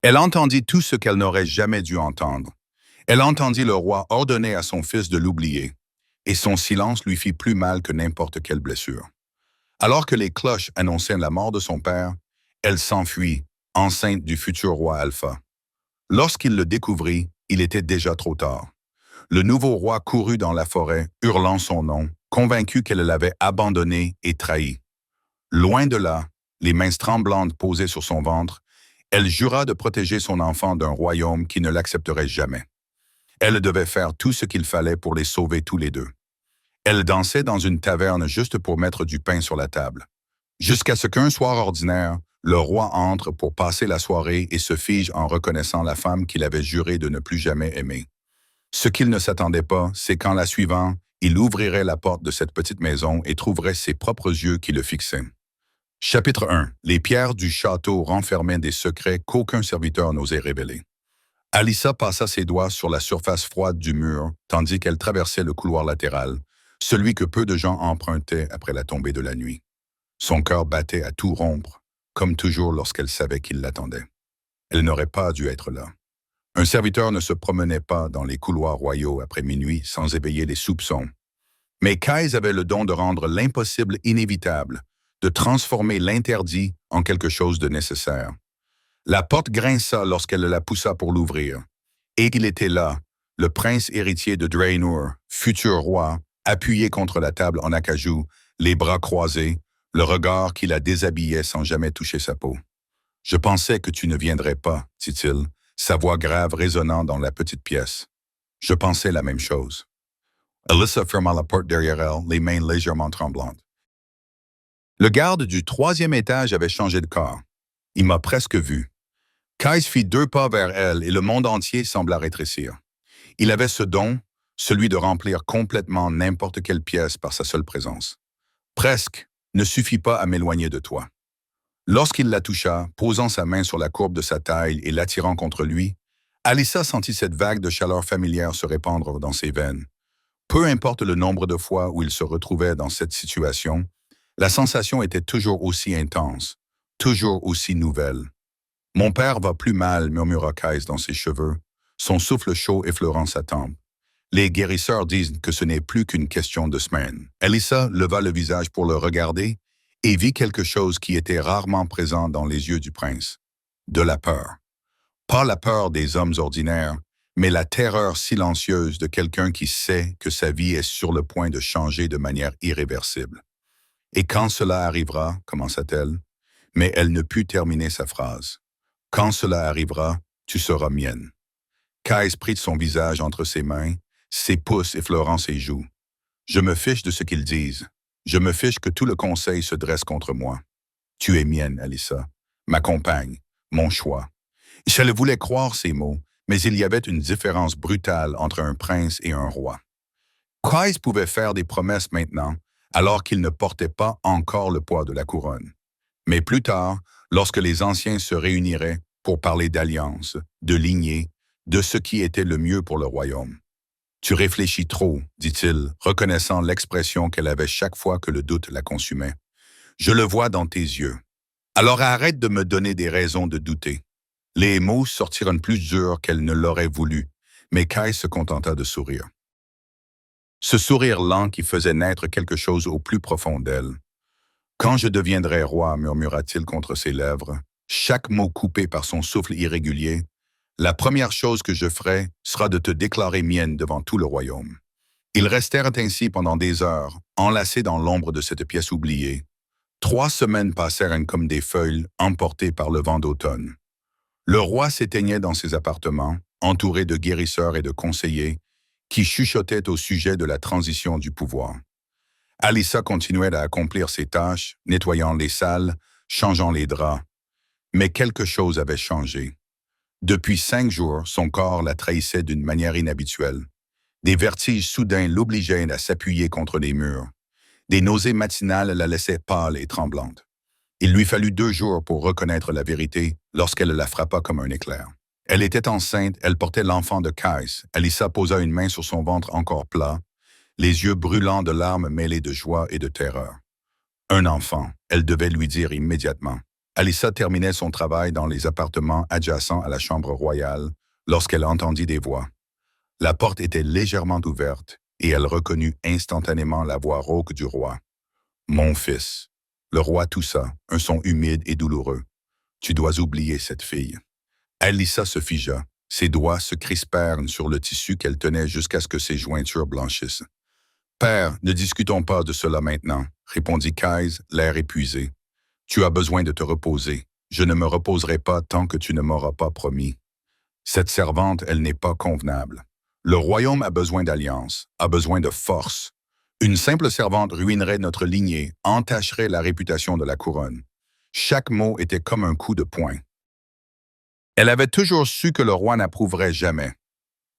Elle entendit tout ce qu'elle n'aurait jamais dû entendre. Elle entendit le roi ordonner à son fils de l'oublier, et son silence lui fit plus mal que n'importe quelle blessure. Alors que les cloches annonçaient la mort de son père, elle s'enfuit, enceinte du futur roi Alpha. Lorsqu'il le découvrit, il était déjà trop tard. Le nouveau roi courut dans la forêt, hurlant son nom, convaincu qu'elle l'avait abandonné et trahi. Loin de là, les mains tremblantes posées sur son ventre, elle jura de protéger son enfant d'un royaume qui ne l'accepterait jamais. Elle devait faire tout ce qu'il fallait pour les sauver tous les deux. Elle dansait dans une taverne juste pour mettre du pain sur la table. Jusqu'à ce qu'un soir ordinaire, le roi entre pour passer la soirée et se fige en reconnaissant la femme qu'il avait juré de ne plus jamais aimer. Ce qu'il ne s'attendait pas, c'est qu'en la suivant, il ouvrirait la porte de cette petite maison et trouverait ses propres yeux qui le fixaient. Chapitre 1. Les pierres du château renfermaient des secrets qu'aucun serviteur n'osait révéler. Alyssa passa ses doigts sur la surface froide du mur, tandis qu'elle traversait le couloir latéral, celui que peu de gens empruntaient après la tombée de la nuit. Son cœur battait à tout rompre, comme toujours lorsqu'elle savait qu'il l'attendait. Elle n'aurait pas dû être là. Un serviteur ne se promenait pas dans les couloirs royaux après minuit sans éveiller les soupçons. Mais Kais avait le don de rendre l'impossible inévitable, de transformer l'interdit en quelque chose de nécessaire. La porte grinça lorsqu'elle la poussa pour l'ouvrir. Et il était là, le prince héritier de Draenor, futur roi, appuyé contre la table en acajou, les bras croisés, le regard qui la déshabillait sans jamais toucher sa peau. « Je pensais que tu ne viendrais pas, dit-il, sa voix grave résonnant dans la petite pièce. Je pensais la même chose. » Alyssa ferma la porte derrière elle, les mains légèrement tremblantes. Le garde du 3e étage avait changé de corps. Il m'a presque vu. Kais fit 2 pas vers elle et le monde entier sembla rétrécir. Il avait ce don, celui de remplir complètement n'importe quelle pièce par sa seule présence. Presque ne suffit pas à m'éloigner de toi. Lorsqu'il la toucha, posant sa main sur la courbe de sa taille et l'attirant contre lui, Alyssa sentit cette vague de chaleur familière se répandre dans ses veines. Peu importe le nombre de fois où il se retrouvait dans cette situation, la sensation était toujours aussi intense, toujours aussi nouvelle. « Mon père va plus mal », murmura Kais dans ses cheveux, son souffle chaud effleurant sa tempe. « Les guérisseurs disent que ce n'est plus qu'une question de semaines. » Alyssa leva le visage pour le regarder et vit quelque chose qui était rarement présent dans les yeux du prince. De la peur. Pas la peur des hommes ordinaires, mais la terreur silencieuse de quelqu'un qui sait que sa vie est sur le point de changer de manière irréversible. « Et quand cela arrivera, commença-t-elle, mais elle ne put terminer sa phrase. « Quand cela arrivera, tu seras mienne. » Kais prit son visage entre ses mains, ses pouces effleurant ses joues. « Je me fiche de ce qu'ils disent. Je me fiche que tout le conseil se dresse contre moi. Tu es mienne, Alyssa, ma compagne, mon choix. » Je le voulais croire ces mots, mais il y avait une différence brutale entre un prince et un roi. Kais pouvait faire des promesses maintenant, alors qu'il ne portait pas encore le poids de la couronne. Mais plus tard, lorsque les anciens se réuniraient pour parler d'alliance, de lignée, de ce qui était le mieux pour le royaume. « Tu réfléchis trop, dit-il, reconnaissant l'expression qu'elle avait chaque fois que le doute la consumait. « Je le vois dans tes yeux. Alors arrête de me donner des raisons de douter. » Les mots sortirent plus durs qu'elle ne l'aurait voulu, mais Kais se contenta de sourire. Ce sourire lent qui faisait naître quelque chose au plus profond d'elle. « Quand je deviendrai roi, murmura-t-il contre ses lèvres, chaque mot coupé par son souffle irrégulier, la première chose que je ferai sera de te déclarer mienne devant tout le royaume. » Ils restèrent ainsi pendant des heures, enlacés dans l'ombre de cette pièce oubliée. 3 semaines passèrent comme des feuilles emportées par le vent d'automne. Le roi s'éteignait dans ses appartements, entouré de guérisseurs et de conseillers, qui chuchotaient au sujet de la transition du pouvoir. Alyssa continuait à accomplir ses tâches, nettoyant les salles, changeant les draps. Mais quelque chose avait changé. Depuis 5 jours, son corps la trahissait d'une manière inhabituelle. Des vertiges soudains l'obligeaient à s'appuyer contre les murs. Des nausées matinales la laissaient pâle et tremblante. Il lui fallut 2 jours pour reconnaître la vérité lorsqu'elle la frappa comme un éclair. Elle était enceinte, elle portait l'enfant de Kais. Alyssa posa une main sur son ventre encore plat, les yeux brûlants de larmes mêlées de joie et de terreur. Un enfant, elle devait lui dire immédiatement. Alyssa terminait son travail dans les appartements adjacents à la chambre royale lorsqu'elle entendit des voix. La porte était légèrement ouverte et elle reconnut instantanément la voix rauque du roi. « Mon fils. » Le roi toussa, un son humide et douloureux. « Tu dois oublier cette fille. » Alyssa se figea. Ses doigts se crispèrent sur le tissu qu'elle tenait jusqu'à ce que ses jointures blanchissent. « Père, ne discutons pas de cela maintenant, » répondit Kais, l'air épuisé. « Tu as besoin de te reposer. Je ne me reposerai pas tant que tu ne m'auras pas promis. Cette servante, elle n'est pas convenable. Le royaume a besoin d'alliance, a besoin de force. Une simple servante ruinerait notre lignée, entacherait la réputation de la couronne. » Chaque mot était comme un coup de poing. Elle avait toujours su que le roi n'approuverait jamais.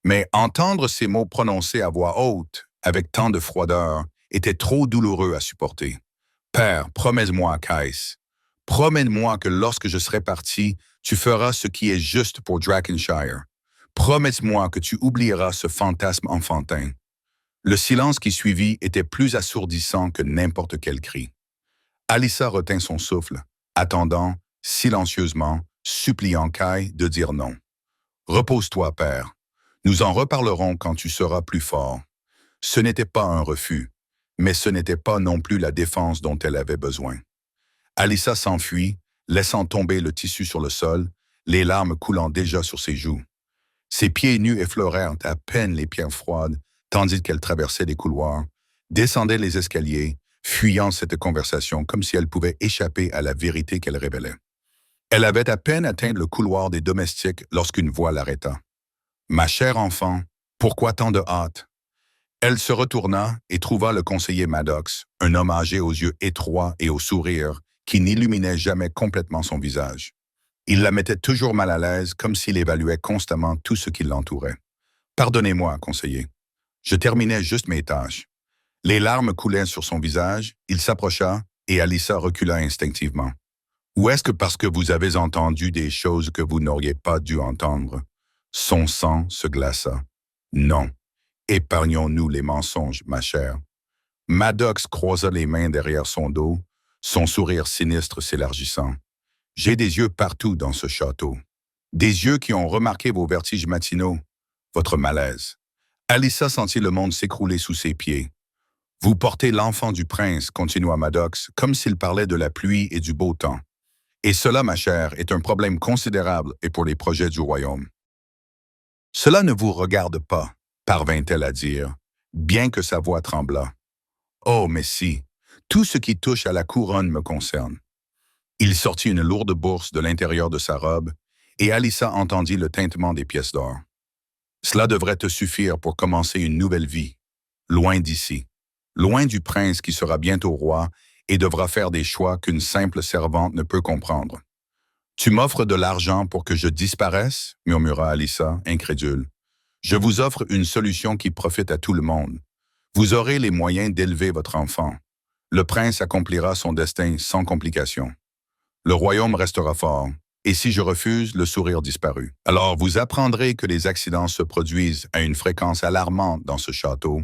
Mais entendre ces mots prononcés à voix haute, avec tant de froideur, était trop douloureux à supporter. « Père, promets-moi, Kais. Promets-moi que lorsque je serai parti, tu feras ce qui est juste pour Drakenshire. Promets-moi que tu oublieras ce fantasme enfantin. » Le silence qui suivit était plus assourdissant que n'importe quel cri. Alyssa retint son souffle, attendant, silencieusement, suppliant Kai de dire non. « Repose-toi, père. Nous en reparlerons quand tu seras plus fort. » Ce n'était pas un refus, mais ce n'était pas non plus la défense dont elle avait besoin. Alyssa s'enfuit, laissant tomber le tissu sur le sol, les larmes coulant déjà sur ses joues. Ses pieds nus effleurèrent à peine les pierres froides, tandis qu'elle traversait les couloirs, descendait les escaliers, fuyant cette conversation comme si elle pouvait échapper à la vérité qu'elle révélait. Elle avait à peine atteint le couloir des domestiques lorsqu'une voix l'arrêta. « Ma chère enfant, pourquoi tant de hâte? » Elle se retourna et trouva le conseiller Maddox, un homme âgé aux yeux étroits et au sourire qui n'illuminait jamais complètement son visage. Il la mettait toujours mal à l'aise, comme s'il évaluait constamment tout ce qui l'entourait. « Pardonnez-moi, conseiller. Je terminais juste mes tâches. » Les larmes coulaient sur son visage, il s'approcha et Alyssa recula instinctivement. « Ou est-ce que parce que vous avez entendu des choses que vous n'auriez pas dû entendre? » Son sang se glaça. « Non. Épargnons-nous les mensonges, ma chère. » Maddox croisa les mains derrière son dos, son sourire sinistre s'élargissant. « J'ai des yeux partout dans ce château. Des yeux qui ont remarqué vos vertiges matinaux, votre malaise. » Alyssa sentit le monde s'écrouler sous ses pieds. « Vous portez l'enfant du prince, » continua Maddox, comme s'il parlait de la pluie et du beau temps. « Et cela, ma chère, est un problème considérable et pour les projets du royaume. »« Cela ne vous regarde pas, » parvint-elle à dire, bien que sa voix tremblât. « Oh, mais si, tout ce qui touche à la couronne me concerne. » Il sortit une lourde bourse de l'intérieur de sa robe et Alyssa entendit le tintement des pièces d'or. « Cela devrait te suffire pour commencer une nouvelle vie, loin d'ici, loin du prince qui sera bientôt roi et devra faire des choix qu'une simple servante ne peut comprendre. »« Tu m'offres de l'argent pour que je disparaisse ?» murmura Alyssa, incrédule. « Je vous offre une solution qui profite à tout le monde. Vous aurez les moyens d'élever votre enfant. Le prince accomplira son destin sans complication. Le royaume restera fort, et si je refuse, le sourire disparut. Alors vous apprendrez que les accidents se produisent à une fréquence alarmante dans ce château,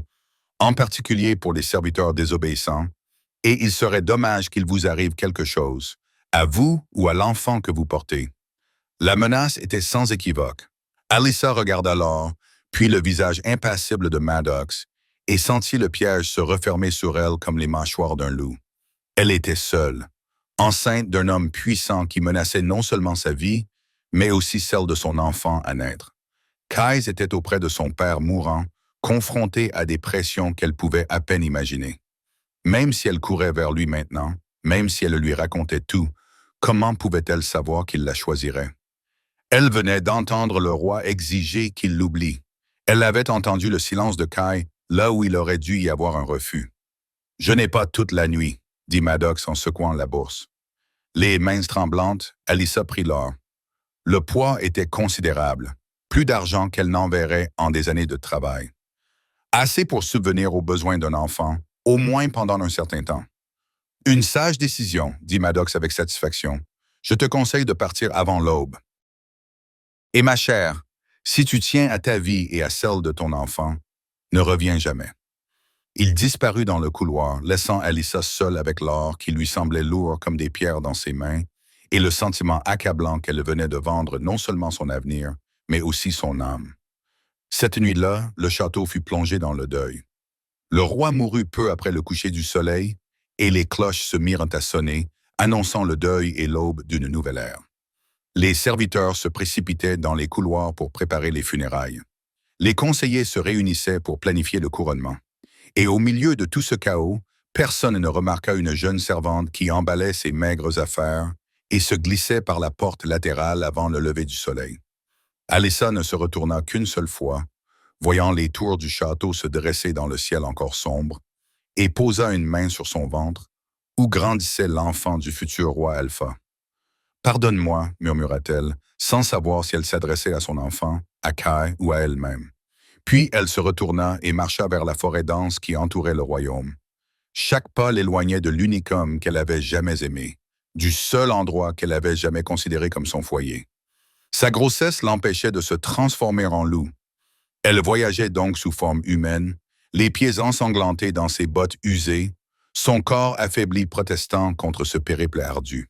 en particulier pour les serviteurs désobéissants, et il serait dommage qu'il vous arrive quelque chose, à vous ou à l'enfant que vous portez. » La menace était sans équivoque. Alyssa regarda l'or, puis le visage impassible de Maddox, et sentit le piège se refermer sur elle comme les mâchoires d'un loup. Elle était seule, enceinte d'un homme puissant qui menaçait non seulement sa vie, mais aussi celle de son enfant à naître. Kais était auprès de son père mourant, confrontée à des pressions qu'elle pouvait à peine imaginer. Même si elle courait vers lui maintenant, même si elle lui racontait tout, comment pouvait-elle savoir qu'il la choisirait? Elle venait d'entendre le roi exiger qu'il l'oublie. Elle avait entendu le silence de Kai, là où il aurait dû y avoir un refus. « Je n'ai pas toute la nuit, » dit Maddox en secouant la bourse. Les mains tremblantes, Alyssa prit l'or. Le poids était considérable, plus d'argent qu'elle n'enverrait en des années de travail. Assez pour subvenir aux besoins d'un enfant, au moins pendant un certain temps. « Une sage décision, » dit Maddox avec satisfaction. « Je te conseille de partir avant l'aube. Et ma chère, si tu tiens à ta vie et à celle de ton enfant, ne reviens jamais. » Il disparut dans le couloir, laissant Alyssa seule avec l'or qui lui semblait lourd comme des pierres dans ses mains et le sentiment accablant qu'elle venait de vendre non seulement son avenir, mais aussi son âme. Cette nuit-là, le château fut plongé dans le deuil. Le roi mourut peu après le coucher du soleil, et les cloches se mirent à sonner, annonçant le deuil et l'aube d'une nouvelle ère. Les serviteurs se précipitaient dans les couloirs pour préparer les funérailles. Les conseillers se réunissaient pour planifier le couronnement. Et au milieu de tout ce chaos, personne ne remarqua une jeune servante qui emballait ses maigres affaires et se glissait par la porte latérale avant le lever du soleil. Alyssa ne se retourna qu'une seule fois, voyant les tours du château se dresser dans le ciel encore sombre, et posa une main sur son ventre, où grandissait l'enfant du futur roi Alpha. « Pardonne-moi, murmura-t-elle, sans savoir si elle s'adressait à son enfant, à Kai ou à elle-même. Puis elle se retourna et marcha vers la forêt dense qui entourait le royaume. Chaque pas l'éloignait de l'unique homme qu'elle avait jamais aimé, du seul endroit qu'elle avait jamais considéré comme son foyer. Sa grossesse l'empêchait de se transformer en loup. Elle voyageait donc sous forme humaine, les pieds ensanglantés dans ses bottes usées, son corps affaibli protestant contre ce périple ardu.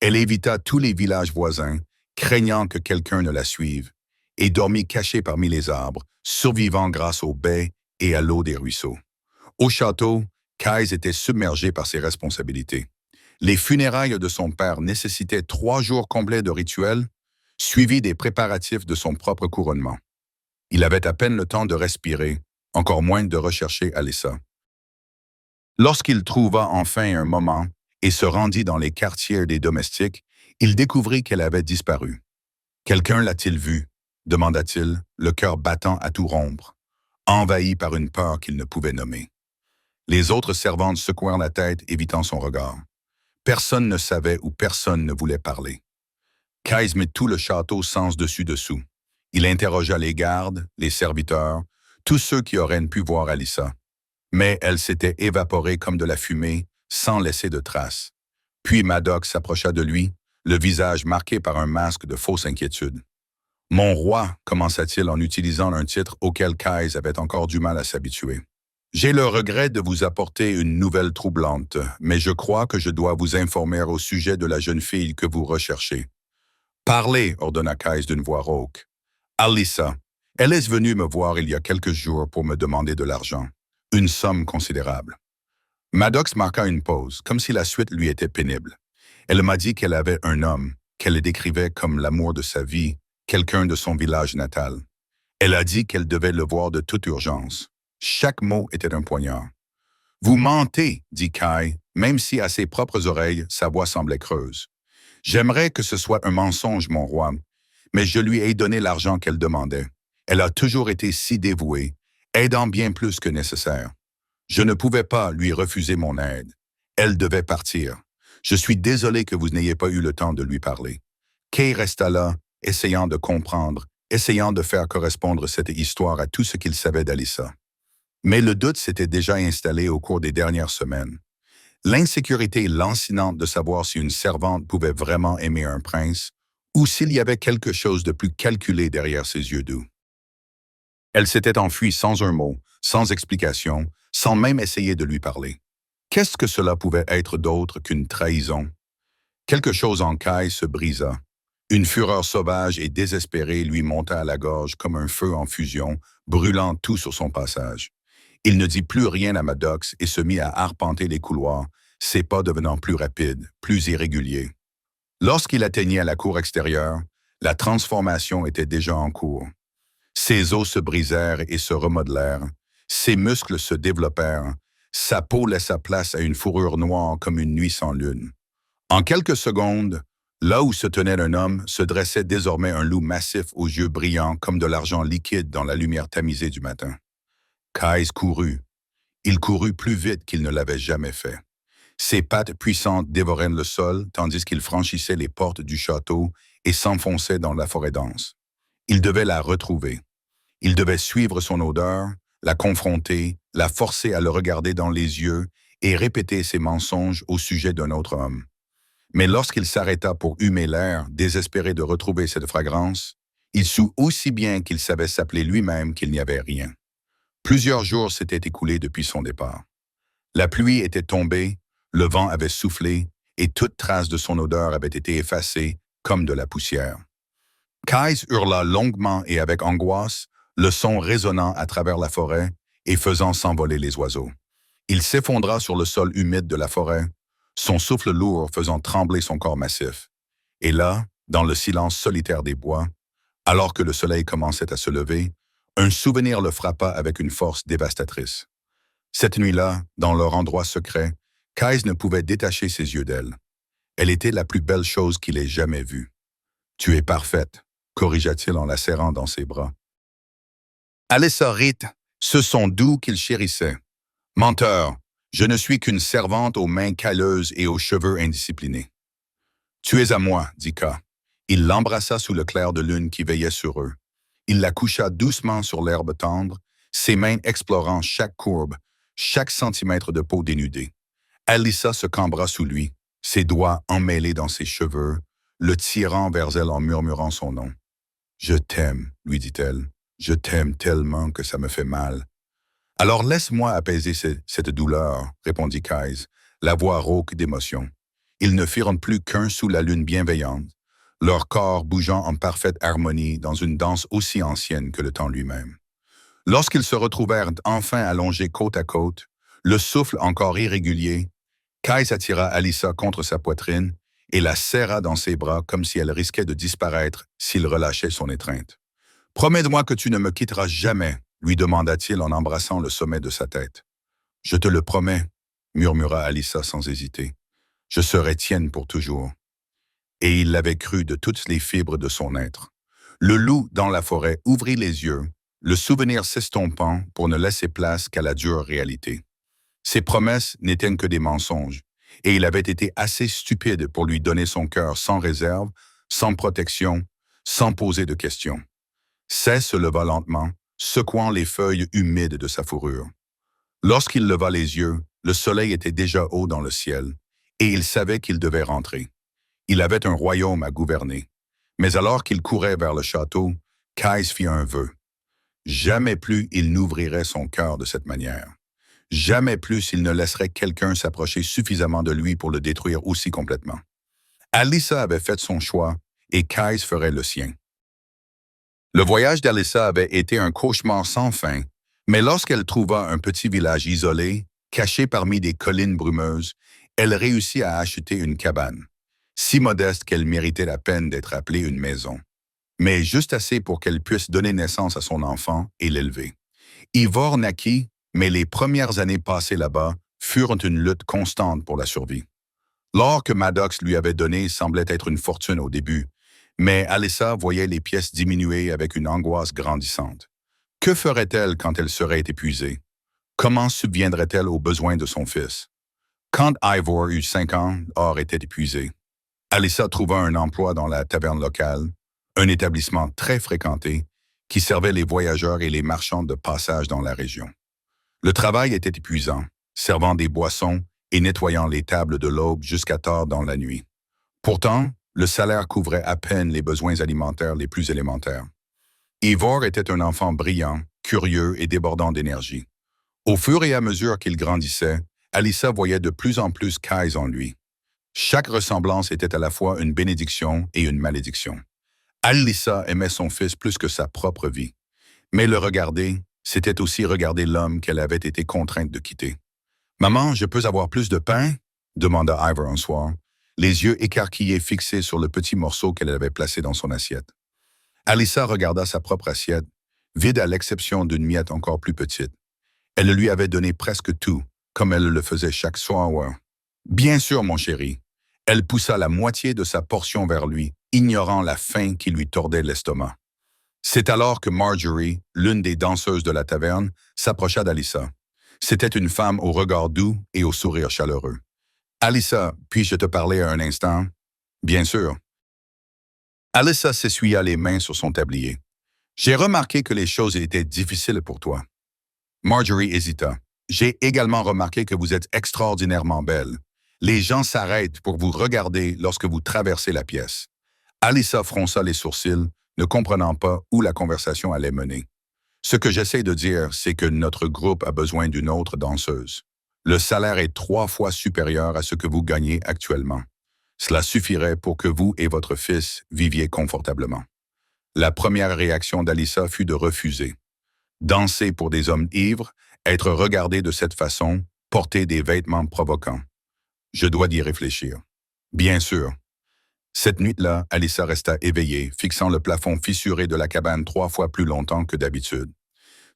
Elle évita tous les villages voisins, craignant que quelqu'un ne la suive, et dormit cachée parmi les arbres, survivant grâce aux baies et à l'eau des ruisseaux. Au château, Kais était submergé par ses responsabilités. Les funérailles de son père nécessitaient 3 jours complets de rituels, suivis des préparatifs de son propre couronnement. Il avait à peine le temps de respirer, encore moins de rechercher Alyssa. Lorsqu'il trouva enfin un moment et se rendit dans les quartiers des domestiques, il découvrit qu'elle avait disparu. « Quelqu'un l'a-t-il vue ?» demanda-t-il, le cœur battant à tout rompre, envahi par une peur qu'il ne pouvait nommer. Les autres servantes secouèrent la tête, évitant son regard. Personne ne savait ou personne ne voulait parler. Kais mit tout le château sens dessus-dessous. Il interrogea les gardes, les serviteurs, tous ceux qui auraient pu voir Alyssa. Mais elle s'était évaporée comme de la fumée, sans laisser de traces. Puis Maddox s'approcha de lui, le visage marqué par un masque de fausse inquiétude. « Mon roi », commença-t-il en utilisant un titre auquel Kais avait encore du mal à s'habituer. « J'ai le regret de vous apporter une nouvelle troublante, mais je crois que je dois vous informer au sujet de la jeune fille que vous recherchez. »« Parlez », ordonna Kais d'une voix rauque. « Alyssa, elle est venue me voir il y a quelques jours pour me demander de l'argent, une somme considérable. » Maddox marqua une pause, comme si la suite lui était pénible. Elle m'a dit qu'elle avait un homme, qu'elle décrivait comme l'amour de sa vie, quelqu'un de son village natal. Elle a dit qu'elle devait le voir de toute urgence. Chaque mot était un poignard. « Vous mentez, dit Kai, même si à ses propres oreilles, sa voix semblait creuse. J'aimerais que ce soit un mensonge, mon roi, mais je lui ai donné l'argent qu'elle demandait. Elle a toujours été si dévouée, aidant bien plus que nécessaire. Je ne pouvais pas lui refuser mon aide. Elle devait partir. Je suis désolé que vous n'ayez pas eu le temps de lui parler. » Kay resta là, essayant de comprendre, essayant de faire correspondre cette histoire à tout ce qu'il savait d'Alyssa. Mais le doute s'était déjà installé au cours des dernières semaines. L'insécurité lancinante de savoir si une servante pouvait vraiment aimer un prince ou s'il y avait quelque chose de plus calculé derrière ses yeux doux. Elle s'était enfuie sans un mot, sans explication, sans même essayer de lui parler. Qu'est-ce que cela pouvait être d'autre qu'une trahison? Quelque chose en Kai se brisa. Une fureur sauvage et désespérée lui monta à la gorge comme un feu en fusion, brûlant tout sur son passage. Il ne dit plus rien à Maddox et se mit à arpenter les couloirs, ses pas devenant plus rapides, plus irréguliers. Lorsqu'il atteignait la cour extérieure, la transformation était déjà en cours. Ses os se brisèrent et se remodelèrent, ses muscles se développèrent, sa peau laissa place à une fourrure noire comme une nuit sans lune. En quelques secondes, là où se tenait un homme se dressait désormais un loup massif aux yeux brillants comme de l'argent liquide dans la lumière tamisée du matin. Kais courut. Il courut plus vite qu'il ne l'avait jamais fait. Ses pattes puissantes dévoraient le sol tandis qu'il franchissait les portes du château et s'enfonçait dans la forêt dense. Il devait la retrouver. Il devait suivre son odeur, la confronter, la forcer à le regarder dans les yeux et répéter ses mensonges au sujet d'un autre homme. Mais lorsqu'il s'arrêta pour humer l'air, désespéré de retrouver cette fragrance, il sut aussi bien qu'il savait s'appeler lui-même qu'il n'y avait rien. Plusieurs jours s'étaient écoulés depuis son départ. La pluie était tombée, le vent avait soufflé, et toute trace de son odeur avait été effacée comme de la poussière. Kais hurla longuement et avec angoisse, le son résonnant à travers la forêt et faisant s'envoler les oiseaux. Il s'effondra sur le sol humide de la forêt, son souffle lourd faisant trembler son corps massif. Et là, dans le silence solitaire des bois, alors que le soleil commençait à se lever, un souvenir le frappa avec une force dévastatrice. Cette nuit-là, dans leur endroit secret, Kais ne pouvait détacher ses yeux d'elle. Elle était la plus belle chose qu'il ait jamais vue. « Tu es parfaite », corrigea-t-il en la serrant dans ses bras. Alyssa rit, ce son doux qu'il chérissait. « Menteur, je ne suis qu'une servante aux mains calleuses et aux cheveux indisciplinés. »« Tu es à moi, » dit K. Il l'embrassa sous le clair de lune qui veillait sur eux. Il la coucha doucement sur l'herbe tendre, ses mains explorant chaque courbe, chaque centimètre de peau dénudée. Alyssa se cambra sous lui, ses doigts emmêlés dans ses cheveux, le tirant vers elle en murmurant son nom. « Je t'aime, » lui dit-elle. « Je t'aime tellement que ça me fait mal. »« Alors laisse-moi apaiser cette douleur, » répondit Kais, la voix rauque d'émotion. Ils ne firent plus qu'un sous la lune bienveillante, leurs corps bougeant en parfaite harmonie dans une danse aussi ancienne que le temps lui-même. Lorsqu'ils se retrouvèrent enfin allongés côte à côte, le souffle encore irrégulier, Kais attira Alyssa contre sa poitrine et la serra dans ses bras comme si elle risquait de disparaître s'il relâchait son étreinte. « Promets-moi que tu ne me quitteras jamais, » lui demanda-t-il en embrassant le sommet de sa tête. « Je te le promets, » murmura Alyssa sans hésiter. « Je serai tienne pour toujours. » Et il l'avait cru de toutes les fibres de son être. Le loup dans la forêt ouvrit les yeux, le souvenir s'estompant pour ne laisser place qu'à la dure réalité. Ses promesses n'étaient que des mensonges, et il avait été assez stupide pour lui donner son cœur sans réserve, sans protection, sans poser de questions. Seth se leva lentement, secouant les feuilles humides de sa fourrure. Lorsqu'il leva les yeux, le soleil était déjà haut dans le ciel, et il savait qu'il devait rentrer. Il avait un royaume à gouverner. Mais alors qu'il courait vers le château, Kais fit un vœu. Jamais plus il n'ouvrirait son cœur de cette manière. Jamais plus il ne laisserait quelqu'un s'approcher suffisamment de lui pour le détruire aussi complètement. Alyssa avait fait son choix, et Kais ferait le sien. Le voyage d'Alyssa avait été un cauchemar sans fin, mais lorsqu'elle trouva un petit village isolé, caché parmi des collines brumeuses, elle réussit à acheter une cabane, si modeste qu'elle méritait la peine d'être appelée une maison, mais juste assez pour qu'elle puisse donner naissance à son enfant et l'élever. Ivor naquit, mais les premières années passées là-bas furent une lutte constante pour la survie. L'or que Maddox lui avait donné semblait être une fortune au début, mais Alyssa voyait les pièces diminuer avec une angoisse grandissante. Que ferait-elle quand elle serait épuisée? Comment subviendrait-elle aux besoins de son fils? Quand Ivor eut 5 ans, l'or était épuisé. Alyssa trouva un emploi dans la taverne locale, un établissement très fréquenté qui servait les voyageurs et les marchands de passage dans la région. Le travail était épuisant, servant des boissons et nettoyant les tables de l'aube jusqu'à tard dans la nuit. Pourtant, le salaire couvrait à peine les besoins alimentaires les plus élémentaires. Ivor était un enfant brillant, curieux et débordant d'énergie. Au fur et à mesure qu'il grandissait, Alyssa voyait de plus en plus Kais en lui. Chaque ressemblance était à la fois une bénédiction et une malédiction. Alyssa aimait son fils plus que sa propre vie. Mais le regarder, c'était aussi regarder l'homme qu'elle avait été contrainte de quitter. « Maman, je peux avoir plus de pain ?» demanda Ivor un soir, les yeux écarquillés fixés sur le petit morceau qu'elle avait placé dans son assiette. Alyssa regarda sa propre assiette, vide à l'exception d'une miette encore plus petite. Elle lui avait donné presque tout, comme elle le faisait chaque soir. « Bien sûr, mon chéri. » Elle poussa la moitié de sa portion vers lui, ignorant la faim qui lui tordait l'estomac. C'est alors que Marjorie, l'une des danseuses de la taverne, s'approcha d'Alyssa. C'était une femme au regard doux et au sourire chaleureux. « Alyssa, puis-je te parler un instant? »« Bien sûr. » Alyssa s'essuya les mains sur son tablier. « J'ai remarqué que les choses étaient difficiles pour toi. » Marjorie hésita. « J'ai également remarqué que vous êtes extraordinairement belle. Les gens s'arrêtent pour vous regarder lorsque vous traversez la pièce. » Alyssa fronça les sourcils, ne comprenant pas où la conversation allait mener. « Ce que j'essaie de dire, c'est que notre groupe a besoin d'une autre danseuse. » Le salaire est 3 fois supérieur à ce que vous gagnez actuellement. Cela suffirait pour que vous et votre fils viviez confortablement. La première réaction d'Alyssa fut de refuser. Danser pour des hommes ivres, être regardé de cette façon, porter des vêtements provocants. Je dois y réfléchir. Bien sûr. Cette nuit-là, Alyssa resta éveillée, fixant le plafond fissuré de la cabane 3 fois plus longtemps que d'habitude.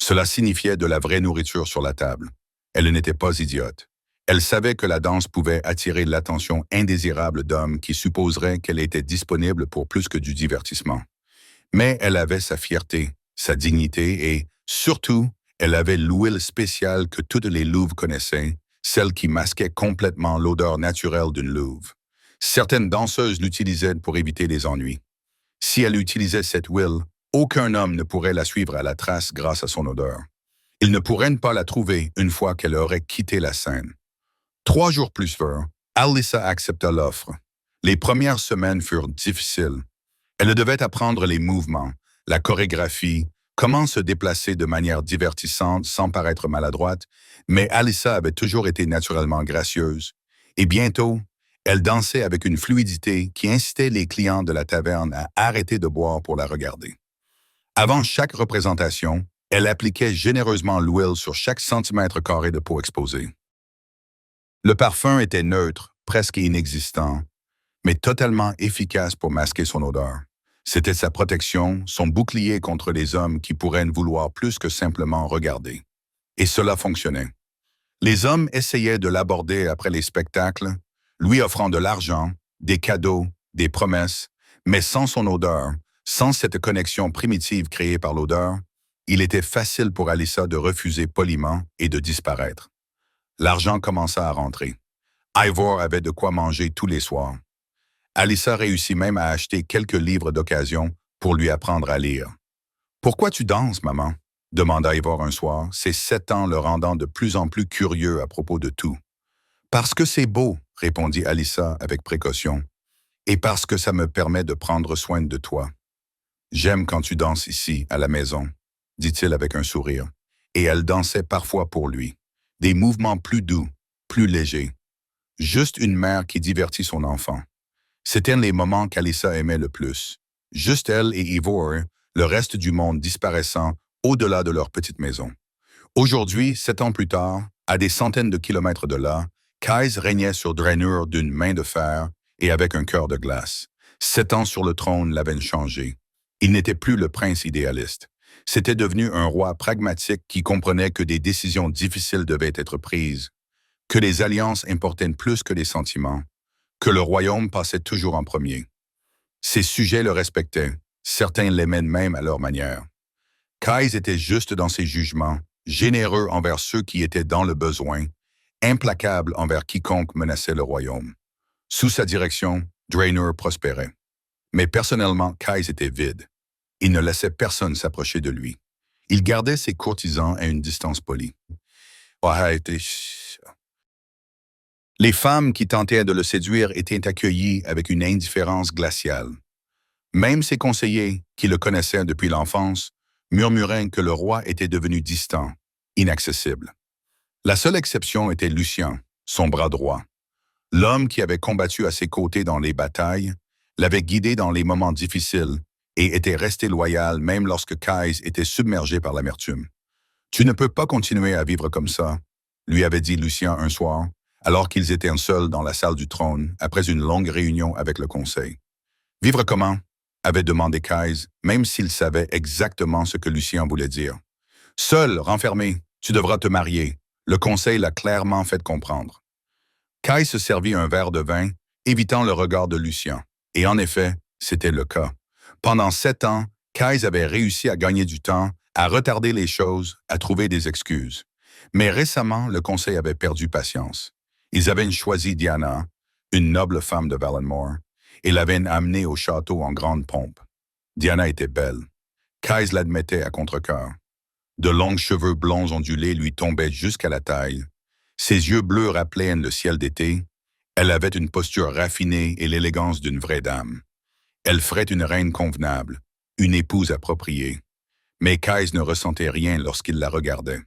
Cela signifiait de la vraie nourriture sur la table. Elle n'était pas idiote. Elle savait que la danse pouvait attirer l'attention indésirable d'hommes qui supposeraient qu'elle était disponible pour plus que du divertissement. Mais elle avait sa fierté, sa dignité et, surtout, elle avait l'huile spéciale que toutes les louves connaissaient, celle qui masquait complètement l'odeur naturelle d'une louve. Certaines danseuses l'utilisaient pour éviter les ennuis. Si elle utilisait cette huile, aucun homme ne pourrait la suivre à la trace grâce à son odeur. Il ne pourrait ne pas la trouver une fois qu'elle aurait quitté la scène. 3 jours plus tard, Alyssa accepta l'offre. Les premières semaines furent difficiles. Elle devait apprendre les mouvements, la chorégraphie, comment se déplacer de manière divertissante sans paraître maladroite, mais Alyssa avait toujours été naturellement gracieuse. Et bientôt, elle dansait avec une fluidité qui incitait les clients de la taverne à arrêter de boire pour la regarder. Avant chaque représentation, elle appliquait généreusement l'huile sur chaque centimètre carré de peau exposée. Le parfum était neutre, presque inexistant, mais totalement efficace pour masquer son odeur. C'était sa protection, son bouclier contre les hommes qui pourraient ne vouloir plus que simplement regarder. Et cela fonctionnait. Les hommes essayaient de l'aborder après les spectacles, lui offrant de l'argent, des cadeaux, des promesses, mais sans son odeur, sans cette connexion primitive créée par l'odeur, il était facile pour Alyssa de refuser poliment et de disparaître. L'argent commença à rentrer. Ivor avait de quoi manger tous les soirs. Alyssa réussit même à acheter quelques livres d'occasion pour lui apprendre à lire. « Pourquoi tu danses, maman ?» demanda Ivor un soir, ses 7 ans le rendant de plus en plus curieux à propos de tout. « Parce que c'est beau, » répondit Alyssa avec précaution, « et parce que ça me permet de prendre soin de toi. »« J'aime quand tu danses ici, à la maison, » dit-il avec un sourire, et elle dansait parfois pour lui. Des mouvements plus doux, plus légers. Juste une mère qui divertit son enfant. C'étaient les moments qu'Alyssa aimait le plus. Juste elle et Ivor, le reste du monde disparaissant au-delà de leur petite maison. Aujourd'hui, 7 ans plus tard, à des centaines de kilomètres de là, Kais régnait sur Draenor d'une main de fer et avec un cœur de glace. 7 ans sur le trône l'avaient changé. Il n'était plus le prince idéaliste. C'était devenu un roi pragmatique qui comprenait que des décisions difficiles devaient être prises, que les alliances importaient plus que les sentiments, que le royaume passait toujours en premier. Ses sujets le respectaient, certains l'aimaient même à leur manière. Kais était juste dans ses jugements, généreux envers ceux qui étaient dans le besoin, implacable envers quiconque menaçait le royaume. Sous sa direction, Draenor prospérait. Mais personnellement, Kais était vide. Il ne laissait personne s'approcher de lui. Il gardait ses courtisans à une distance polie. Les femmes qui tentaient de le séduire étaient accueillies avec une indifférence glaciale. Même ses conseillers, qui le connaissaient depuis l'enfance, murmuraient que le roi était devenu distant, inaccessible. La seule exception était Lucien, son bras droit. L'homme qui avait combattu à ses côtés dans les batailles, l'avait guidé dans les moments difficiles et était resté loyal même lorsque Kais était submergé par l'amertume. « Tu ne peux pas continuer à vivre comme ça », lui avait dit Lucien un soir, alors qu'ils étaient seuls dans la salle du trône après une longue réunion avec le conseil. « Vivre comment ?» avait demandé Kais, même s'il savait exactement ce que Lucien voulait dire. « Seul, renfermé, tu devras te marier. » Le conseil l'a clairement fait comprendre. Kais se servit un verre de vin, évitant le regard de Lucien. Et en effet, c'était le cas. Pendant 7 ans, Kais avait réussi à gagner du temps, à retarder les choses, à trouver des excuses. Mais récemment, le conseil avait perdu patience. Ils avaient choisi Diana, une noble femme de Valenmore, et l'avaient amenée au château en grande pompe. Diana était belle. Kais l'admettait à contre-cœur. De longs cheveux blonds ondulés lui tombaient jusqu'à la taille. Ses yeux bleus rappelaient le ciel d'été. Elle avait une posture raffinée et l'élégance d'une vraie dame. Elle ferait une reine convenable, une épouse appropriée. Mais Kais ne ressentait rien lorsqu'il la regardait.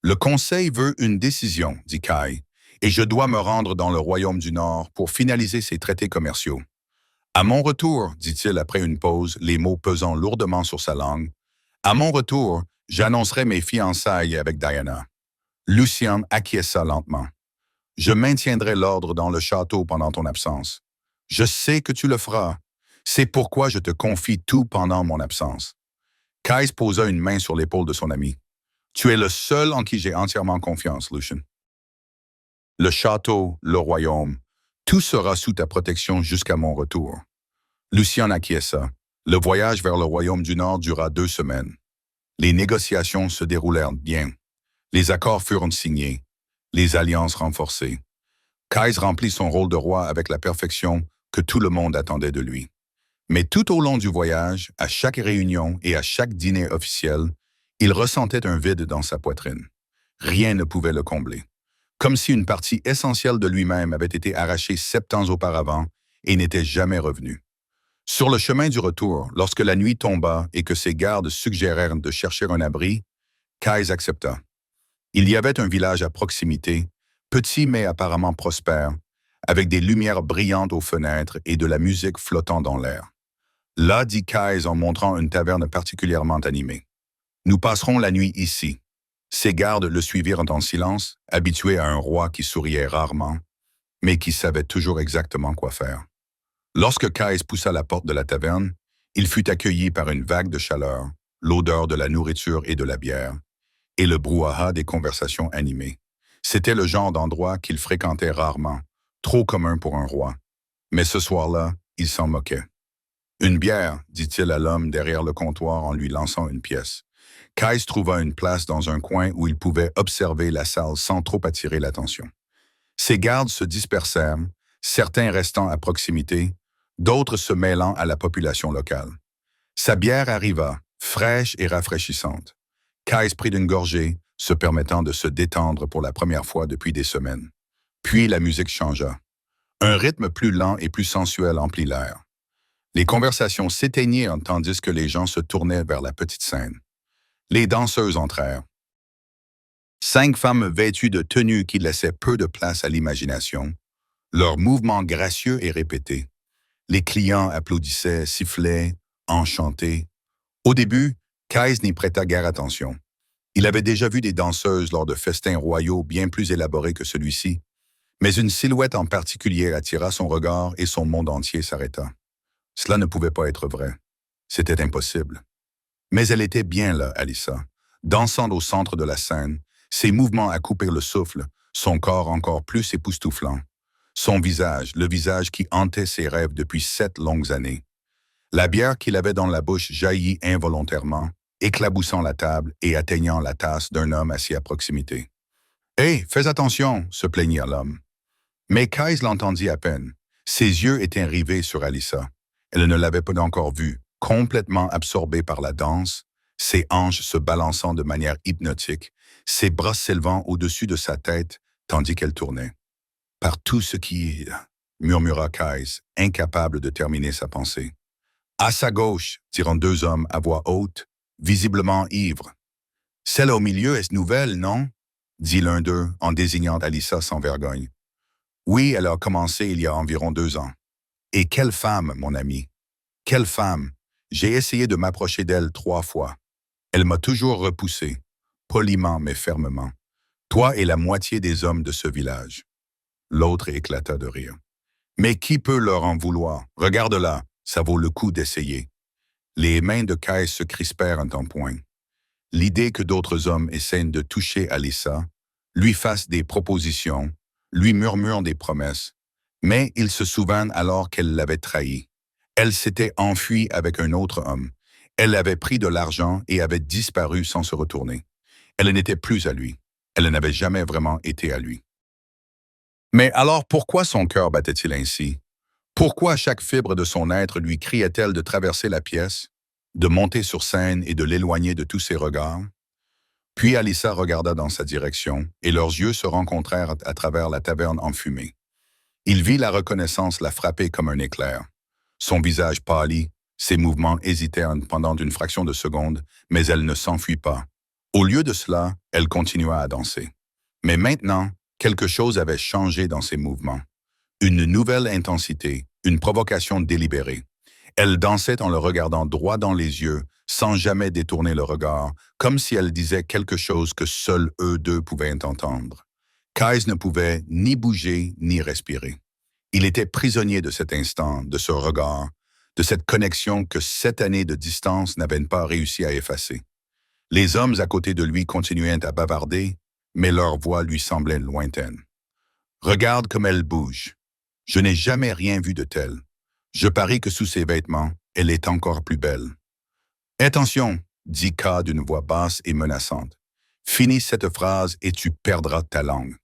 Le conseil veut une décision, dit Kai, et je dois me rendre dans le royaume du Nord pour finaliser ces traités commerciaux. À mon retour, dit-il après une pause, les mots pesant lourdement sur sa langue, à mon retour, j'annoncerai mes fiançailles avec Diana. Lucien acquiesça lentement. Je maintiendrai l'ordre dans le château pendant ton absence. Je sais que tu le feras. C'est pourquoi je te confie tout pendant mon absence. Kais posa une main sur l'épaule de son ami. Tu es le seul en qui j'ai entièrement confiance, Lucien. Le château, le royaume, tout sera sous ta protection jusqu'à mon retour. Lucien acquiesça. Le voyage vers le royaume du Nord dura 2 semaines. Les négociations se déroulèrent bien. Les accords furent signés. Les alliances renforcées. Kais remplit son rôle de roi avec la perfection que tout le monde attendait de lui. Mais tout au long du voyage, à chaque réunion et à chaque dîner officiel, il ressentait un vide dans sa poitrine. Rien ne pouvait le combler. Comme si une partie essentielle de lui-même avait été arrachée 7 ans auparavant et n'était jamais revenue. Sur le chemin du retour, lorsque la nuit tomba et que ses gardes suggérèrent de chercher un abri, Kais accepta. Il y avait un village à proximité, petit mais apparemment prospère, avec des lumières brillantes aux fenêtres et de la musique flottant dans l'air. Là, dit Kais en montrant une taverne particulièrement animée. Nous passerons la nuit ici. Ses gardes le suivirent en silence, habitués à un roi qui souriait rarement, mais qui savait toujours exactement quoi faire. Lorsque Kais poussa la porte de la taverne, il fut accueilli par une vague de chaleur, l'odeur de la nourriture et de la bière, et le brouhaha des conversations animées. C'était le genre d'endroit qu'il fréquentait rarement, trop commun pour un roi. Mais ce soir-là, il s'en moquait. « Une bière », dit-il à l'homme derrière le comptoir en lui lançant une pièce. Kais trouva une place dans un coin où il pouvait observer la salle sans trop attirer l'attention. Ses gardes se dispersèrent, certains restant à proximité, d'autres se mêlant à la population locale. Sa bière arriva, fraîche et rafraîchissante. Kais prit une gorgée, se permettant de se détendre pour la première fois depuis des semaines. Puis la musique changea. Un rythme plus lent et plus sensuel emplit l'air. Les conversations s'éteignirent tandis que les gens se tournaient vers la petite scène. Les danseuses entrèrent. 5 femmes vêtues de tenues qui laissaient peu de place à l'imagination, leurs mouvements gracieux et répétés. Les clients applaudissaient, sifflaient, enchantés. Au début, Kais n'y prêta guère attention. Il avait déjà vu des danseuses lors de festins royaux bien plus élaborés que celui-ci, mais une silhouette en particulier attira son regard et son monde entier s'arrêta. Cela ne pouvait pas être vrai. C'était impossible. Mais elle était bien là, Alyssa, dansant au centre de la scène, ses mouvements à couper le souffle, son corps encore plus époustouflant. Son visage, le visage qui hantait ses rêves depuis 7 longues années. La bière qu'il avait dans la bouche jaillit involontairement, éclaboussant la table et atteignant la tasse d'un homme assis à proximité. « Hé, fais attention !» se plaignit l'homme. Mais Kais l'entendit à peine. Ses yeux étaient rivés sur Alyssa. Elle ne l'avait pas encore vue, complètement absorbée par la danse, ses hanches se balançant de manière hypnotique, ses bras s'élevant au-dessus de sa tête tandis qu'elle tournait. « Par tout ce qui... » murmura Kais, incapable de terminer sa pensée. « À sa gauche !» dirent 2 hommes à voix haute, visiblement ivres. « Celle au milieu est nouvelle, non ?» dit l'un d'eux en désignant Alyssa sans vergogne. « Oui, elle a commencé il y a environ 2 ans. » « Et quelle femme, mon ami! Quelle femme! J'ai essayé de m'approcher d'elle 3 fois. Elle m'a toujours repoussé, poliment mais fermement. Toi et la moitié des hommes de ce village. » L'autre éclata de rire. « Mais qui peut leur en vouloir? Regarde-la, ça vaut le coup d'essayer. » Les mains de Kais se crispèrent un point. L'idée que d'autres hommes essaient de toucher Alyssa, lui fassent des propositions, lui murmurent des promesses, mais il se souvint alors qu'elle l'avait trahi. Elle s'était enfuie avec un autre homme. Elle avait pris de l'argent et avait disparu sans se retourner. Elle n'était plus à lui. Elle n'avait jamais vraiment été à lui. Mais alors pourquoi son cœur battait-il ainsi? Pourquoi chaque fibre de son être lui criait-elle de traverser la pièce, de monter sur scène et de l'éloigner de tous ses regards? Puis Alyssa regarda dans sa direction et leurs yeux se rencontrèrent à travers la taverne enfumée. Il vit la reconnaissance la frapper comme un éclair. Son visage pâlit, ses mouvements hésitèrent pendant une fraction de seconde, mais elle ne s'enfuit pas. Au lieu de cela, elle continua à danser. Mais maintenant, quelque chose avait changé dans ses mouvements. Une nouvelle intensité, une provocation délibérée. Elle dansait en le regardant droit dans les yeux, sans jamais détourner le regard, comme si elle disait quelque chose que seuls eux deux pouvaient entendre. Kais ne pouvait ni bouger ni respirer. Il était prisonnier de cet instant, de ce regard, de cette connexion que 7 années de distance n'avaient pas réussi à effacer. Les hommes à côté de lui continuaient à bavarder, mais leur voix lui semblait lointaine. « Regarde comme elle bouge. Je n'ai jamais rien vu de tel. Je parie que sous ses vêtements, elle est encore plus belle. »« Attention, » dit K d'une voix basse et menaçante. « Finis cette phrase et tu perdras ta langue. »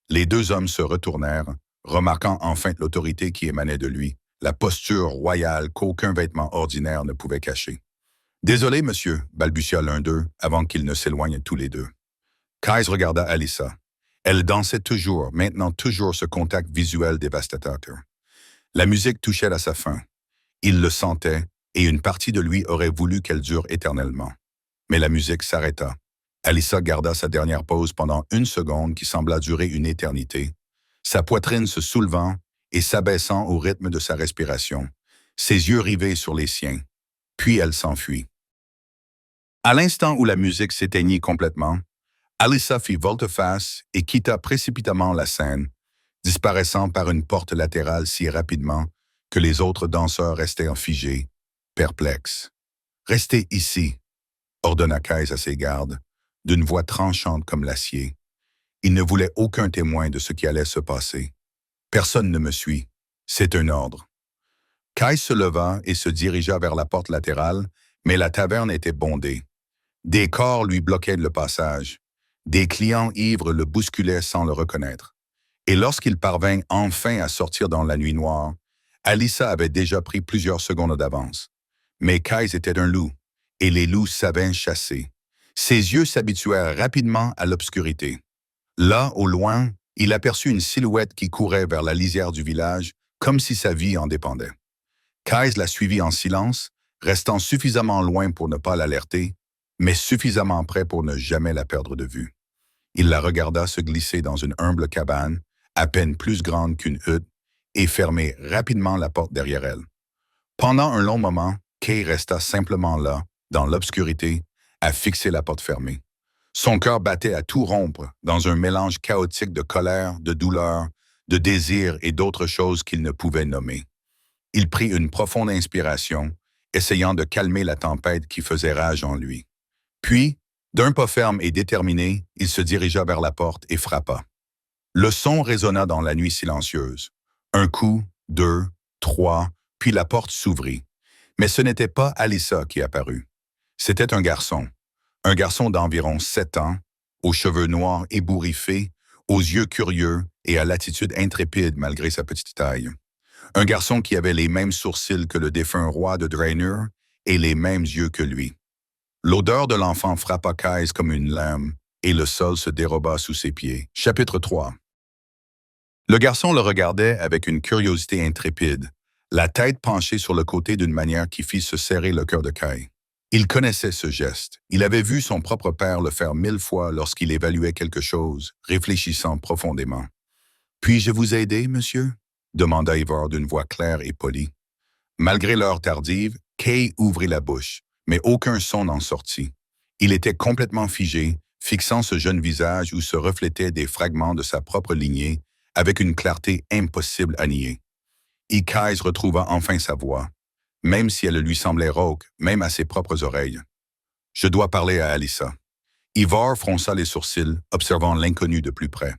Les deux hommes se retournèrent, remarquant enfin l'autorité qui émanait de lui, la posture royale qu'aucun vêtement ordinaire ne pouvait cacher. « Désolé, monsieur, » balbutia l'un d'eux avant qu'ils ne s'éloignent tous les deux. Kais regarda Alyssa. Elle dansait toujours, maintenant toujours ce contact visuel dévastateur. La musique touchait à sa fin. Il le sentait, et une partie de lui aurait voulu qu'elle dure éternellement. Mais la musique s'arrêta. Alyssa garda sa dernière pause pendant 1 seconde qui sembla durer une éternité, sa poitrine se soulevant et s'abaissant au rythme de sa respiration, ses yeux rivés sur les siens. Puis elle s'enfuit. À l'instant où la musique s'éteignit complètement, Alyssa fit volte-face et quitta précipitamment la scène, disparaissant par une porte latérale si rapidement que les autres danseurs restaient figés, perplexes. « Restez ici », ordonna Kais à ses gardes, d'une voix tranchante comme l'acier. Il ne voulait aucun témoin de ce qui allait se passer. « Personne ne me suit. C'est un ordre. » Kais se leva et se dirigea vers la porte latérale, mais la taverne était bondée. Des corps lui bloquaient le passage. Des clients ivres le bousculaient sans le reconnaître. Et lorsqu'il parvint enfin à sortir dans la nuit noire, Alyssa avait déjà pris plusieurs secondes d'avance. Mais Kais était un loup, et les loups savaient chasser. Ses yeux s'habituèrent rapidement à l'obscurité. Là, au loin, il aperçut une silhouette qui courait vers la lisière du village, comme si sa vie en dépendait. Kais la suivit en silence, restant suffisamment loin pour ne pas l'alerter, mais suffisamment près pour ne jamais la perdre de vue. Il la regarda se glisser dans une humble cabane, à peine plus grande qu'une hutte, et fermer rapidement la porte derrière elle. Pendant un long moment, Kay resta simplement là, dans l'obscurité, à fixer la porte fermée. Son cœur battait à tout rompre, dans un mélange chaotique de colère, de douleur, de désir et d'autres choses qu'il ne pouvait nommer. Il prit une profonde inspiration, essayant de calmer la tempête qui faisait rage en lui. Puis, d'un pas ferme et déterminé, il se dirigea vers la porte et frappa. Le son résonna dans la nuit silencieuse. Un coup, 2, 3, puis la porte s'ouvrit. Mais ce n'était pas Alyssa qui apparut. C'était un garçon d'environ 7 ans, aux cheveux noirs ébouriffés, aux yeux curieux et à l'attitude intrépide malgré sa petite taille. Un garçon qui avait les mêmes sourcils que le défunt roi de Draenor et les mêmes yeux que lui. L'odeur de l'enfant frappa Kais comme une lame et le sol se déroba sous ses pieds. Chapitre 3. Le garçon le regardait avec une curiosité intrépide, la tête penchée sur le côté d'une manière qui fit se serrer le cœur de Kais. Il connaissait ce geste. Il avait vu son propre père le faire 1000 fois lorsqu'il évaluait quelque chose, réfléchissant profondément. « Puis-je vous aider, monsieur ?» demanda Eivor d'une voix claire et polie. Malgré l'heure tardive, Kay ouvrit la bouche, mais aucun son n'en sortit. Il était complètement figé, fixant ce jeune visage où se reflétaient des fragments de sa propre lignée avec une clarté impossible à nier. Kais retrouva enfin sa voix, même si elle lui semblait rauque, même à ses propres oreilles. « Je dois parler à Alyssa. » Eivor fronça les sourcils, observant l'inconnu de plus près.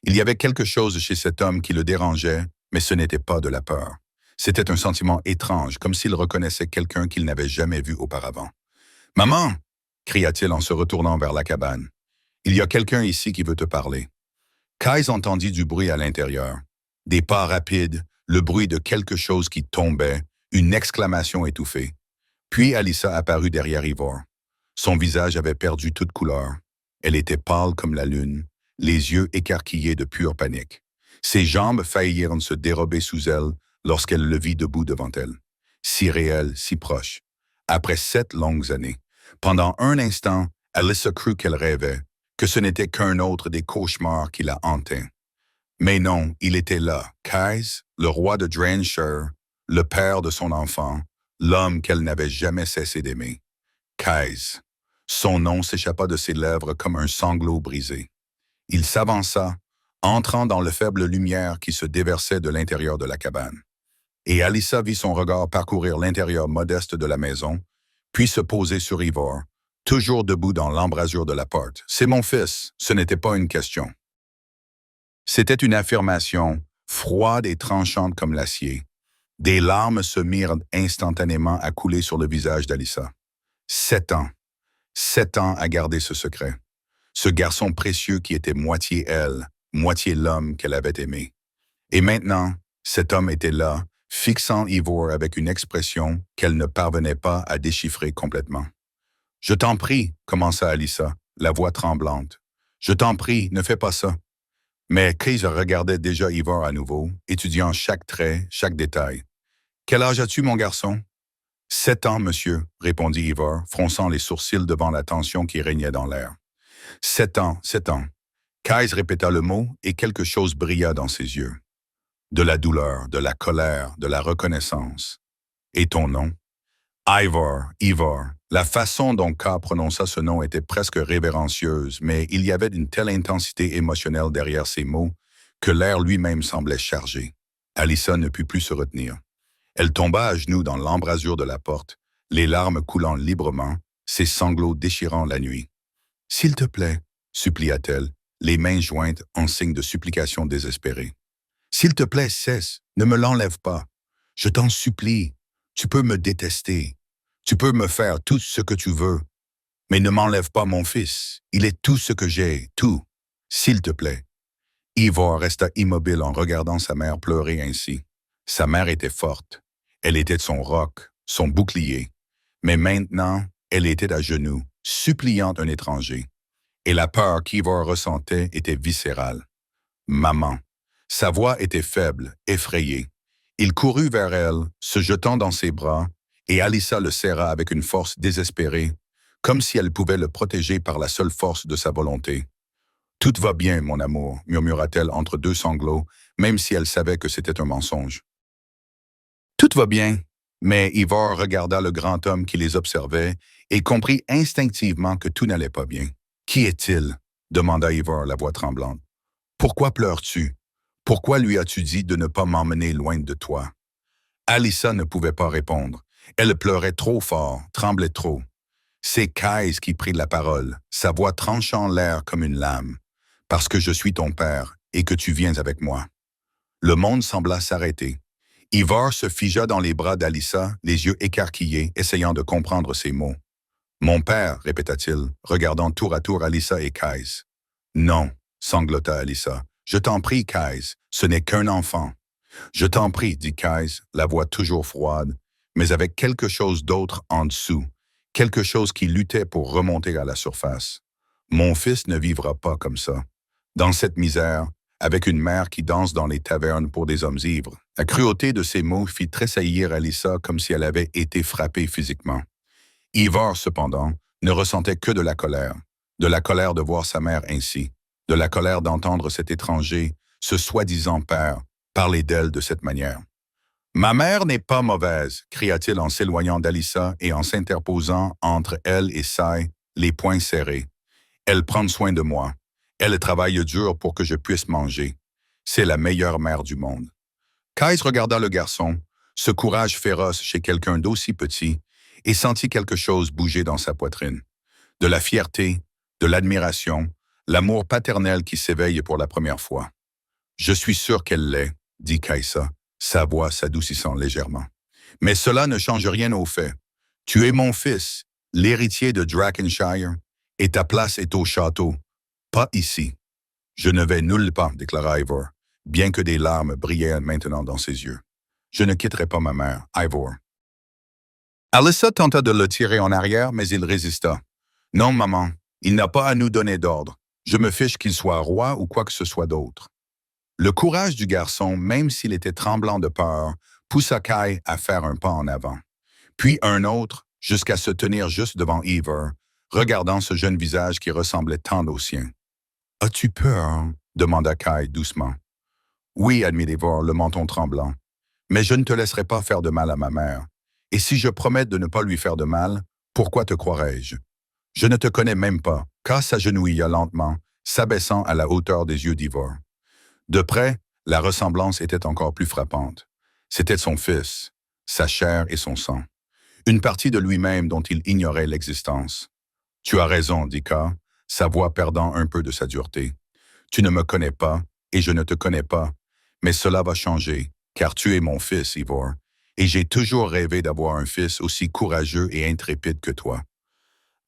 Il y avait quelque chose chez cet homme qui le dérangeait, mais ce n'était pas de la peur. C'était un sentiment étrange, comme s'il reconnaissait quelqu'un qu'il n'avait jamais vu auparavant. « Maman !» cria-t-il en se retournant vers la cabane. « Il y a quelqu'un ici qui veut te parler. » Kais entendit du bruit à l'intérieur. Des pas rapides, le bruit de quelque chose qui tombait, une exclamation étouffée. Puis Alyssa apparut derrière Eivor. Son visage avait perdu toute couleur. Elle était pâle comme la lune, les yeux écarquillés de pure panique. Ses jambes faillirent se dérober sous elle lorsqu'elle le vit debout devant elle. Si réel, si proche. Après 7 longues années. Pendant un instant, Alyssa crut qu'elle rêvait, que ce n'était qu'un autre des cauchemars qui la hantaient. Mais non, il était là, Kais, le roi de Draenshire, le père de son enfant, l'homme qu'elle n'avait jamais cessé d'aimer. Kais. Son nom s'échappa de ses lèvres comme un sanglot brisé. Il s'avança, entrant dans la faible lumière qui se déversait de l'intérieur de la cabane. Et Alyssa vit son regard parcourir l'intérieur modeste de la maison, puis se poser sur Ivor, toujours debout dans l'embrasure de la porte. « C'est mon fils, ce n'était pas une question. » C'était une affirmation, froide et tranchante comme l'acier. Des larmes se mirent instantanément à couler sur le visage d'Alyssa. 7 ans. 7 ans à garder ce secret. Ce garçon précieux qui était moitié elle, moitié l'homme qu'elle avait aimé. Et maintenant, cet homme était là, fixant Ivor avec une expression qu'elle ne parvenait pas à déchiffrer complètement. « Je t'en prie, commença Alyssa, la voix tremblante. « Je t'en prie, ne fais pas ça. » Mais Kais regardait déjà Ivor à nouveau, étudiant chaque trait, chaque détail. « Quel âge as-tu, mon garçon? »« 7 ans, monsieur, » répondit Ivor, fronçant les sourcils devant la tension qui régnait dans l'air. « 7 ans, 7 ans. » Kais répéta le mot et quelque chose brilla dans ses yeux. De la douleur, de la colère, de la reconnaissance. « Et ton nom? »« Ivor, Ivor. » La façon dont K prononça ce nom était presque révérencieuse, mais il y avait une telle intensité émotionnelle derrière ces mots que l'air lui-même semblait chargé. Alyssa ne put plus se retenir. Elle tomba à genoux dans l'embrasure de la porte, les larmes coulant librement, ses sanglots déchirant la nuit. « S'il te plaît, » supplia-t-elle, les mains jointes en signe de supplication désespérée. « S'il te plaît, cesse, ne me l'enlève pas. Je t'en supplie, tu peux me détester. Tu peux me faire tout ce que tu veux, mais ne m'enlève pas mon fils. Il est tout ce que j'ai, tout. S'il te plaît. » Ivor resta immobile en regardant sa mère pleurer ainsi. Sa mère était forte. Elle était son roc, son bouclier. Mais maintenant, elle était à genoux, suppliant un étranger. Et la peur qu'Ivor ressentait était viscérale. « Maman. » Sa voix était faible, effrayée. Il courut vers elle, se jetant dans ses bras, et Alyssa le serra avec une force désespérée, comme si elle pouvait le protéger par la seule force de sa volonté. « Tout va bien, mon amour, » murmura-t-elle entre deux sanglots, même si elle savait que c'était un mensonge. « Tout va bien. » Mais Ivor regarda le grand homme qui les observait et comprit instinctivement que tout n'allait pas bien. « Qui est-il? » demanda Ivor, la voix tremblante. « Pourquoi pleures-tu? Pourquoi lui as-tu dit de ne pas m'emmener loin de toi? » Alyssa ne pouvait pas répondre. Elle pleurait trop fort, tremblait trop. C'est Kais qui prit la parole, sa voix tranchant l'air comme une lame. « Parce que je suis ton père et que tu viens avec moi. » Le monde sembla s'arrêter. Ivor se figea dans les bras d'Alyssa, les yeux écarquillés, essayant de comprendre ses mots. « Mon père, » répéta-t-il, regardant tour à tour Alyssa et Kais. « Non, » sanglota Alyssa. « Je t'en prie, Kais, ce n'est qu'un enfant. »« Je t'en prie, » dit Kais, la voix toujours froide, mais avec quelque chose d'autre en dessous, quelque chose qui luttait pour remonter à la surface. « Mon fils ne vivra pas comme ça. Dans cette misère, avec une mère qui danse dans les tavernes pour des hommes ivres. » La cruauté de ces mots fit tressaillir Alyssa comme si elle avait été frappée physiquement. Ivor, cependant, ne ressentait que de la colère de voir sa mère ainsi, de la colère d'entendre cet étranger, ce soi-disant père, parler d'elle de cette manière. « Ma mère n'est pas mauvaise, » cria-t-il en s'éloignant d'Alyssa et en s'interposant entre elle et Sai, les poings serrés. « Elle prend soin de moi. Elle travaille dur pour que je puisse manger. C'est la meilleure mère du monde. » Kais regarda le garçon, ce courage féroce chez quelqu'un d'aussi petit, et sentit quelque chose bouger dans sa poitrine. De la fierté, de l'admiration, l'amour paternel qui s'éveille pour la première fois. « Je suis sûr qu'elle l'est, » dit Kaisa, sa voix s'adoucissant légèrement. « Mais cela ne change rien au fait. Tu es mon fils, l'héritier de Drakenshire, et ta place est au château, pas ici. »« Je ne vais nulle part, » déclara Ivor, bien que des larmes brillaient maintenant dans ses yeux. « Je ne quitterai pas ma mère, Ivor. » Alyssa tenta de le tirer en arrière, mais il résista. « Non, maman, il n'a pas à nous donner d'ordre. Je me fiche qu'il soit roi ou quoi que ce soit d'autre. » Le courage du garçon, même s'il était tremblant de peur, poussa Kai à faire un pas en avant, puis un autre jusqu'à se tenir juste devant Ivor, regardant ce jeune visage qui ressemblait tant au sien. « As-tu peur ?» demanda Kai doucement. « Oui, admit Ivor, le menton tremblant. Mais je ne te laisserai pas faire de mal à ma mère. Et si je promets de ne pas lui faire de mal, pourquoi te croirais-je? Je ne te connais même pas. » Kai s'agenouilla lentement, s'abaissant à la hauteur des yeux d'Ivor. De près, la ressemblance était encore plus frappante. C'était son fils, sa chair et son sang. Une partie de lui-même dont il ignorait l'existence. « Tu as raison, dit Kai, sa voix perdant un peu de sa dureté. Tu ne me connais pas, et je ne te connais pas, mais cela va changer, car tu es mon fils, Ivor, et j'ai toujours rêvé d'avoir un fils aussi courageux et intrépide que toi. »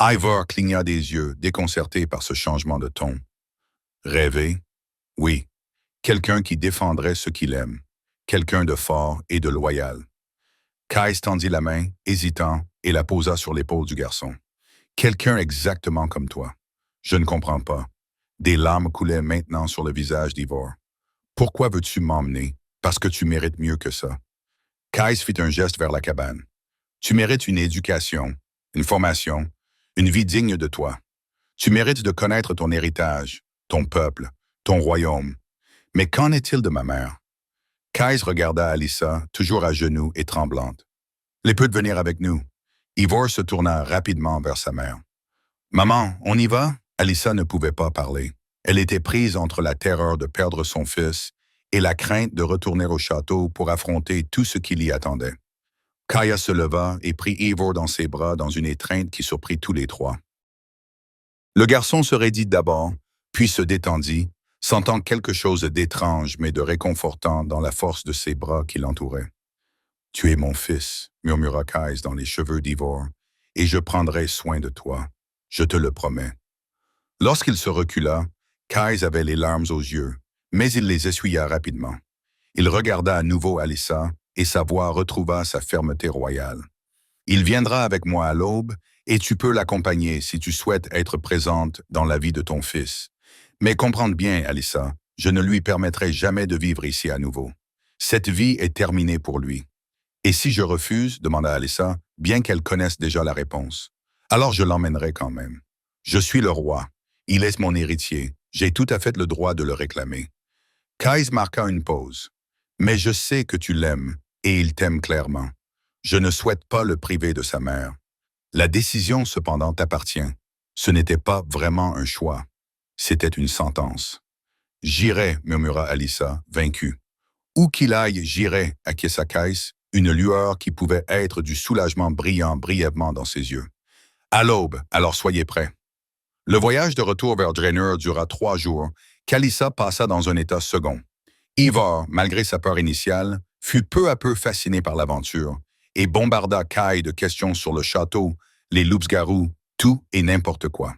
Ivor cligna des yeux, déconcerté par ce changement de ton. Rêver? Oui. Quelqu'un qui défendrait ce qu'il aime. Quelqu'un de fort et de loyal. Kai tendit la main, hésitant, et la posa sur l'épaule du garçon. Quelqu'un exactement comme toi. Je ne comprends pas. Des larmes coulaient maintenant sur le visage d'Ivor. Pourquoi veux-tu m'emmener? Parce que tu mérites mieux que ça. Kai fit un geste vers la cabane. Tu mérites une éducation, une formation, une vie digne de toi. Tu mérites de connaître ton héritage, ton peuple, ton royaume. Mais qu'en est-il de ma mère? Kai regarda Alyssa, toujours à genoux et tremblante. Les peut venir avec nous. Ivor se tourna rapidement vers sa mère. Maman, on y va? Alyssa ne pouvait pas parler. Elle était prise entre la terreur de perdre son fils et la crainte de retourner au château pour affronter tout ce qui l'y attendait. Kaya se leva et prit Ivor dans ses bras dans une étreinte qui surprit tous les trois. Le garçon se raidit d'abord, puis se détendit, sentant quelque chose d'étrange mais de réconfortant dans la force de ses bras qui l'entouraient. « Tu es mon fils, » murmura Kai dans les cheveux d'Ivor, « et je prendrai soin de toi. Je te le promets. » Lorsqu'il se recula, Kai avait les larmes aux yeux, mais il les essuya rapidement. Il regarda à nouveau Alyssa et sa voix retrouva sa fermeté royale. « Il viendra avec moi à l'aube et tu peux l'accompagner si tu souhaites être présente dans la vie de ton fils. Mais comprends bien, Alyssa, je ne lui permettrai jamais de vivre ici à nouveau. Cette vie est terminée pour lui. » « Et si je refuse, demanda Alyssa, bien qu'elle connaisse déjà la réponse. Alors je l'emmènerai quand même. Je suis le roi. Il est mon héritier. J'ai tout à fait le droit de le réclamer. » Kai marqua une pause. « Mais je sais que tu l'aimes, et il t'aime clairement. Je ne souhaite pas le priver de sa mère. La décision, cependant, t'appartient. Ce n'était pas vraiment un choix. C'était une sentence. »« J'irai, murmura Alyssa, vaincue. »« Où qu'il aille, j'irai, acquiesça Kai, une lueur qui pouvait être du soulagement brillant brièvement dans ses yeux. « À l'aube, alors soyez prêts. » Le voyage de retour vers Draenor dura 3 jours, qu'Alyssa passa dans un état second. Ivor, malgré sa peur initiale, fut peu à peu fasciné par l'aventure et bombarda Kai de questions sur le château, les loups-garous, tout et n'importe quoi.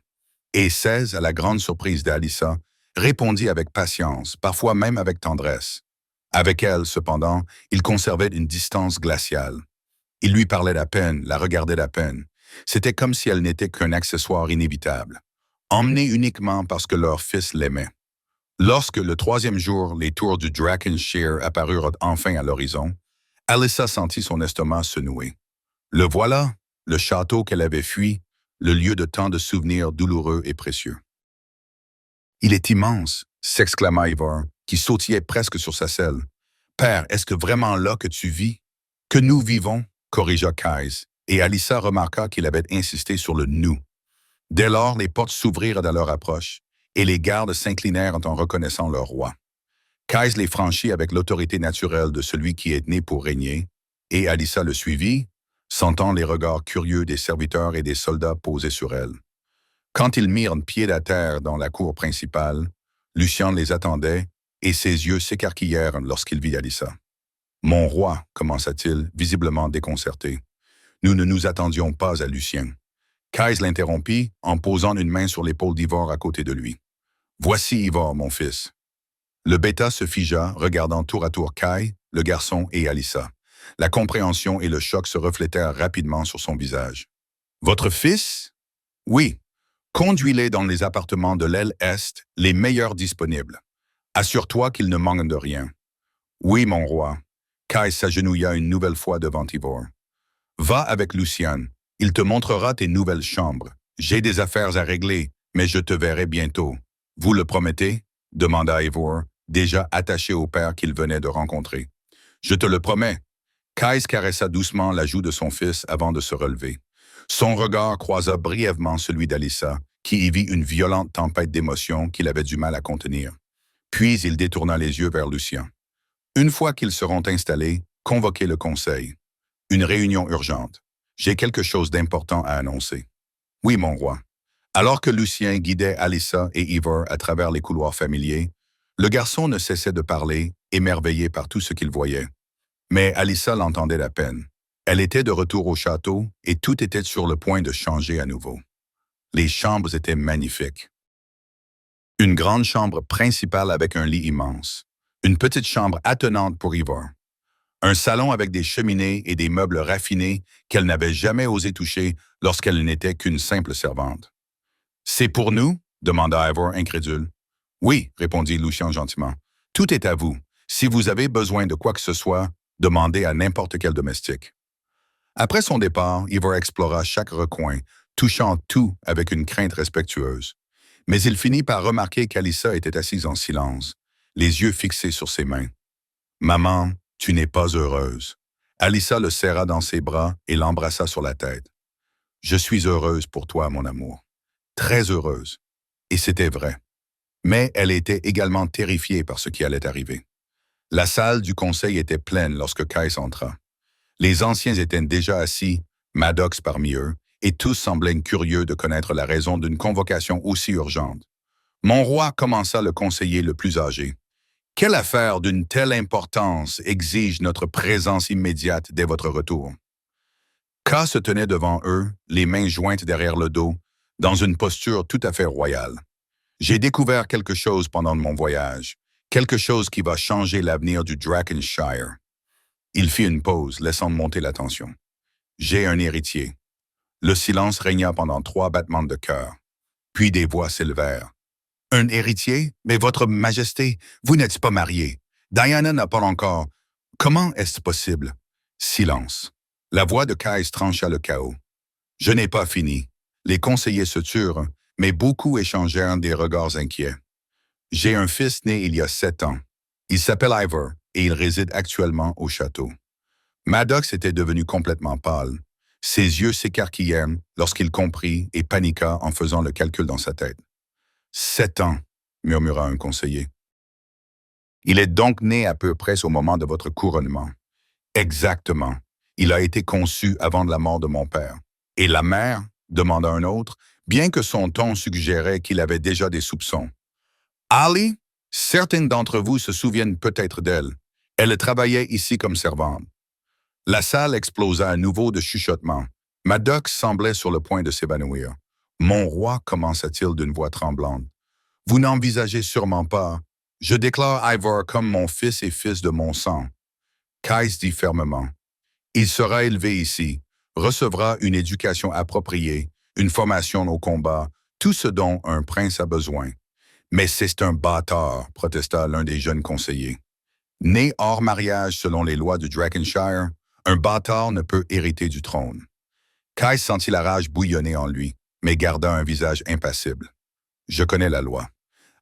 Et Cez, à la grande surprise d'Alyssa, répondit avec patience, parfois même avec tendresse. Avec elle, cependant, il conservait une distance glaciale. Il lui parlait à peine, la regardait à peine. C'était comme si elle n'était qu'un accessoire inévitable, emmené uniquement parce que leur fils l'aimait. Lorsque, le 3e jour, les tours du Draconshear apparurent enfin à l'horizon, Alyssa sentit son estomac se nouer. Le voilà, le château qu'elle avait fui, le lieu de tant de souvenirs douloureux et précieux. « Il est immense !» s'exclama Ivor, qui sautillait presque sur sa selle. « Père, est-ce que vraiment là que tu vis? »« Que nous vivons, » corrigea Kai, et Alyssa remarqua qu'il avait insisté sur le « nous ». Dès lors, les portes s'ouvrirent à leur approche, et les gardes s'inclinèrent en reconnaissant leur roi. Kai les franchit avec l'autorité naturelle de celui qui est né pour régner, et Alyssa le suivit, sentant les regards curieux des serviteurs et des soldats posés sur elle. Quand ils mirent pied à terre dans la cour principale, Lucien les attendait, et ses yeux s'écarquillèrent lorsqu'il vit Alyssa. « Mon roi, commença-t-il, visiblement déconcerté. Nous ne nous attendions pas à Lucien. » Kai l'interrompit en posant une main sur l'épaule d'Ivor à côté de lui. « Voici Ivor, mon fils. » Le bêta se figea, regardant tour à tour Kai, le garçon et Alyssa. La compréhension et le choc se reflétèrent rapidement sur son visage. « Votre fils? »« Oui. Conduis-les dans les appartements de l'aile Est, les meilleurs disponibles. Assure-toi qu'ils ne manquent de rien. »« Oui, mon roi. » Kai s'agenouilla une nouvelle fois devant Ivor. « Va avec Lucien. Il te montrera tes nouvelles chambres. J'ai des affaires à régler, mais je te verrai bientôt. Vous le promettez? Demanda Ivor, déjà attaché au père qu'il venait de rencontrer. Je te le promets. Kais caressa doucement la joue de son fils avant de se relever. Son regard croisa brièvement celui d'Alyssa, qui y vit une violente tempête d'émotions qu'il avait du mal à contenir. Puis il détourna les yeux vers Lucien. Une fois qu'ils seront installés, convoquez le conseil. Une réunion urgente. J'ai quelque chose d'important à annoncer. Oui, mon roi. Alors que Lucien guidait Alyssa et Ivor à travers les couloirs familiers, le garçon ne cessait de parler, émerveillé par tout ce qu'il voyait. Mais Alyssa l'entendait à peine. Elle était de retour au château et tout était sur le point de changer à nouveau. Les chambres étaient magnifiques. Une grande chambre principale avec un lit immense. Une petite chambre attenante pour Ivor. Un salon avec des cheminées et des meubles raffinés qu'elle n'avait jamais osé toucher lorsqu'elle n'était qu'une simple servante. « C'est pour nous? » demanda Ivor incrédule. « Oui, répondit Lucien gentiment. « Tout est à vous. Si vous avez besoin de quoi que ce soit, demandez à n'importe quel domestique. » Après son départ, Ivor explora chaque recoin, touchant tout avec une crainte respectueuse. Mais il finit par remarquer qu'Alyssa était assise en silence, les yeux fixés sur ses mains. « Maman, tu n'es pas heureuse. » Alyssa le serra dans ses bras et l'embrassa sur la tête. « Je suis heureuse pour toi, mon amour. Très heureuse. » Et c'était vrai. Mais elle était également terrifiée par ce qui allait arriver. La salle du conseil était pleine lorsque Kais entra. Les anciens étaient déjà assis, Maddox parmi eux, et tous semblaient curieux de connaître la raison d'une convocation aussi urgente. Mon roi, commença le conseiller le plus âgé. Quelle affaire d'une telle importance exige notre présence immédiate dès votre retour? K se tenait devant eux, les mains jointes derrière le dos, dans une posture tout à fait royale. J'ai découvert quelque chose pendant mon voyage, quelque chose qui va changer l'avenir du Drakenshire. Il fit une pause, laissant monter la tension. J'ai un héritier. Le silence régna pendant 3 battements de cœur. Puis des voix s'élevèrent. Un héritier? Mais votre majesté, vous n'êtes pas marié. Diana n'a pas encore. Comment est-ce possible? Silence. La voix de Kais trancha le chaos. Je n'ai pas fini. Les conseillers se turent, mais beaucoup échangèrent des regards inquiets. J'ai un fils né il y a 7 ans. Il s'appelle Ivor et il réside actuellement au château. Maddox était devenu complètement pâle. Ses yeux s'écarquillèrent lorsqu'il comprit et paniqua en faisant le calcul dans sa tête. 7 ans, murmura un conseiller. Il est donc né à peu près au moment de votre couronnement. Exactement. Il a été conçu avant la mort de mon père. Et la mère? Demanda un autre, bien que son ton suggérait qu'il avait déjà des soupçons. Ali? Certains d'entre vous se souviennent peut-être d'elle. Elle travaillait ici comme servante. La salle explosa à nouveau de chuchotements. Maddox semblait sur le point de s'évanouir. « Mon roi, commença-t-il d'une voix tremblante. Vous n'envisagez sûrement pas. Je déclare Ivor comme mon fils et fils de mon sang. » Kais dit fermement. « Il sera élevé ici, recevra une éducation appropriée, une formation au combat, tout ce dont un prince a besoin. » « Mais c'est un bâtard, » protesta l'un des jeunes conseillers. Né hors mariage selon les lois du Drakenshire, un bâtard ne peut hériter du trône. Kais sentit la rage bouillonner en lui, mais garda un visage impassible. « Je connais la loi.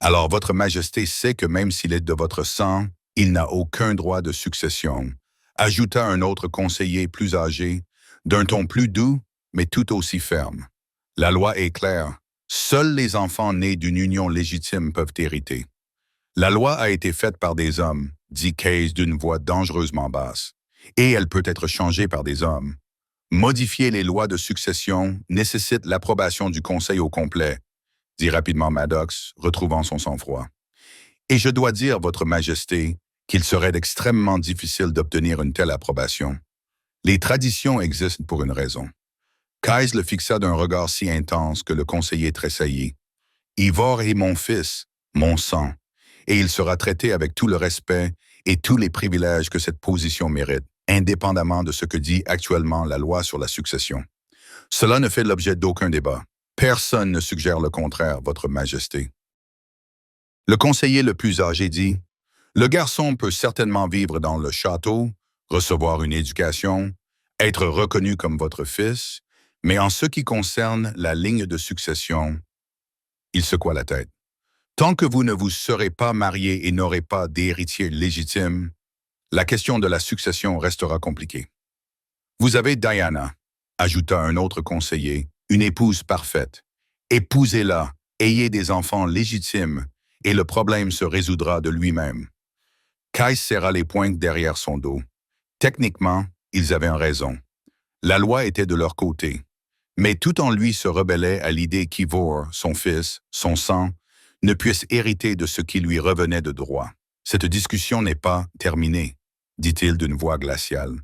Alors votre majesté sait que même s'il est de votre sang, il n'a aucun droit de succession. » Ajouta un autre conseiller plus âgé, d'un ton plus doux, mais tout aussi ferme. « La loi est claire. Seuls les enfants nés d'une union légitime peuvent hériter. » « La loi a été faite par des hommes, » dit Kais d'une voix dangereusement basse, « et elle peut être changée par des hommes. Modifier les lois de succession nécessite l'approbation du conseil au complet, » dit rapidement Maddox, retrouvant son sang-froid. « Et je dois dire, votre majesté, qu'il serait extrêmement difficile d'obtenir une telle approbation. Les traditions existent pour une raison. » Kais le fixa d'un regard si intense que le conseiller tressaillit. « Ivor est mon fils, mon sang, et il sera traité avec tout le respect et tous les privilèges que cette position mérite, indépendamment de ce que dit actuellement la loi sur la succession. Cela ne fait l'objet d'aucun débat. Personne ne suggère le contraire, votre majesté. » Le conseiller le plus âgé dit, « Le garçon peut certainement vivre dans le château, recevoir une éducation, être reconnu comme votre fils, Mais en ce qui concerne la ligne de succession, il secoua la tête. Tant que vous ne vous serez pas marié et n'aurez pas d'héritier légitime, la question de la succession restera compliquée. Vous avez Diana, ajouta un autre conseiller, une épouse parfaite. Épousez-la, ayez des enfants légitimes, et le problème se résoudra de lui-même. Kais serra les poings derrière son dos. Techniquement, ils avaient raison. La loi était de leur côté. Mais tout en lui se rebellait à l'idée qu'Ivor, son fils, son sang, ne puisse hériter de ce qui lui revenait de droit. Cette discussion n'est pas terminée, dit-il d'une voix glaciale.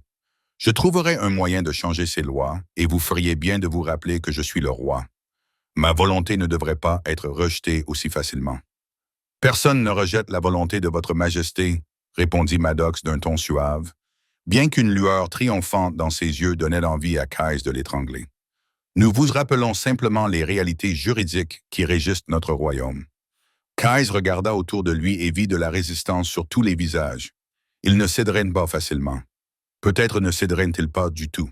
Je trouverai un moyen de changer ces lois, et vous feriez bien de vous rappeler que je suis le roi. Ma volonté ne devrait pas être rejetée aussi facilement. Personne ne rejette la volonté de votre majesté, répondit Maddox d'un ton suave, bien qu'une lueur triomphante dans ses yeux donnait envie à Kais de l'étrangler. Nous vous rappelons simplement les réalités juridiques qui régissent notre royaume. Kais regarda autour de lui et vit de la résistance sur tous les visages. Il ne céderait pas facilement. Peut-être ne céderait-il pas du tout.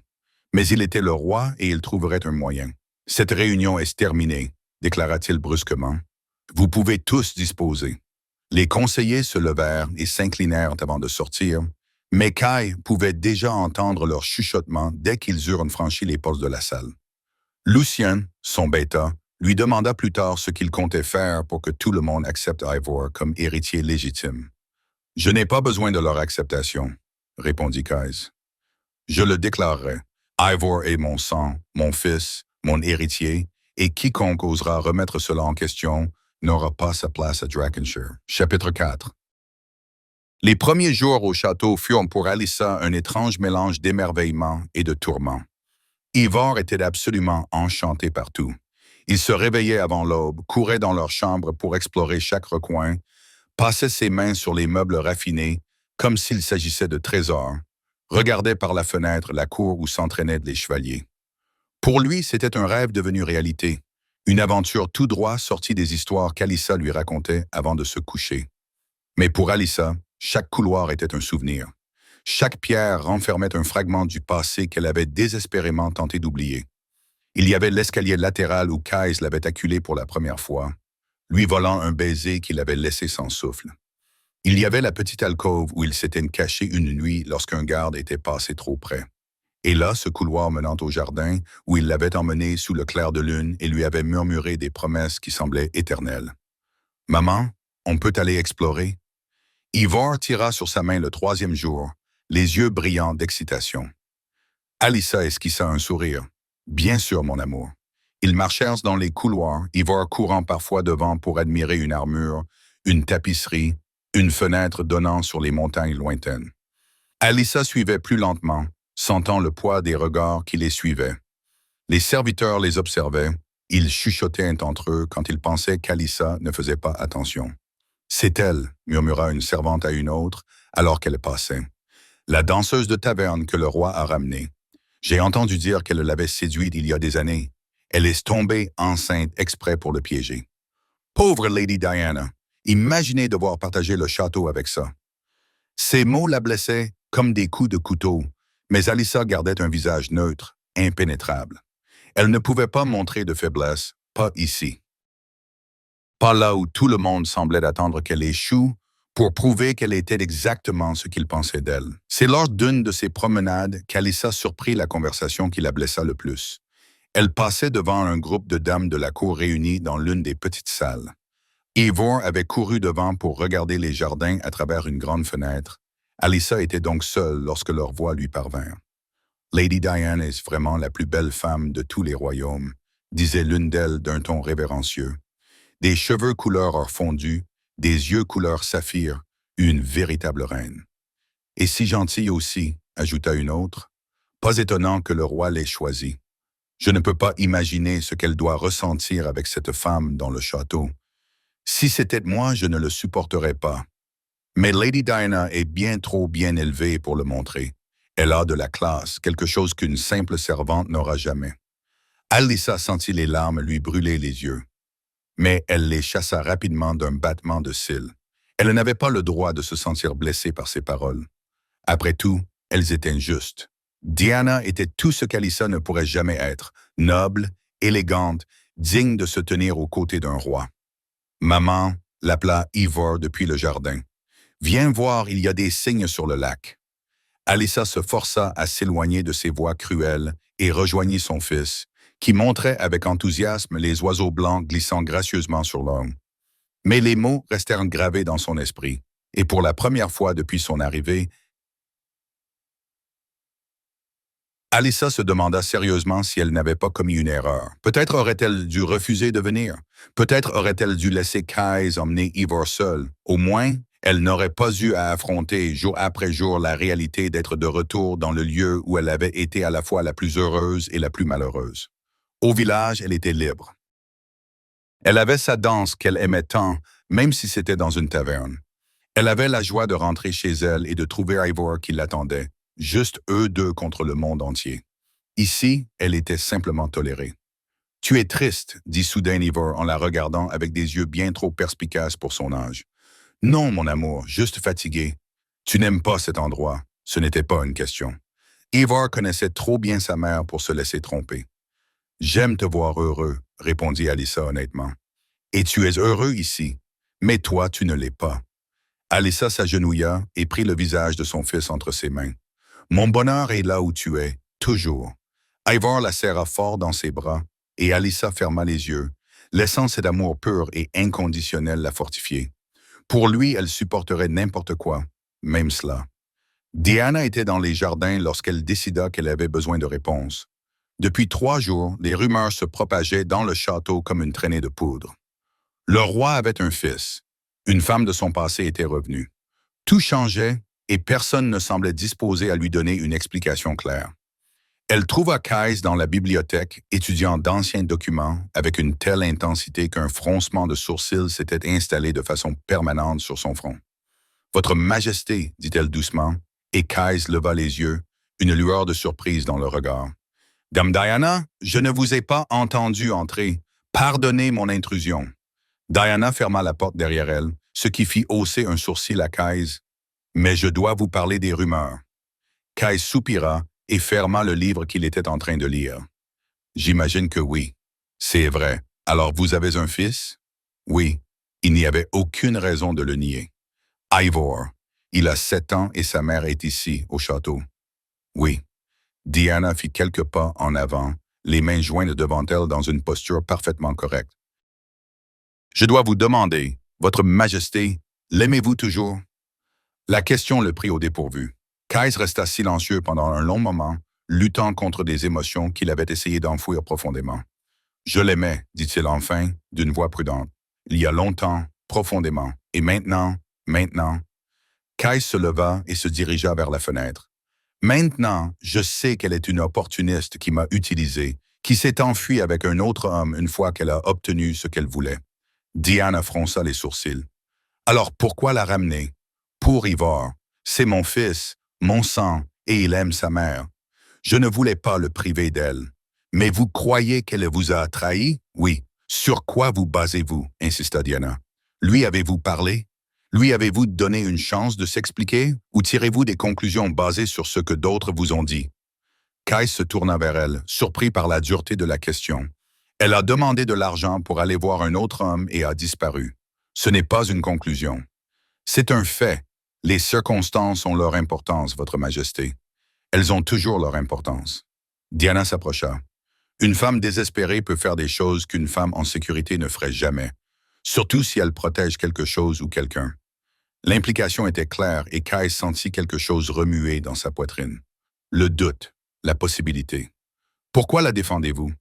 Mais il était le roi et il trouverait un moyen. Cette réunion est terminée, déclara-t-il brusquement. Vous pouvez tous disposer. Les conseillers se levèrent et s'inclinèrent avant de sortir, mais Kais pouvait déjà entendre leur chuchotement dès qu'ils eurent franchi les portes de la salle. Lucien, son bêta, lui demanda plus tard ce qu'il comptait faire pour que tout le monde accepte Ivor comme héritier légitime. « Je n'ai pas besoin de leur acceptation, » répondit Kais. « Je le déclarerai. Ivor est mon sang, mon fils, mon héritier, et quiconque osera remettre cela en question n'aura pas sa place à Drakenshire. » Chapitre 4. Les premiers jours au château furent pour Alyssa un étrange mélange d'émerveillement et de tourment. Ivor était absolument enchanté par tout. Il se réveillait avant l'aube, courait dans leur chambre pour explorer chaque recoin, passait ses mains sur les meubles raffinés, comme s'il s'agissait de trésors, regardait par la fenêtre la cour où s'entraînaient les chevaliers. Pour lui, c'était un rêve devenu réalité, une aventure tout droit sortie des histoires qu'Alyssa lui racontait avant de se coucher. Mais pour Alyssa, chaque couloir était un souvenir. Chaque pierre renfermait un fragment du passé qu'elle avait désespérément tenté d'oublier. Il y avait l'escalier latéral où Kais l'avait acculé pour la première fois, lui volant un baiser qu'il avait laissé sans souffle. Il y avait la petite alcôve où il s'était caché une nuit lorsqu'un garde était passé trop près. Et là, ce couloir menant au jardin où il l'avait emmené sous le clair de lune et lui avait murmuré des promesses qui semblaient éternelles. « Maman, on peut aller explorer ?» Ivor tira sur sa main le 3e jour, les yeux brillants d'excitation. Alyssa esquissa un sourire. « Bien sûr, mon amour. » Ils marchèrent dans les couloirs, Ivor courant parfois devant pour admirer une armure, une tapisserie, une fenêtre donnant sur les montagnes lointaines. Alyssa suivait plus lentement, sentant le poids des regards qui les suivaient. Les serviteurs les observaient, ils chuchotaient entre eux quand ils pensaient qu'Alyssa ne faisait pas attention. « C'est elle », murmura une servante à une autre, alors qu'elle passait. « La danseuse de taverne que le roi a ramenée. J'ai entendu dire qu'elle l'avait séduite il y a des années. Elle est tombée enceinte exprès pour le piéger. » Pauvre Lady Diana, imaginez devoir partager le château avec ça. Ces mots la blessaient comme des coups de couteau, mais Alyssa gardait un visage neutre, impénétrable. Elle ne pouvait pas montrer de faiblesse, pas ici. Pas là où tout le monde semblait attendre qu'elle échoue pour prouver qu'elle était exactement ce qu'il pensait d'elle. C'est lors d'une de ces promenades qu'Alyssa surprit la conversation qui la blessa le plus. Elle passait devant un groupe de dames de la cour réunies dans l'une des petites salles. Ivor avait couru devant pour regarder les jardins à travers une grande fenêtre. Alyssa était donc seule lorsque leurs voix lui parvinrent. « Lady Diana est vraiment la plus belle femme de tous les royaumes », disait l'une d'elles d'un ton révérencieux. Des cheveux couleur or fondu, des yeux couleur saphir, une véritable reine. « Et si gentille aussi », ajouta une autre. « Pas étonnant que le roi l'ait choisie. Je ne peux pas imaginer ce qu'elle doit ressentir avec cette femme dans le château. Si c'était moi, je ne le supporterais pas. Mais Lady Diana est bien trop bien élevée pour le montrer. Elle a de la classe, quelque chose qu'une simple servante n'aura jamais. » Alyssa sentit les larmes lui brûler les yeux. Mais elle les chassa rapidement d'un battement de cils. Elle n'avait pas le droit de se sentir blessée par ces paroles. Après tout, elles étaient justes. Diana était tout ce qu'Alyssa ne pourrait jamais être, noble, élégante, digne de se tenir aux côtés d'un roi. Maman l'appela Ivor depuis le jardin. Viens voir, il y a des signes sur le lac. Alyssa se força à s'éloigner de ces voix cruelles et rejoignit son fils, qui montrait avec enthousiasme les oiseaux blancs glissant gracieusement sur l'homme. Mais les mots restèrent gravés dans son esprit, et pour la première fois depuis son arrivée, Alyssa se demanda sérieusement si elle n'avait pas commis une erreur. Peut-être aurait-elle dû refuser de venir. Peut-être aurait-elle dû laisser Kais emmener Ivor seul. Au moins, elle n'aurait pas eu à affronter jour après jour la réalité d'être de retour dans le lieu où elle avait été à la fois la plus heureuse et la plus malheureuse. Au village, elle était libre. Elle avait sa danse qu'elle aimait tant, même si c'était dans une taverne. Elle avait la joie de rentrer chez elle et de trouver Ivor qui l'attendait, juste eux deux contre le monde entier. Ici, elle était simplement tolérée. « Tu es triste », dit soudain Ivor en la regardant avec des yeux bien trop perspicaces pour son âge. « Non, mon amour, juste fatigué. Tu n'aimes pas cet endroit. Ce n'était pas une question. » Ivor connaissait trop bien sa mère pour se laisser tromper. « J'aime te voir heureux », répondit Alyssa honnêtement. « Et tu es heureux ici, mais toi, tu ne l'es pas. » Alyssa s'agenouilla et prit le visage de son fils entre ses mains. « Mon bonheur est là où tu es, toujours. » Ivor la serra fort dans ses bras et Alyssa ferma les yeux, laissant cet amour pur et inconditionnel la fortifier. Pour lui, elle supporterait n'importe quoi, même cela. Diana était dans les jardins lorsqu'elle décida qu'elle avait besoin de réponses. Depuis 3 jours, les rumeurs se propageaient dans le château comme une traînée de poudre. Le roi avait un fils. Une femme de son passé était revenue. Tout changeait et personne ne semblait disposé à lui donner une explication claire. Elle trouva Kais dans la bibliothèque, étudiant d'anciens documents avec une telle intensité qu'un froncement de sourcils s'était installé de façon permanente sur son front. « Votre Majesté », dit-elle doucement, et Kais leva les yeux, une lueur de surprise dans le regard. « Dame Diana, je ne vous ai pas entendu entrer. Pardonnez mon intrusion. » Diana ferma la porte derrière elle, ce qui fit hausser un sourcil à Kais. « Mais je dois vous parler des rumeurs. » Kais soupira et ferma le livre qu'il était en train de lire. « J'imagine que oui. C'est vrai. Alors vous avez un fils? » « Oui. » Il n'y avait aucune raison de le nier. « Ivor. Il a 7 ans et sa mère est ici, au château. » « Oui. » Diana fit quelques pas en avant, les mains jointes devant elle dans une posture parfaitement correcte. « Je dois vous demander, Votre Majesté, l'aimez-vous toujours? » La question le prit au dépourvu. Kais resta silencieux pendant un long moment, luttant contre des émotions qu'il avait essayé d'enfouir profondément. « Je l'aimais, dit-il enfin, d'une voix prudente. Il y a longtemps, profondément. Et maintenant. Kais se leva et se dirigea vers la fenêtre. « Maintenant, je sais qu'elle est une opportuniste qui m'a utilisé, qui s'est enfuie avec un autre homme une fois qu'elle a obtenu ce qu'elle voulait. » Diana fronça les sourcils. « Alors pourquoi la ramener? Pour Ivor. C'est mon fils, mon sang, et il aime sa mère. Je ne voulais pas le priver d'elle. Mais vous croyez qu'elle vous a trahi? Oui. Sur quoi vous basez-vous? Insista Diana. Lui avez-vous parlé? Lui avez-vous donné une chance de s'expliquer? Ou tirez-vous des conclusions basées sur ce que d'autres vous ont dit? Kais se tourna vers elle, surpris par la dureté de la question. Elle a demandé de l'argent pour aller voir un autre homme et a disparu. Ce n'est pas une conclusion. C'est un fait. Les circonstances ont leur importance, Votre Majesté. Elles ont toujours leur importance. Diana s'approcha. Une femme désespérée peut faire des choses qu'une femme en sécurité ne ferait jamais, surtout si elle protège quelque chose ou quelqu'un. L'implication était claire et Kais sentit quelque chose remuer dans sa poitrine. Le doute, la possibilité. Pourquoi la défendez-vous?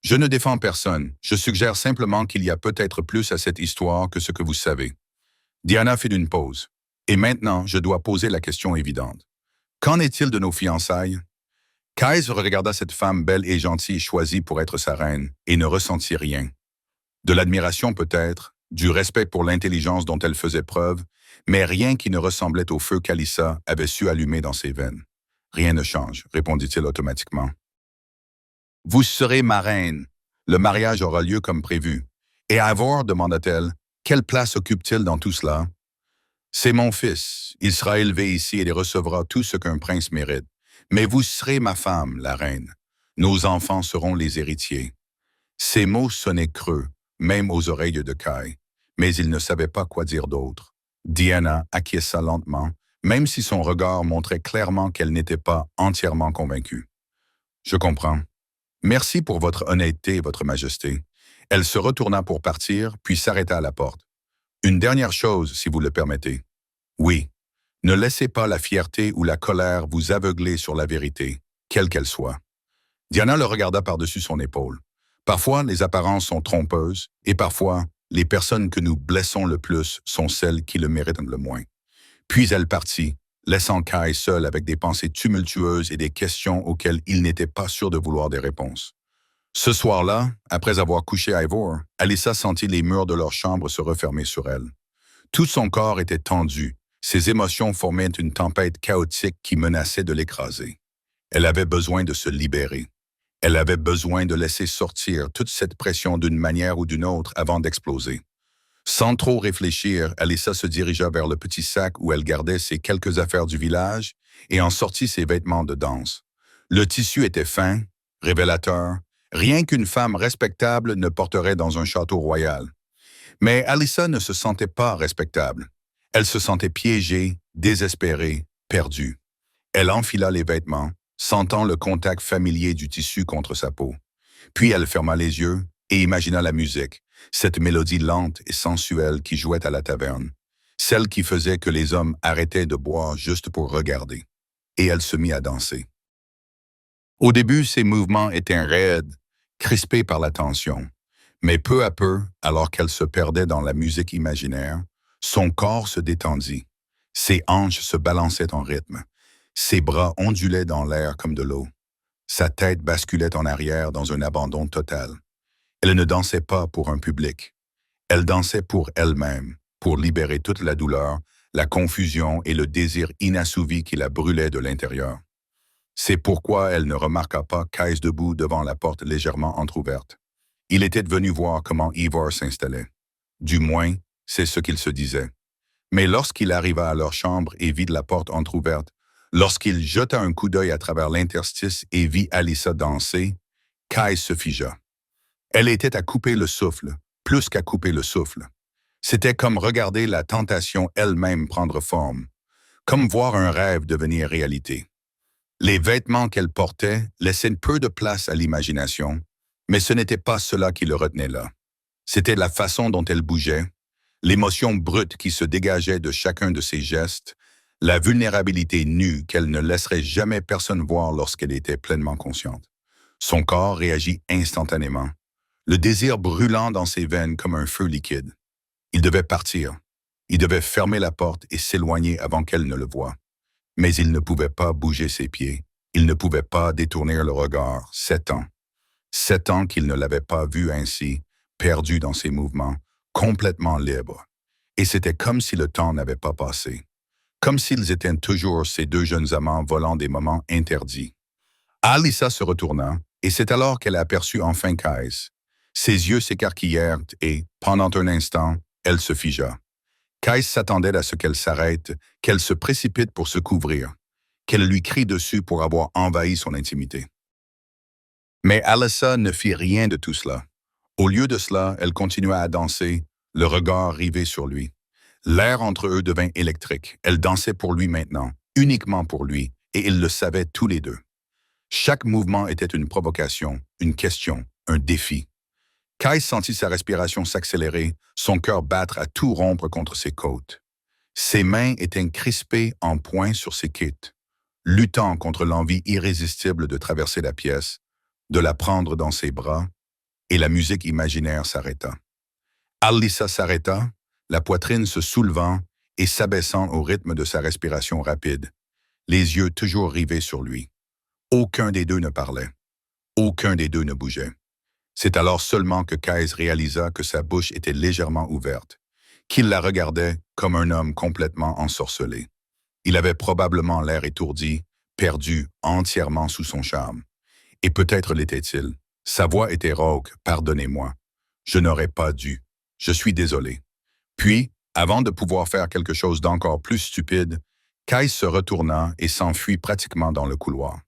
Je ne défends personne. Je suggère simplement qu'il y a peut-être plus à cette histoire que ce que vous savez. Diana fit une pause. Et maintenant, je dois poser la question évidente. Qu'en est-il de nos fiançailles? Kais regarda cette femme belle et gentille choisie pour être sa reine et ne ressentit rien. De l'admiration peut-être, du respect pour l'intelligence dont elle faisait preuve, mais rien qui ne ressemblait au feu qu'Alyssa avait su allumer dans ses veines. « Rien ne change », répondit-il automatiquement. « Vous serez ma reine. Le mariage aura lieu comme prévu. Et Ivor, demanda-t-elle, quelle place occupe-t-il dans tout cela? C'est mon fils. Il sera élevé ici et il recevra tout ce qu'un prince mérite. Mais vous serez ma femme, la reine. Nos enfants seront les héritiers. » Ces mots sonnaient creux, même aux oreilles de Kai, mais il ne savait pas quoi dire d'autre. Diana acquiesça lentement, même si son regard montrait clairement qu'elle n'était pas entièrement convaincue. « Je comprends. Merci pour votre honnêteté, votre majesté. » Elle se retourna pour partir, puis s'arrêta à la porte. « Une dernière chose, si vous le permettez. »« Oui. Ne laissez pas la fierté ou la colère vous aveugler sur la vérité, quelle qu'elle soit. » Diana le regarda par-dessus son épaule. Parfois, les apparences sont trompeuses, et parfois, les personnes que nous blessons le plus sont celles qui le méritent le moins. Puis elle partit, laissant Kai seul avec des pensées tumultueuses et des questions auxquelles il n'était pas sûr de vouloir des réponses. Ce soir-là, après avoir couché Ivor, Alyssa sentit les murs de leur chambre se refermer sur elle. Tout son corps était tendu, ses émotions formaient une tempête chaotique qui menaçait de l'écraser. Elle avait besoin de se libérer. Elle avait besoin de laisser sortir toute cette pression d'une manière ou d'une autre avant d'exploser. Sans trop réfléchir, Alyssa se dirigea vers le petit sac où elle gardait ses quelques affaires du village et en sortit ses vêtements de danse. Le tissu était fin, révélateur, rien qu'une femme respectable ne porterait dans un château royal. Mais Alyssa ne se sentait pas respectable. Elle se sentait piégée, désespérée, perdue. Elle enfila les vêtements, sentant le contact familier du tissu contre sa peau. Puis elle ferma les yeux et imagina la musique, cette mélodie lente et sensuelle qui jouait à la taverne, celle qui faisait que les hommes arrêtaient de boire juste pour regarder. Et elle se mit à danser. Au début, ses mouvements étaient raides, crispés par la tension. Mais peu à peu, alors qu'elle se perdait dans la musique imaginaire, son corps se détendit. Ses hanches se balançaient en rythme. Ses bras ondulaient dans l'air comme de l'eau. Sa tête basculait en arrière dans un abandon total. Elle ne dansait pas pour un public. Elle dansait pour elle-même, pour libérer toute la douleur, la confusion et le désir inassouvi qui la brûlait de l'intérieur. C'est pourquoi elle ne remarqua pas Kai debout devant la porte légèrement entr'ouverte. Il était venu voir comment Ivor s'installait. Du moins, c'est ce qu'il se disait. Mais lorsqu'il arriva à leur chambre et vit la porte entr'ouverte, lorsqu'il jeta un coup d'œil à travers l'interstice et vit Alyssa danser, Kai se figea. Elle était à couper le souffle, plus qu'à couper le souffle. C'était comme regarder la tentation elle-même prendre forme, comme voir un rêve devenir réalité. Les vêtements qu'elle portait laissaient peu de place à l'imagination, mais ce n'était pas cela qui le retenait là. C'était la façon dont elle bougeait, l'émotion brute qui se dégageait de chacun de ses gestes, la vulnérabilité nue qu'elle ne laisserait jamais personne voir lorsqu'elle était pleinement consciente. Son corps réagit instantanément, le désir brûlant dans ses veines comme un feu liquide. Il devait partir. Il devait fermer la porte et s'éloigner avant qu'elle ne le voie. Mais il ne pouvait pas bouger ses pieds. Il ne pouvait pas détourner le regard. 7 ans. 7 ans qu'il ne l'avait pas vue ainsi, perdue dans ses mouvements, complètement libre. Et c'était comme si le temps n'avait pas passé. Comme s'ils étaient toujours ces deux jeunes amants volant des moments interdits. Alyssa se retourna, et c'est alors qu'elle aperçut enfin Kai. Ses yeux s'écarquillèrent et, pendant un instant, elle se figea. Kai s'attendait à ce qu'elle s'arrête, qu'elle se précipite pour se couvrir, qu'elle lui crie dessus pour avoir envahi son intimité. Mais Alyssa ne fit rien de tout cela. Au lieu de cela, elle continua à danser, le regard rivé sur lui. L'air entre eux devint électrique. Elle dansait pour lui maintenant, uniquement pour lui, et ils le savaient tous les deux. Chaque mouvement était une provocation, une question, un défi. Kai sentit sa respiration s'accélérer, son cœur battre à tout rompre contre ses côtes. Ses mains étaient crispées en poing sur ses kits, luttant contre l'envie irrésistible de traverser la pièce, de la prendre dans ses bras, et la musique imaginaire s'arrêta. Alyssa s'arrêta, la poitrine se soulevant et s'abaissant au rythme de sa respiration rapide, les yeux toujours rivés sur lui. Aucun des deux ne parlait. Aucun des deux ne bougeait. C'est alors seulement que Kai réalisa que sa bouche était légèrement ouverte, qu'il la regardait comme un homme complètement ensorcelé. Il avait probablement l'air étourdi, perdu entièrement sous son charme. Et peut-être l'était-il. Sa voix était rauque, « Pardonnez-moi. Je n'aurais pas dû. Je suis désolé. » Puis, avant de pouvoir faire quelque chose d'encore plus stupide, Kais se retourna et s'enfuit pratiquement dans le couloir.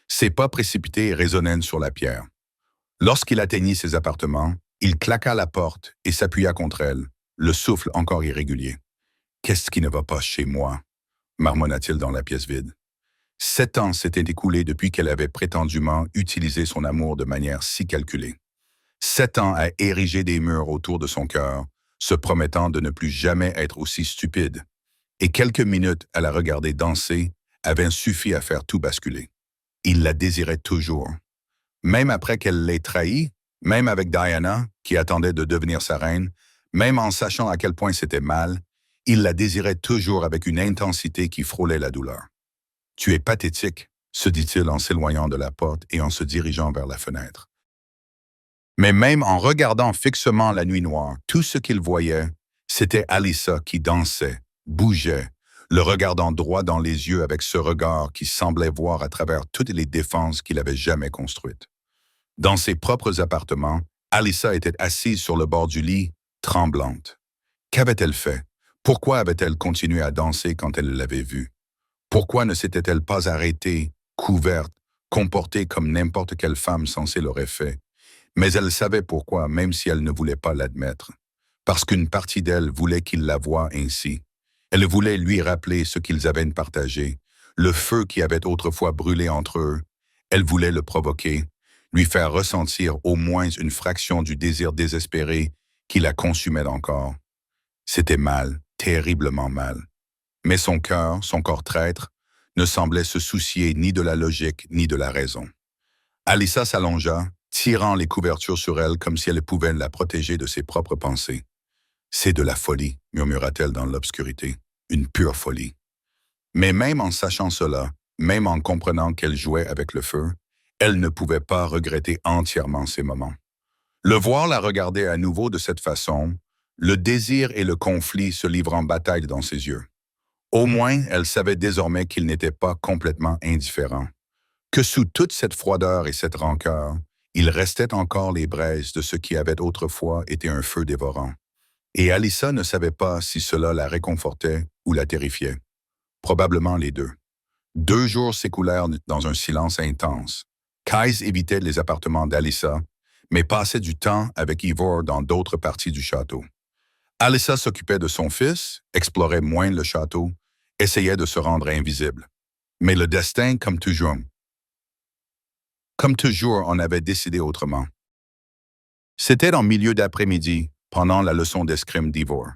Ses pas précipités et résonnèrent sur la pierre. Lorsqu'il atteignit ses appartements, il claqua la porte et s'appuya contre elle, le souffle encore irrégulier. « Qu'est-ce qui ne va pas chez moi ?» marmonna-t-il dans la pièce vide. 7 ans s'étaient écoulés depuis qu'elle avait prétendument utilisé son amour de manière si calculée. 7 ans à ériger des murs autour de son cœur, se promettant de ne plus jamais être aussi stupide. Et quelques minutes à la regarder danser avaient suffi à faire tout basculer. Il la désirait toujours. Même après qu'elle l'ait trahi, même avec Diana, qui attendait de devenir sa reine, même en sachant à quel point c'était mal, il la désirait toujours avec une intensité qui frôlait la douleur. « Tu es pathétique », se dit-il en s'éloignant de la porte et en se dirigeant vers la fenêtre. Mais même en regardant fixement la nuit noire, tout ce qu'il voyait, c'était Alyssa qui dansait, bougeait, le regardant droit dans les yeux avec ce regard qui semblait voir à travers toutes les défenses qu'il avait jamais construites. Dans ses propres appartements, Alyssa était assise sur le bord du lit, tremblante. Qu'avait-elle fait? Pourquoi avait-elle continué à danser quand elle l'avait vue? Pourquoi ne s'était-elle pas arrêtée, couverte, comportée comme n'importe quelle femme censée l'aurait fait? Mais elle savait pourquoi, même si elle ne voulait pas l'admettre. Parce qu'une partie d'elle voulait qu'il la voie ainsi. Elle voulait lui rappeler ce qu'ils avaient partagé, le feu qui avait autrefois brûlé entre eux. Elle voulait le provoquer, lui faire ressentir au moins une fraction du désir désespéré qui la consumait encore. C'était mal, terriblement mal. Mais son cœur, son corps traître, ne semblait se soucier ni de la logique ni de la raison. Alyssa s'allongea, tirant les couvertures sur elle comme si elle pouvait la protéger de ses propres pensées. « C'est de la folie », murmura-t-elle dans l'obscurité, « une pure folie. » Mais même en sachant cela, même en comprenant qu'elle jouait avec le feu, elle ne pouvait pas regretter entièrement ces moments. Le voir la regarder à nouveau de cette façon, le désir et le conflit se livrent en bataille dans ses yeux. Au moins, elle savait désormais qu'il n'était pas complètement indifférent, que sous toute cette froideur et cette rancœur, il restait encore les braises de ce qui avait autrefois été un feu dévorant. Et Alyssa ne savait pas si cela la réconfortait ou la terrifiait. Probablement les deux. 2 jours s'écoulèrent dans un silence intense. Kais évitait les appartements d'Alyssa, mais passait du temps avec Ivor dans d'autres parties du château. Alyssa s'occupait de son fils, explorait moins le château, essayait de se rendre invisible. Mais le destin, comme toujours, en avait décidé autrement. C'était en milieu d'après-midi, pendant la leçon d'escrime d'Ivor.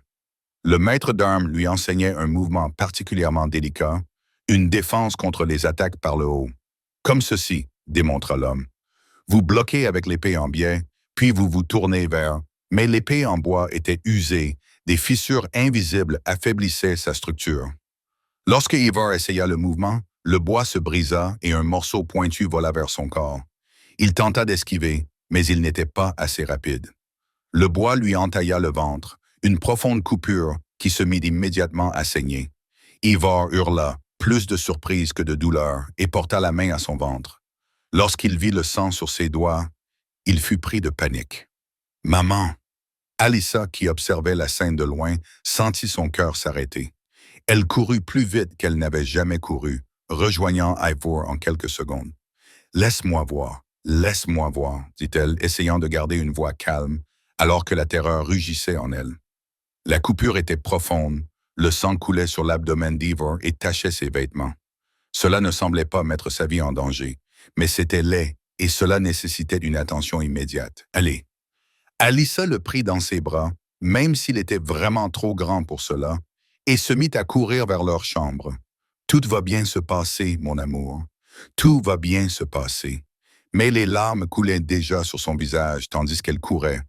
Le maître d'armes lui enseignait un mouvement particulièrement délicat, une défense contre les attaques par le haut. Comme ceci, démontra l'homme. Vous bloquez avec l'épée en biais, puis vous vous tournez vers, mais l'épée en bois était usée, des fissures invisibles affaiblissaient sa structure. Lorsque Ivor essaya le mouvement, le bois se brisa et un morceau pointu vola vers son corps. Il tenta d'esquiver, mais il n'était pas assez rapide. Le bois lui entailla le ventre, une profonde coupure qui se mit immédiatement à saigner. Ivor hurla, plus de surprise que de douleur, et porta la main à son ventre. Lorsqu'il vit le sang sur ses doigts, il fut pris de panique. « Maman !» Alyssa, qui observait la scène de loin, sentit son cœur s'arrêter. Elle courut plus vite qu'elle n'avait jamais couru, rejoignant Ivor en quelques secondes. « Laisse-moi voir, dit-elle, essayant de garder une voix calme, alors que la terreur rugissait en elle. La coupure était profonde, le sang coulait sur l'abdomen d'Ivor et tachait ses vêtements. Cela ne semblait pas mettre sa vie en danger, mais c'était laid et cela nécessitait une attention immédiate. « Allez !» Alyssa le prit dans ses bras, même s'il était vraiment trop grand pour cela, et se mit à courir vers leur chambre. « Tout va bien se passer, mon amour. Tout va bien se passer. » Mais les larmes coulaient déjà sur son visage tandis qu'elle courait,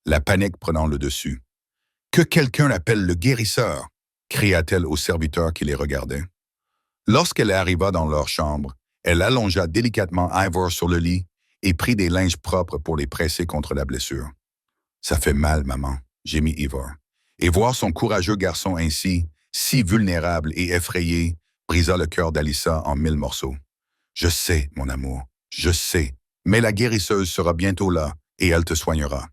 la panique prenant le dessus. « Que quelqu'un appelle le guérisseur !» cria-t-elle au serviteur qui les regardait. Lorsqu'elle arriva dans leur chambre, elle allongea délicatement Ivor sur le lit et prit des linges propres pour les presser contre la blessure. « Ça fait mal, maman », gémit Ivor. Et voir son courageux garçon ainsi, si vulnérable et effrayé, brisa le cœur d'Alyssa en 1000 morceaux. « Je sais, mon amour, je sais, mais la guérisseuse sera bientôt là et elle te soignera. »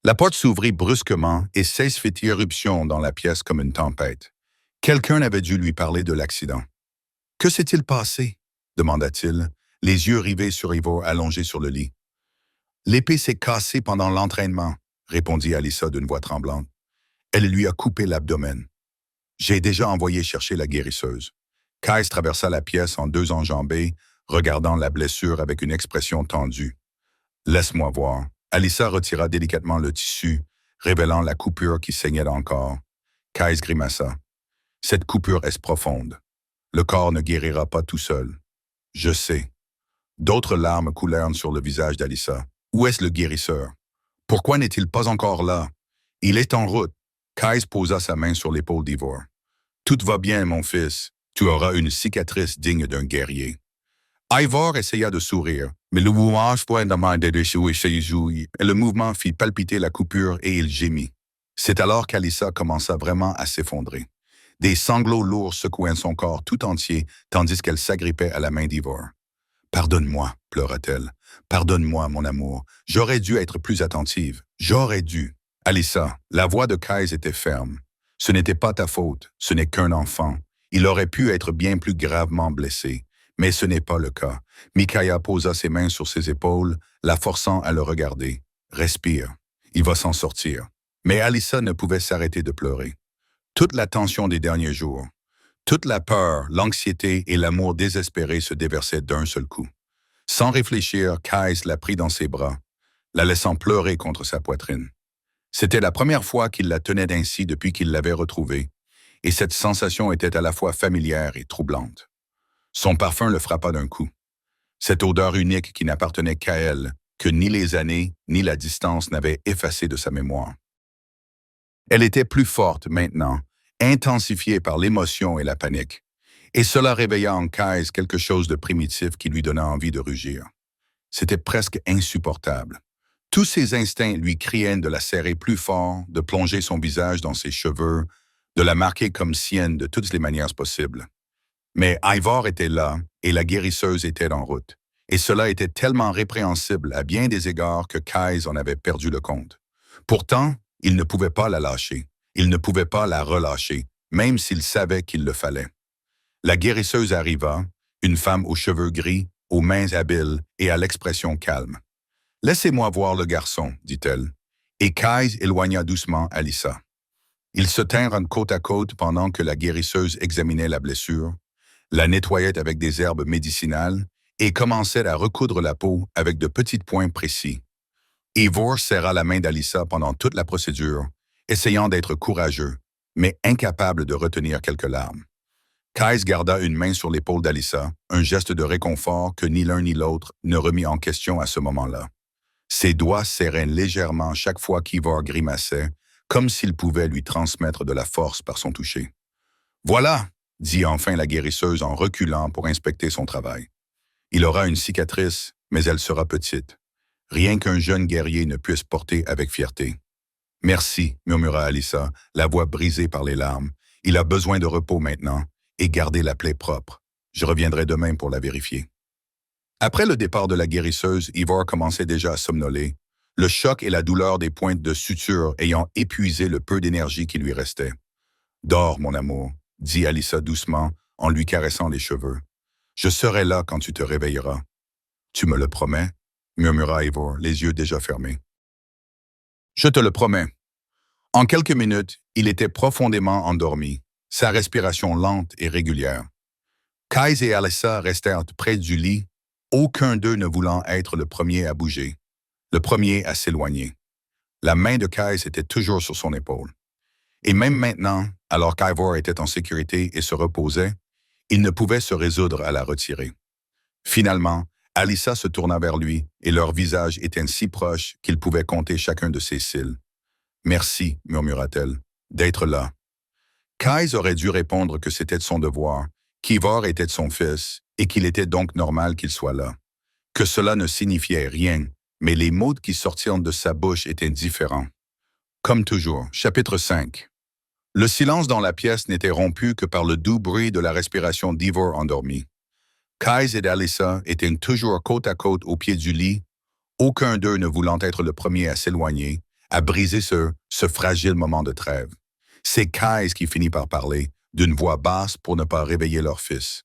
La porte s'ouvrit brusquement et 16 fit irruption dans la pièce comme une tempête. Quelqu'un avait dû lui parler de l'accident. « Que s'est-il passé ?» demanda-t-il, les yeux rivés sur Ivor allongé sur le lit. « L'épée s'est cassée pendant l'entraînement, » répondit Alyssa d'une voix tremblante. Elle lui a coupé l'abdomen. J'ai déjà envoyé chercher la guérisseuse. Kais traversa la pièce en deux enjambées, regardant la blessure avec une expression tendue. Laisse-moi voir. Alyssa retira délicatement le tissu, révélant la coupure qui saignait encore. Kais grimaça. Cette coupure est profonde. Le corps ne guérira pas tout seul. Je sais. D'autres larmes coulèrent sur le visage d'Alyssa. Où est-ce le guérisseur? Pourquoi n'est-il pas encore là? Il est en route. Kais posa sa main sur l'épaule d'Ivor. Tout va bien, mon fils. Tu auras une cicatrice digne d'un guerrier. Ivor essaya de sourire, mais le mouvement fit palpiter la coupure et il gémit. C'est alors qu'Alyssa commença vraiment à s'effondrer. Des sanglots lourds secouaient son corps tout entier, tandis qu'elle s'agrippait à la main d'Ivor. « Pardonne-moi, » pleura-t-elle. « Pardonne-moi, mon amour. J'aurais dû être plus attentive. J'aurais dû. » Alyssa, la voix de Kais était ferme. « Ce n'était pas ta faute. Ce n'est qu'un enfant. Il aurait pu être bien plus gravement blessé. Mais ce n'est pas le cas. » Micaiah posa ses mains sur ses épaules, la forçant à le regarder. « Respire. Il va s'en sortir. » Mais Alyssa ne pouvait s'arrêter de pleurer. Toute la tension des derniers jours, toute la peur, l'anxiété et l'amour désespéré se déversaient d'un seul coup. Sans réfléchir, Kais la prit dans ses bras, la laissant pleurer contre sa poitrine. C'était la première fois qu'il la tenait ainsi depuis qu'il l'avait retrouvée, et cette sensation était à la fois familière et troublante. Son parfum le frappa d'un coup. Cette odeur unique qui n'appartenait qu'à elle, que ni les années ni la distance n'avaient effacée de sa mémoire. Elle était plus forte maintenant, intensifiée par l'émotion et la panique, et cela réveilla en Kais quelque chose de primitif qui lui donna envie de rugir. C'était presque insupportable. Tous ses instincts lui criaient de la serrer plus fort, de plonger son visage dans ses cheveux, de la marquer comme sienne de toutes les manières possibles. Mais Ivor était là, et la guérisseuse était en route. Et cela était tellement répréhensible à bien des égards que Kais en avait perdu le compte. Pourtant, il ne pouvait pas la lâcher. Il ne pouvait pas la relâcher, même s'il savait qu'il le fallait. La guérisseuse arriva, une femme aux cheveux gris, aux mains habiles et à l'expression calme. « Laissez-moi voir le garçon, dit-elle. » Et Kais éloigna doucement Alyssa. Ils se tinrent côte à côte pendant que la guérisseuse examinait la blessure, la nettoyait avec des herbes médicinales et commençait à recoudre la peau avec de petits points précis. Ivor serra la main d'Alyssa pendant toute la procédure, essayant d'être courageux, mais incapable de retenir quelques larmes. Kais garda une main sur l'épaule d'Alyssa, un geste de réconfort que ni l'un ni l'autre ne remit en question à ce moment-là. Ses doigts serraient légèrement chaque fois qu'Ivor grimaçait, comme s'il pouvait lui transmettre de la force par son toucher. « Voilà !» dit enfin la guérisseuse en reculant pour inspecter son travail. « Il aura une cicatrice, mais elle sera petite. Rien qu'un jeune guerrier ne puisse porter avec fierté. »« Merci, » murmura Alyssa, la voix brisée par les larmes. « Il a besoin de repos maintenant, et garder la plaie propre. Je reviendrai demain pour la vérifier. » Après le départ de la guérisseuse, Ivor commençait déjà à somnoler, le choc et la douleur des pointes de suture ayant épuisé le peu d'énergie qui lui restait. « Dors, mon amour, » dit Alyssa doucement en lui caressant les cheveux. « Je serai là quand tu te réveilleras. »« Tu me le promets ?» murmura Ivor, les yeux déjà fermés. « Je te le promets. » En quelques minutes, il était profondément endormi, sa respiration lente et régulière. Kais et Alyssa restèrent près du lit, aucun d'eux ne voulant être le premier à bouger, le premier à s'éloigner. La main de Kais était toujours sur son épaule. Et même maintenant, alors qu'Ivor était en sécurité et se reposait, il ne pouvait se résoudre à la retirer. Finalement, Alyssa se tourna vers lui et leurs visages étaient si proches qu'il pouvait compter chacun de ses cils. « Merci, » murmura-t-elle, « d'être là. » Kais aurait dû répondre que c'était de son devoir, qu'Ivor était de son fils et qu'il était donc normal qu'il soit là. Que cela ne signifiait rien, mais les mots qui sortirent de sa bouche étaient différents. Comme toujours, chapitre 5. Le silence dans la pièce n'était rompu que par le doux bruit de la respiration d'Ivor endormi. Kais et Alyssa étaient toujours côte à côte au pied du lit, aucun d'eux ne voulant être le premier à s'éloigner, à briser ce fragile moment de trêve. C'est Kais qui finit par parler, d'une voix basse pour ne pas réveiller leur fils.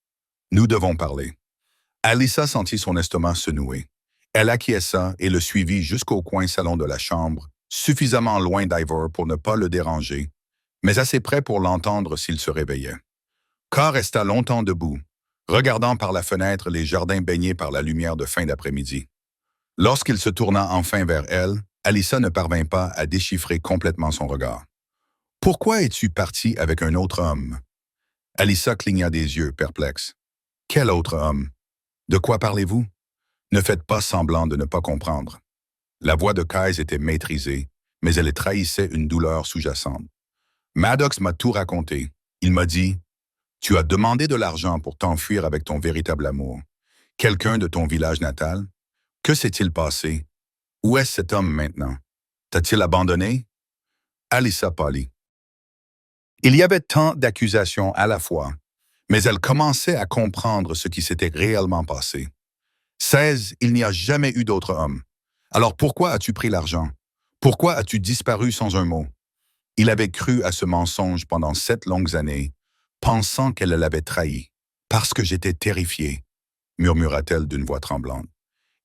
Nous devons parler. Alyssa sentit son estomac se nouer. Elle acquiesça et le suivit jusqu'au coin salon de la chambre, suffisamment loin d'Ivor pour ne pas le déranger, mais assez près pour l'entendre s'il se réveillait. Carr resta longtemps debout, regardant par la fenêtre les jardins baignés par la lumière de fin d'après-midi. Lorsqu'il se tourna enfin vers elle, Alyssa ne parvint pas à déchiffrer complètement son regard. « Pourquoi es-tu parti avec un autre homme? » Alyssa cligna des yeux, perplexe. « Quel autre homme? De quoi parlez-vous? Ne faites pas semblant de ne pas comprendre. » La voix de Kyle était maîtrisée, mais elle trahissait une douleur sous-jacente. « Maddox m'a tout raconté. Il m'a dit, « Tu as demandé de l'argent pour t'enfuir avec ton véritable amour. Quelqu'un de ton village natal? Que s'est-il passé? Où est cet homme maintenant? T'a-t-il abandonné? » Alyssa pâlit. Il y avait tant d'accusations à la fois, mais elle commençait à comprendre ce qui s'était réellement passé. 16, il n'y a jamais eu d'autre homme. Alors pourquoi as-tu pris l'argent? Pourquoi as-tu disparu sans un mot? Il avait cru à ce mensonge pendant 7 longues années, pensant qu'elle l'avait trahi. Parce que j'étais terrifiée, murmura-t-elle d'une voix tremblante,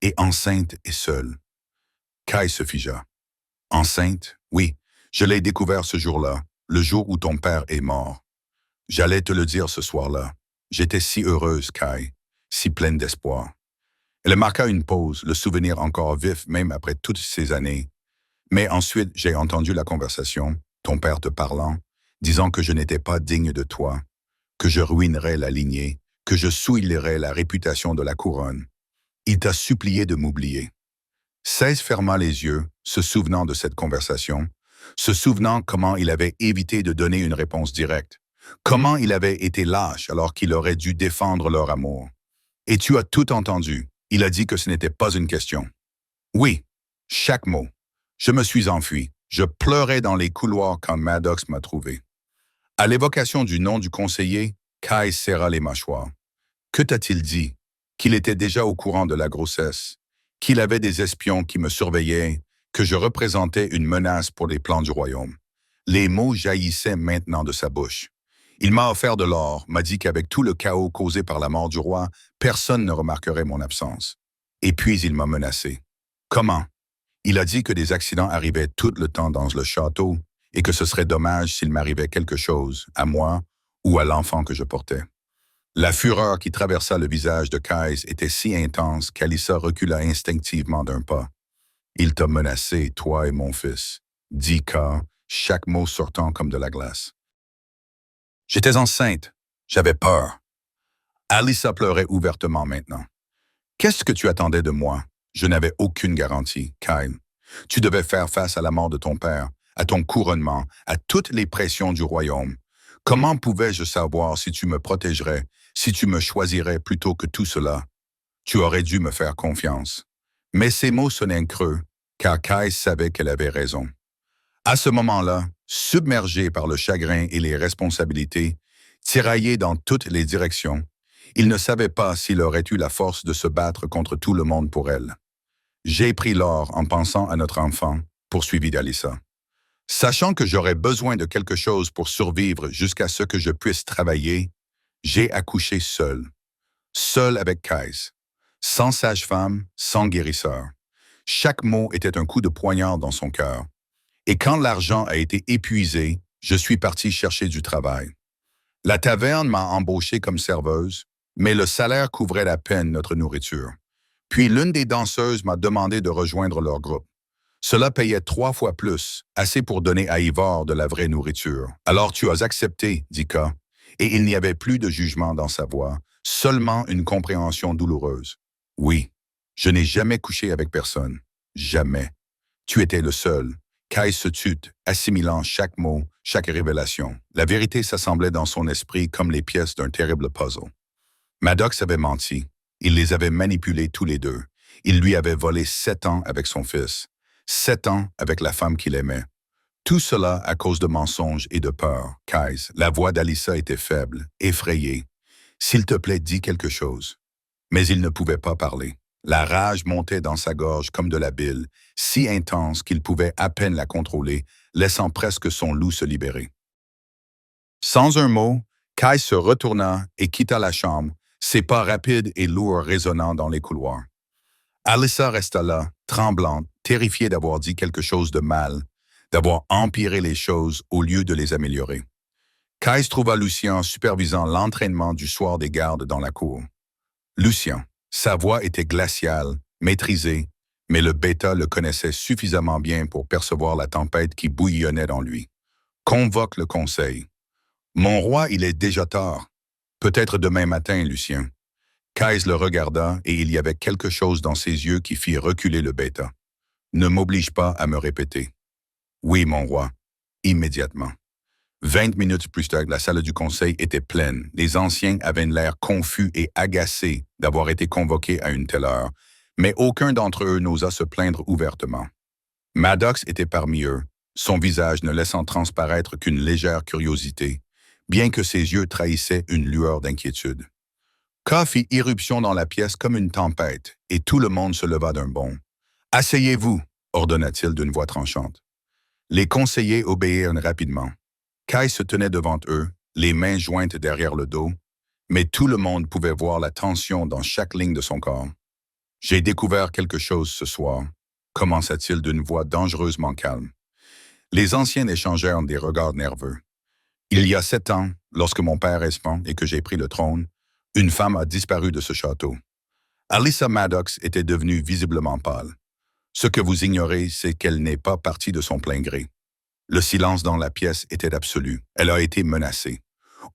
et enceinte et seule. Kyle se figea. Enceinte? Oui, je l'ai découvert ce jour-là, le jour où ton père est mort. J'allais te le dire ce soir-là. J'étais si heureuse, Kyle, si pleine d'espoir. Elle marqua une pause, le souvenir encore vif même après toutes ces années. Mais ensuite, j'ai entendu la conversation, ton père te parlant, disant que je n'étais pas digne de toi, que je ruinerais la lignée, que je souillerais la réputation de la couronne. Il t'a supplié de m'oublier. 16 ferma les yeux, se souvenant de cette conversation, se souvenant comment il avait évité de donner une réponse directe, comment il avait été lâche alors qu'il aurait dû défendre leur amour. Et tu as tout entendu. Il a dit que ce n'était pas une question. Oui, chaque mot. Je me suis enfui. Je pleurais dans les couloirs quand Maddox m'a trouvé. À l'évocation du nom du conseiller, Kyle serra les mâchoires. Que t'a-t-il dit? Qu'il était déjà au courant de la grossesse, qu'il avait des espions qui me surveillaient, que je représentais une menace pour les plans du royaume. Les mots jaillissaient maintenant de sa bouche. Il m'a offert de l'or, m'a dit qu'avec tout le chaos causé par la mort du roi, personne ne remarquerait mon absence. Et puis il m'a menacé. Comment? Il a dit que des accidents arrivaient tout le temps dans le château et que ce serait dommage s'il m'arrivait quelque chose, à moi ou à l'enfant que je portais. La fureur qui traversa le visage de Kyle était si intense qu'Alyssa recula instinctivement d'un pas. Il t'a menacé, toi et mon fils, dit Carr, chaque mot sortant comme de la glace. J'étais enceinte. J'avais peur. Alyssa pleurait ouvertement maintenant. Qu'est-ce que tu attendais de moi? Je n'avais aucune garantie, Kyle. Tu devais faire face à la mort de ton père, à ton couronnement, à toutes les pressions du royaume. Comment pouvais-je savoir si tu me protégerais, si tu me choisirais plutôt que tout cela? Tu aurais dû me faire confiance. Mais ces mots sonnaient creux, car Kyle savait qu'elle avait raison. À ce moment-là, submergé par le chagrin et les responsabilités, tiraillé dans toutes les directions, il ne savait pas s'il aurait eu la force de se battre contre tout le monde pour elle. J'ai pris l'or en pensant à notre enfant, poursuivit Alyssa. Sachant que j'aurais besoin de quelque chose pour survivre jusqu'à ce que je puisse travailler, j'ai accouché seul. Seul avec Kyle. Sans sage-femme, sans guérisseur. Chaque mot était un coup de poignard dans son cœur. Et quand l'argent a été épuisé, je suis parti chercher du travail. La taverne m'a embauché comme serveuse, mais le salaire couvrait à peine notre nourriture. Puis l'une des danseuses m'a demandé de rejoindre leur groupe. Cela payait 3 fois plus, assez pour donner à Ivor de la vraie nourriture. Alors tu as accepté, dit K, et il n'y avait plus de jugement dans sa voix, seulement une compréhension douloureuse. Oui, je n'ai jamais couché avec personne. Jamais. Tu étais le seul. Kyle se tut, assimilant chaque mot, chaque révélation. La vérité s'assemblait dans son esprit comme les pièces d'un terrible puzzle. Maddox avait menti. Il les avait manipulés tous les deux. Il lui avait volé 7 ans avec son fils. 7 ans avec la femme qu'il aimait. Tout cela à cause de mensonges et de peur. Kyle, la voix d'Alyssa était faible, effrayée. S'il te plaît, dis quelque chose. Mais il ne pouvait pas parler. La rage montait dans sa gorge comme de la bile, si intense qu'il pouvait à peine la contrôler, laissant presque son loup se libérer. Sans un mot, Kai se retourna et quitta la chambre, ses pas rapides et lourds résonnant dans les couloirs. Alyssa resta là, tremblante, terrifiée d'avoir dit quelque chose de mal, d'avoir empiré les choses au lieu de les améliorer. Kai trouva Lucien supervisant l'entraînement du soir des gardes dans la cour. Lucien, sa voix était glaciale, maîtrisée, mais le bêta le connaissait suffisamment bien pour percevoir la tempête qui bouillonnait dans lui. Convoque le conseil. Mon roi, il est déjà tard. Peut-être demain matin, Lucien. Kai le regarda et il y avait quelque chose dans ses yeux qui fit reculer le bêta. Ne m'oblige pas à me répéter. Oui, mon roi. Immédiatement. 20 minutes plus tard, la salle du conseil était pleine. Les anciens avaient l'air confus et agacés d'avoir été convoqués à une telle heure, mais aucun d'entre eux n'osa se plaindre ouvertement. Maddox était parmi eux, son visage ne laissant transparaître qu'une légère curiosité, bien que ses yeux trahissaient une lueur d'inquiétude. K fit irruption dans la pièce comme une tempête, et tout le monde se leva d'un bond. « Asseyez-vous » ordonna-t-il d'une voix tranchante. Les conseillers obéirent rapidement. Kai se tenait devant eux, les mains jointes derrière le dos, mais tout le monde pouvait voir la tension dans chaque ligne de son corps. « J'ai découvert quelque chose ce soir » commença-t-il d'une voix dangereusement calme. Les anciens échangèrent des regards nerveux. « Il y a 7 ans, lorsque mon père est mort et que j'ai pris le trône, une femme a disparu de ce château. Alyssa Maddox était devenue visiblement pâle. Ce que vous ignorez, c'est qu'elle n'est pas partie de son plein gré. Le silence dans la pièce était absolu. Elle a été menacée.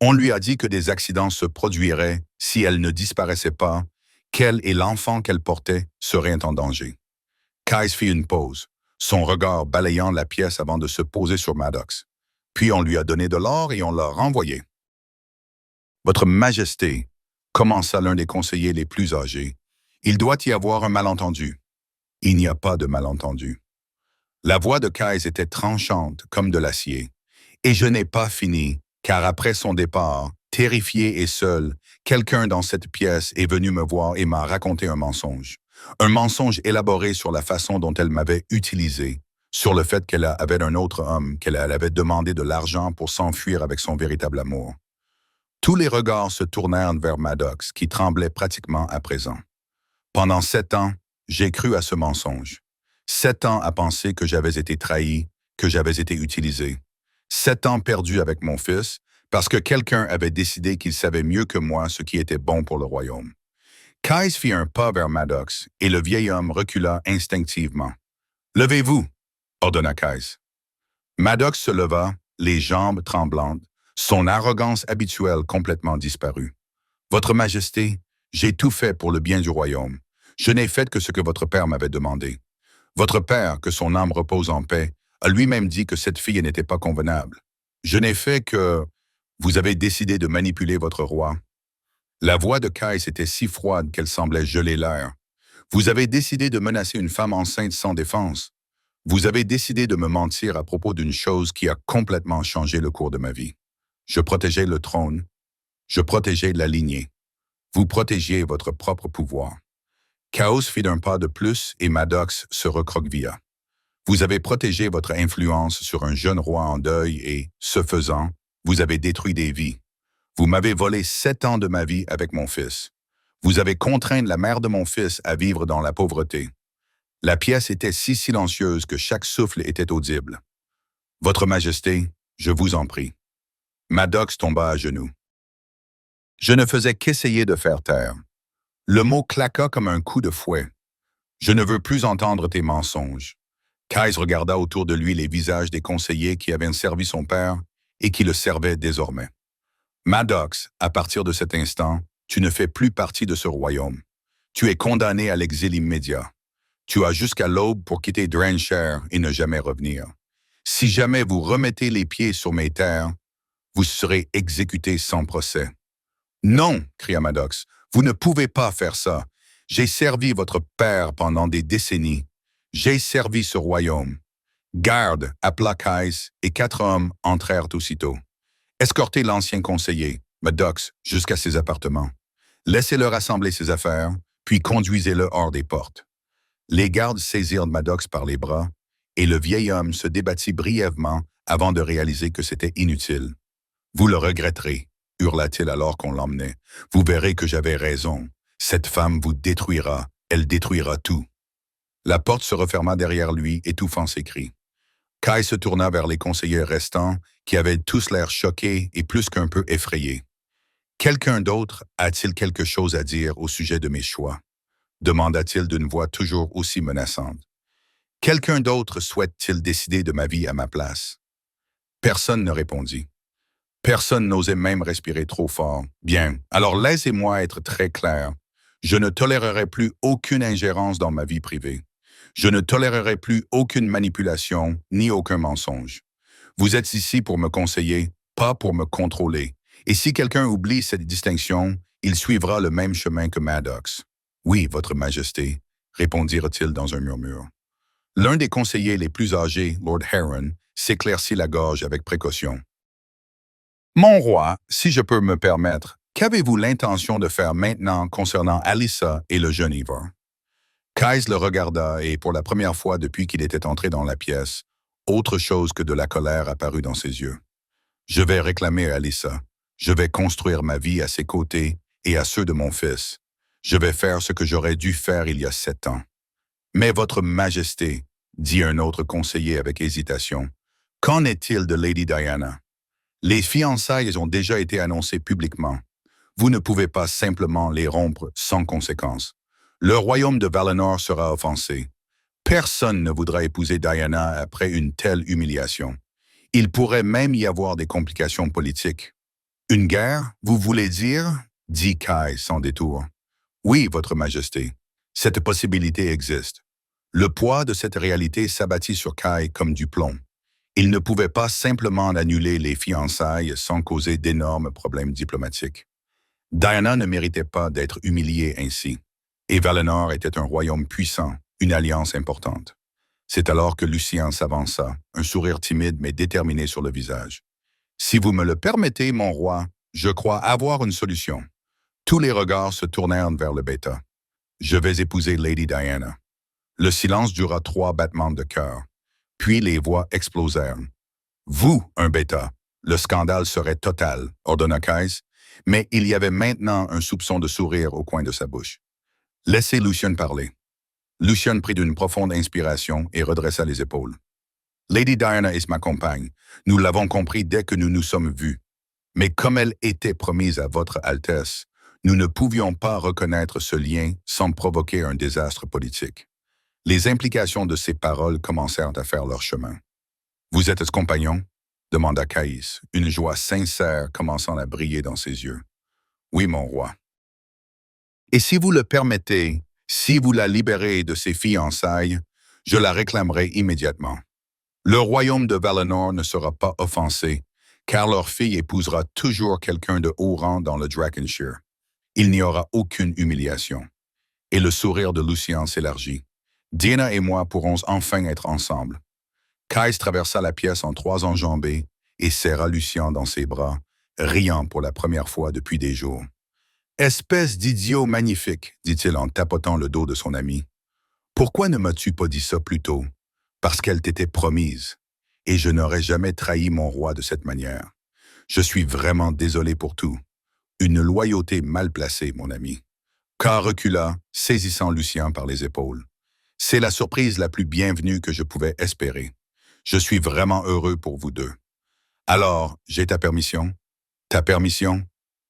On lui a dit que des accidents se produiraient si elle ne disparaissait pas, qu'elle et l'enfant qu'elle portait seraient en danger. Kai fit une pause, son regard balayant la pièce avant de se poser sur Maddox. Puis on lui a donné de l'or et on l'a renvoyé. « Votre Majesté, » commença l'un des conseillers les plus âgés, « il doit y avoir un malentendu. » « Il n'y a pas de malentendu. » La voix de Kai était tranchante comme de l'acier. « Et je n'ai pas fini, car après son départ, terrifié et seul, quelqu'un dans cette pièce est venu me voir et m'a raconté un mensonge. Un mensonge élaboré sur la façon dont elle m'avait utilisé, sur le fait qu'elle avait un autre homme, qu'elle avait demandé de l'argent pour s'enfuir avec son véritable amour. » Tous les regards se tournèrent vers Maddox, qui tremblait pratiquement à présent. Pendant 7 ans, j'ai cru à ce mensonge. 7 ans à penser que j'avais été trahi, que j'avais été utilisé. 7 ans perdus avec mon fils, parce que quelqu'un avait décidé qu'il savait mieux que moi ce qui était bon pour le royaume. Kai fit un pas vers Maddox, et le vieil homme recula instinctivement. « Levez-vous » ordonna Kai. Maddox se leva, les jambes tremblantes, son arrogance habituelle complètement disparue. « Votre Majesté, j'ai tout fait pour le bien du royaume. Je n'ai fait que ce que votre père m'avait demandé. Votre père, que son âme repose en paix, a lui-même dit que cette fille n'était pas convenable. Je n'ai fait que... Vous avez décidé de manipuler votre roi. » La voix de Kai était si froide qu'elle semblait geler l'air. « Vous avez décidé de menacer une femme enceinte sans défense. Vous avez décidé de me mentir à propos d'une chose qui a complètement changé le cours de ma vie. Je protégeais le trône. Je protégeais la lignée. Vous protégiez votre propre pouvoir. » Chaos fit d'un pas de plus et Maddox se recroquevilla. Vous avez protégé votre influence sur un jeune roi en deuil et, ce faisant, vous avez détruit des vies. Vous m'avez volé 7 ans de ma vie avec mon fils. Vous avez contraint la mère de mon fils à vivre dans la pauvreté. La pièce était si silencieuse que chaque souffle était audible. Votre Majesté, je vous en prie. Maddox tomba à genoux. Je ne faisais qu'essayer de faire taire. Le mot claqua comme un coup de fouet. Je ne veux plus entendre tes mensonges. Kai regarda autour de lui les visages des conseillers qui avaient servi son père et qui le servaient désormais. Maddox, à partir de cet instant, tu ne fais plus partie de ce royaume. Tu es condamné à l'exil immédiat. Tu as jusqu'à l'aube pour quitter Dranshire et ne jamais revenir. Si jamais vous remettez les pieds sur mes terres, vous serez exécuté sans procès. Non, cria Maddox. Vous ne pouvez pas faire ça. J'ai servi votre père pendant des décennies. J'ai servi ce royaume. Garde, appela Kai, et 4 hommes entrèrent aussitôt. Escortez l'ancien conseiller, Maddox, jusqu'à ses appartements. Laissez-le rassembler ses affaires, puis conduisez-le hors des portes. Les gardes saisirent Maddox par les bras, et le vieil homme se débattit brièvement avant de réaliser que c'était inutile. Vous le regretterez, hurla-t-il alors qu'on l'emmenait. Vous verrez que j'avais raison. Cette femme vous détruira. Elle détruira tout. La porte se referma derrière lui, étouffant ses cris. Kai se tourna vers les conseillers restants, qui avaient tous l'air choqués et plus qu'un peu effrayés. Quelqu'un d'autre a-t-il quelque chose à dire au sujet de mes choix? Demanda-t-il d'une voix toujours aussi menaçante. Quelqu'un d'autre souhaite-t-il décider de ma vie à ma place? Personne ne répondit. Personne n'osait même respirer trop fort. Bien, alors laissez-moi être très clair. Je ne tolérerai plus aucune ingérence dans ma vie privée. Je ne tolérerai plus aucune manipulation ni aucun mensonge. Vous êtes ici pour me conseiller, pas pour me contrôler. Et si quelqu'un oublie cette distinction, il suivra le même chemin que Maddox. Oui, Votre Majesté, répondirent-ils dans un murmure. L'un des conseillers les plus âgés, Lord Heron, s'éclaircit la gorge avec précaution. Mon roi, si je peux me permettre, qu'avez-vous l'intention de faire maintenant concernant Alyssa et le jeune Ivor? Kais le regarda et, pour la première fois depuis qu'il était entré dans la pièce, autre chose que de la colère apparut dans ses yeux. Je vais réclamer Alyssa. Je vais construire ma vie à ses côtés et à ceux de mon fils. Je vais faire ce que j'aurais dû faire il y a 7 ans. Mais Votre Majesté, dit un autre conseiller avec hésitation, qu'en est-il de Lady Diana? Les fiançailles ont déjà été annoncées publiquement. Vous ne pouvez pas simplement les rompre sans conséquence. Le royaume de Valinor sera offensé. Personne ne voudra épouser Diana après une telle humiliation. Il pourrait même y avoir des complications politiques. Une guerre, vous voulez dire? Dit Kai sans détour. Oui, Votre Majesté. Cette possibilité existe. Le poids de cette réalité s'abattit sur Kai comme du plomb. Il ne pouvait pas simplement annuler les fiançailles sans causer d'énormes problèmes diplomatiques. Diana ne méritait pas d'être humiliée ainsi, et Valinor était un royaume puissant, une alliance importante. C'est alors que Lucien s'avança, un sourire timide mais déterminé sur le visage. « Si vous me le permettez, mon roi, je crois avoir une solution. » Tous les regards se tournèrent vers le bêta. « Je vais épouser Lady Diana. » Le silence dura 3 battements de cœur. Puis les voix explosèrent. « Vous, un bêta! Le scandale serait total, » ordonna Kais, mais il y avait maintenant un soupçon de sourire au coin de sa bouche. « Laissez Lucien parler. » Lucien prit d'une profonde inspiration et redressa les épaules. « Lady Diana est ma compagne. Nous l'avons compris dès que nous nous sommes vus. Mais comme elle était promise à Votre Altesse, nous ne pouvions pas reconnaître ce lien sans provoquer un désastre politique. » Les implications de ces paroles commencèrent à faire leur chemin. « Vous êtes ce compagnon? » demanda Caïs, une joie sincère commençant à briller dans ses yeux. « Oui, mon roi. »« Et si vous le permettez, si vous la libérez de ses fiançailles, je la réclamerai immédiatement. Le royaume de Valinor ne sera pas offensé, car leur fille épousera toujours quelqu'un de haut rang dans le Drakenshire. Il n'y aura aucune humiliation. » Et le sourire de Lucien s'élargit. « Diana et moi pourrons enfin être ensemble. » Kais traversa la pièce en 3 enjambées et serra Lucien dans ses bras, riant pour la première fois depuis des jours. « Espèce d'idiot magnifique, dit-il en tapotant le dos de son ami. Pourquoi ne m'as-tu pas dit ça plus tôt? Parce qu'elle t'était promise. Et je n'aurais jamais trahi mon roi de cette manière. Je suis vraiment désolé pour tout. Une loyauté mal placée, mon ami. » K recula, saisissant Lucien par les épaules. « C'est la surprise la plus bienvenue que je pouvais espérer. Je suis vraiment heureux pour vous deux. Alors, j'ai ta permission? Ta permission?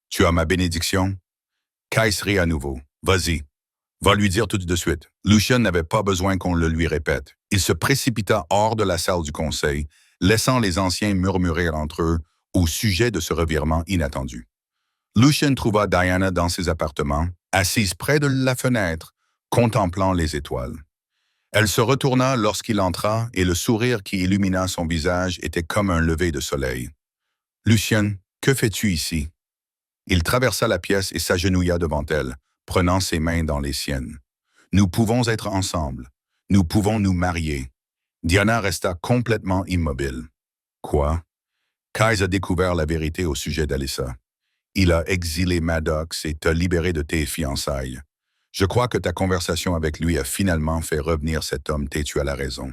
Tu as ma bénédiction? » Kais rit à nouveau. « Vas-y. Va lui dire tout de suite. » Lucien n'avait pas besoin qu'on le lui répète. Il se précipita hors de la salle du conseil, laissant les anciens murmurer entre eux au sujet de ce revirement inattendu. Lucien trouva Diana dans ses appartements, assise près de la fenêtre, contemplant les étoiles. Elle se retourna lorsqu'il entra et le sourire qui illumina son visage était comme un lever de soleil. « Lucien, que fais-tu ici? » Il traversa la pièce et s'agenouilla devant elle, prenant ses mains dans les siennes. « Nous pouvons être ensemble. Nous pouvons nous marier. » Diana resta complètement immobile. « Quoi? » Kais a découvert la vérité au sujet d'Alyssa. Il a exilé Maddox et t'a libéré de tes fiançailles. Je crois que ta conversation avec lui a finalement fait revenir cet homme têtu à la raison.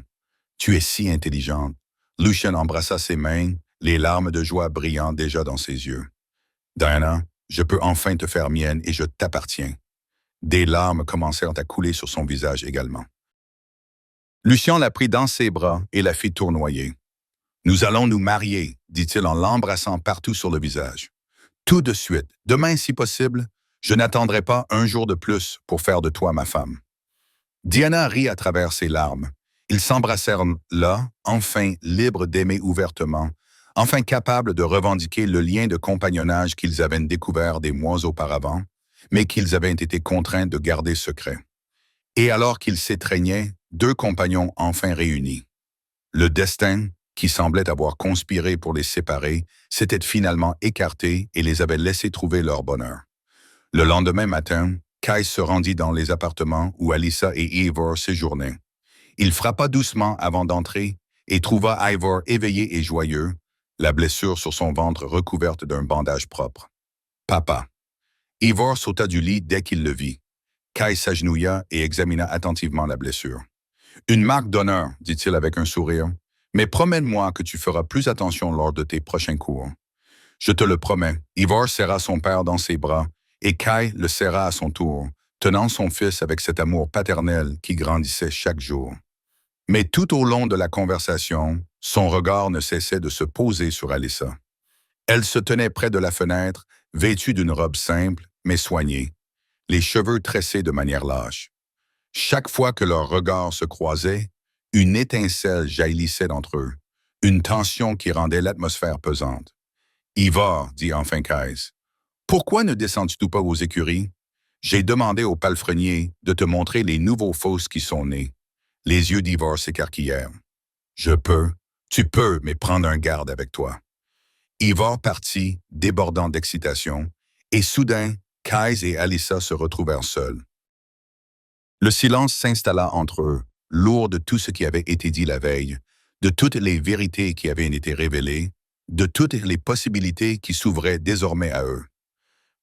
Tu es si intelligente. Lucien embrassa ses mains, les larmes de joie brillant déjà dans ses yeux. Diana, je peux enfin te faire mienne et je t'appartiens. Des larmes commencèrent à couler sur son visage également. Lucien la prit dans ses bras et la fit tournoyer. Nous allons nous marier, dit-il en l'embrassant partout sur le visage. Tout de suite, demain si possible, je n'attendrai pas un jour de plus pour faire de toi ma femme. Diana rit à travers ses larmes. Ils s'embrassèrent là, enfin libres d'aimer ouvertement, enfin capables de revendiquer le lien de compagnonnage qu'ils avaient découvert des mois auparavant, mais qu'ils avaient été contraints de garder secret. Et alors qu'ils s'étreignaient, deux compagnons enfin réunis. Le destin, qui semblait avoir conspiré pour les séparer, s'était finalement écarté et les avait laissés trouver leur bonheur. Le lendemain matin, Kai se rendit dans les appartements où Alyssa et Ivor séjournaient. Il frappa doucement avant d'entrer et trouva Ivor éveillé et joyeux, la blessure sur son ventre recouverte d'un bandage propre. « Papa !» Ivor sauta du lit dès qu'il le vit. Kai s'agenouilla et examina attentivement la blessure. « Une marque d'honneur, dit-il avec un sourire, mais promets-moi que tu feras plus attention lors de tes prochains cours. » « Je te le promets. » Ivor serra son père dans ses bras et Kai le serra à son tour, tenant son fils avec cet amour paternel qui grandissait chaque jour. Mais tout au long de la conversation, son regard ne cessait de se poser sur Alyssa. Elle se tenait près de la fenêtre, vêtue d'une robe simple, mais soignée, les cheveux tressés de manière lâche. Chaque fois que leurs regards se croisaient, une étincelle jaillissait d'entre eux, une tension qui rendait l'atmosphère pesante. « Ivor, dit enfin Kais, pourquoi ne descends-tu pas aux écuries? J'ai demandé au palefrenier de te montrer les nouveaux fosses qui sont nés. » Les yeux d'Ivor s'écarquillèrent. « Je peux, tu peux, mais prendre un garde avec toi. » Ivor partit, débordant d'excitation, et soudain, Kais et Alyssa se retrouvèrent seuls. Le silence s'installa entre eux, lourd de tout ce qui avait été dit la veille, de toutes les vérités qui avaient été révélées, de toutes les possibilités qui s'ouvraient désormais à eux.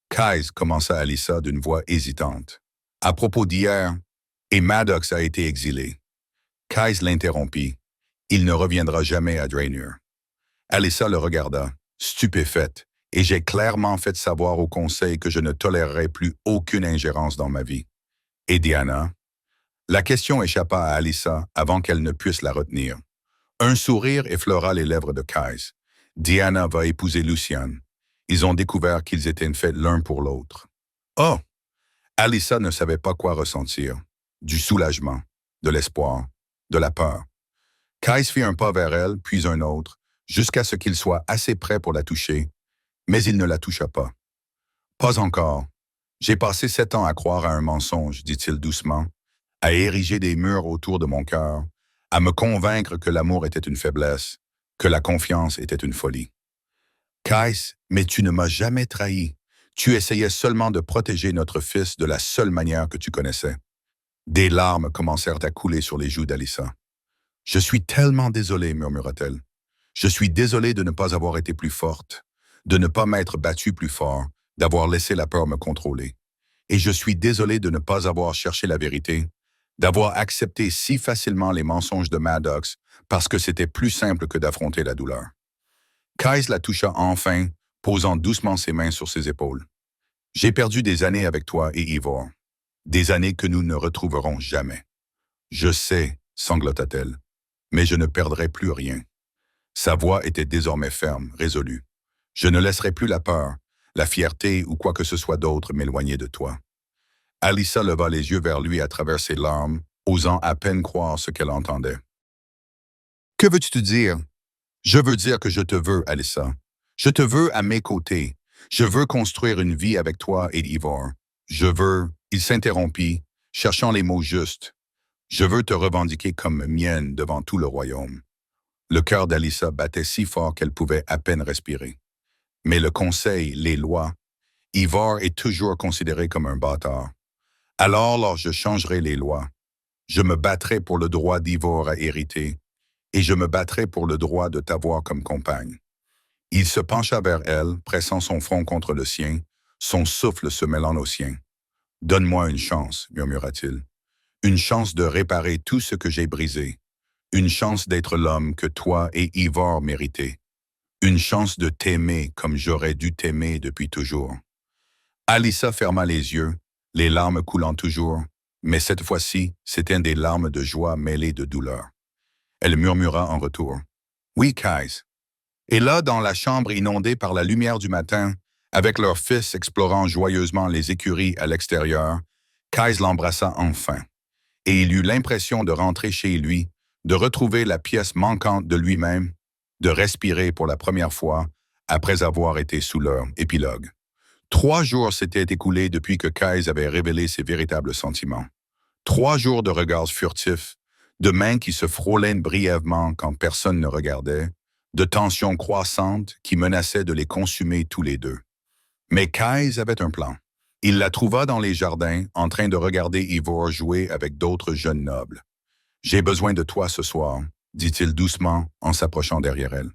Kais commença Alyssa d'une voix hésitante. « À propos d'hier, et Maddox a été exilé. » Kais l'interrompit. « Il ne reviendra jamais à Draenor. » Alyssa le regarda, stupéfaite, et j'ai clairement fait savoir au conseil que je ne tolérerai plus aucune ingérence dans ma vie. « Et Diana ?» La question échappa à Alyssa avant qu'elle ne puisse la retenir. Un sourire effleura les lèvres de Kais. « Diana va épouser Lucian. » Ils ont découvert qu'ils étaient faits l'un pour l'autre. « Oh !» Alyssa ne savait pas quoi ressentir. Du soulagement, de l'espoir, de la peur. Kais fit un pas vers elle, puis un autre, jusqu'à ce qu'il soit assez près pour la toucher, mais il ne la toucha pas. « Pas encore. J'ai passé 7 ans à croire à un mensonge, dit-il doucement, à ériger des murs autour de mon cœur, à me convaincre que l'amour était une faiblesse, que la confiance était une folie. Kais, mais tu ne m'as jamais trahi. Tu essayais seulement de protéger notre fils de la seule manière que tu connaissais. » Des larmes commencèrent à couler sur les joues d'Alyssa. « Je suis tellement désolée, murmura-t-elle. Je suis désolée de ne pas avoir été plus forte, de ne pas m'être battue plus fort, d'avoir laissé la peur me contrôler. Et je suis désolée de ne pas avoir cherché la vérité, d'avoir accepté si facilement les mensonges de Maddox parce que c'était plus simple que d'affronter la douleur. » Kais la toucha enfin, posant doucement ses mains sur ses épaules. « J'ai perdu des années avec toi et Ivor, des années que nous ne retrouverons jamais. Je sais, sanglota-t-elle, mais je ne perdrai plus rien. » Sa voix était désormais ferme, résolue. « Je ne laisserai plus la peur, la fierté ou quoi que ce soit d'autre m'éloigner de toi. » Alyssa leva les yeux vers lui à travers ses larmes, osant à peine croire ce qu'elle entendait. « Que veux-tu te dire? » « Je veux dire que je te veux, Alyssa. Je te veux à mes côtés. Je veux construire une vie avec toi et Ivor. Je veux... » Il s'interrompit, cherchant les mots justes. « Je veux te revendiquer comme mienne devant tout le royaume. » Le cœur d'Alyssa battait si fort qu'elle pouvait à peine respirer. Mais le conseil, les lois, Ivor est toujours considéré comme un bâtard. Alors je changerai les lois. Je me battrai pour le droit d'Ivor à hériter, et je me battrai pour le droit de t'avoir comme compagne. Il se pencha vers elle, pressant son front contre le sien, son souffle se mêlant au sien. « Donne-moi une chance, murmura-t-il. Une chance de réparer tout ce que j'ai brisé. Une chance d'être l'homme que toi et Ivor méritez. Une chance de t'aimer comme j'aurais dû t'aimer depuis toujours. Alyssa ferma les yeux, les larmes coulant toujours, mais cette fois-ci, c'étaient des larmes de joie mêlées de douleur. Elle murmura en retour. Oui, Kais. Et là, dans la chambre inondée par la lumière du matin, avec leur fils explorant joyeusement les écuries à l'extérieur, Kais l'embrassa enfin, et il eut l'impression de rentrer chez lui, de retrouver la pièce manquante de lui-même, de respirer pour la première fois après avoir été sous leur épilogue. 3 jours s'étaient écoulés depuis que Kais avait révélé ses véritables sentiments. 3 jours de regards furtifs, de mains qui se frôlaient brièvement quand personne ne regardait, de tensions croissantes qui menaçaient de les consumer tous les deux. Mais Kais avait un plan. Il la trouva dans les jardins, en train de regarder Ivor jouer avec d'autres jeunes nobles. « J'ai besoin de toi ce soir », dit-il doucement en s'approchant derrière elle.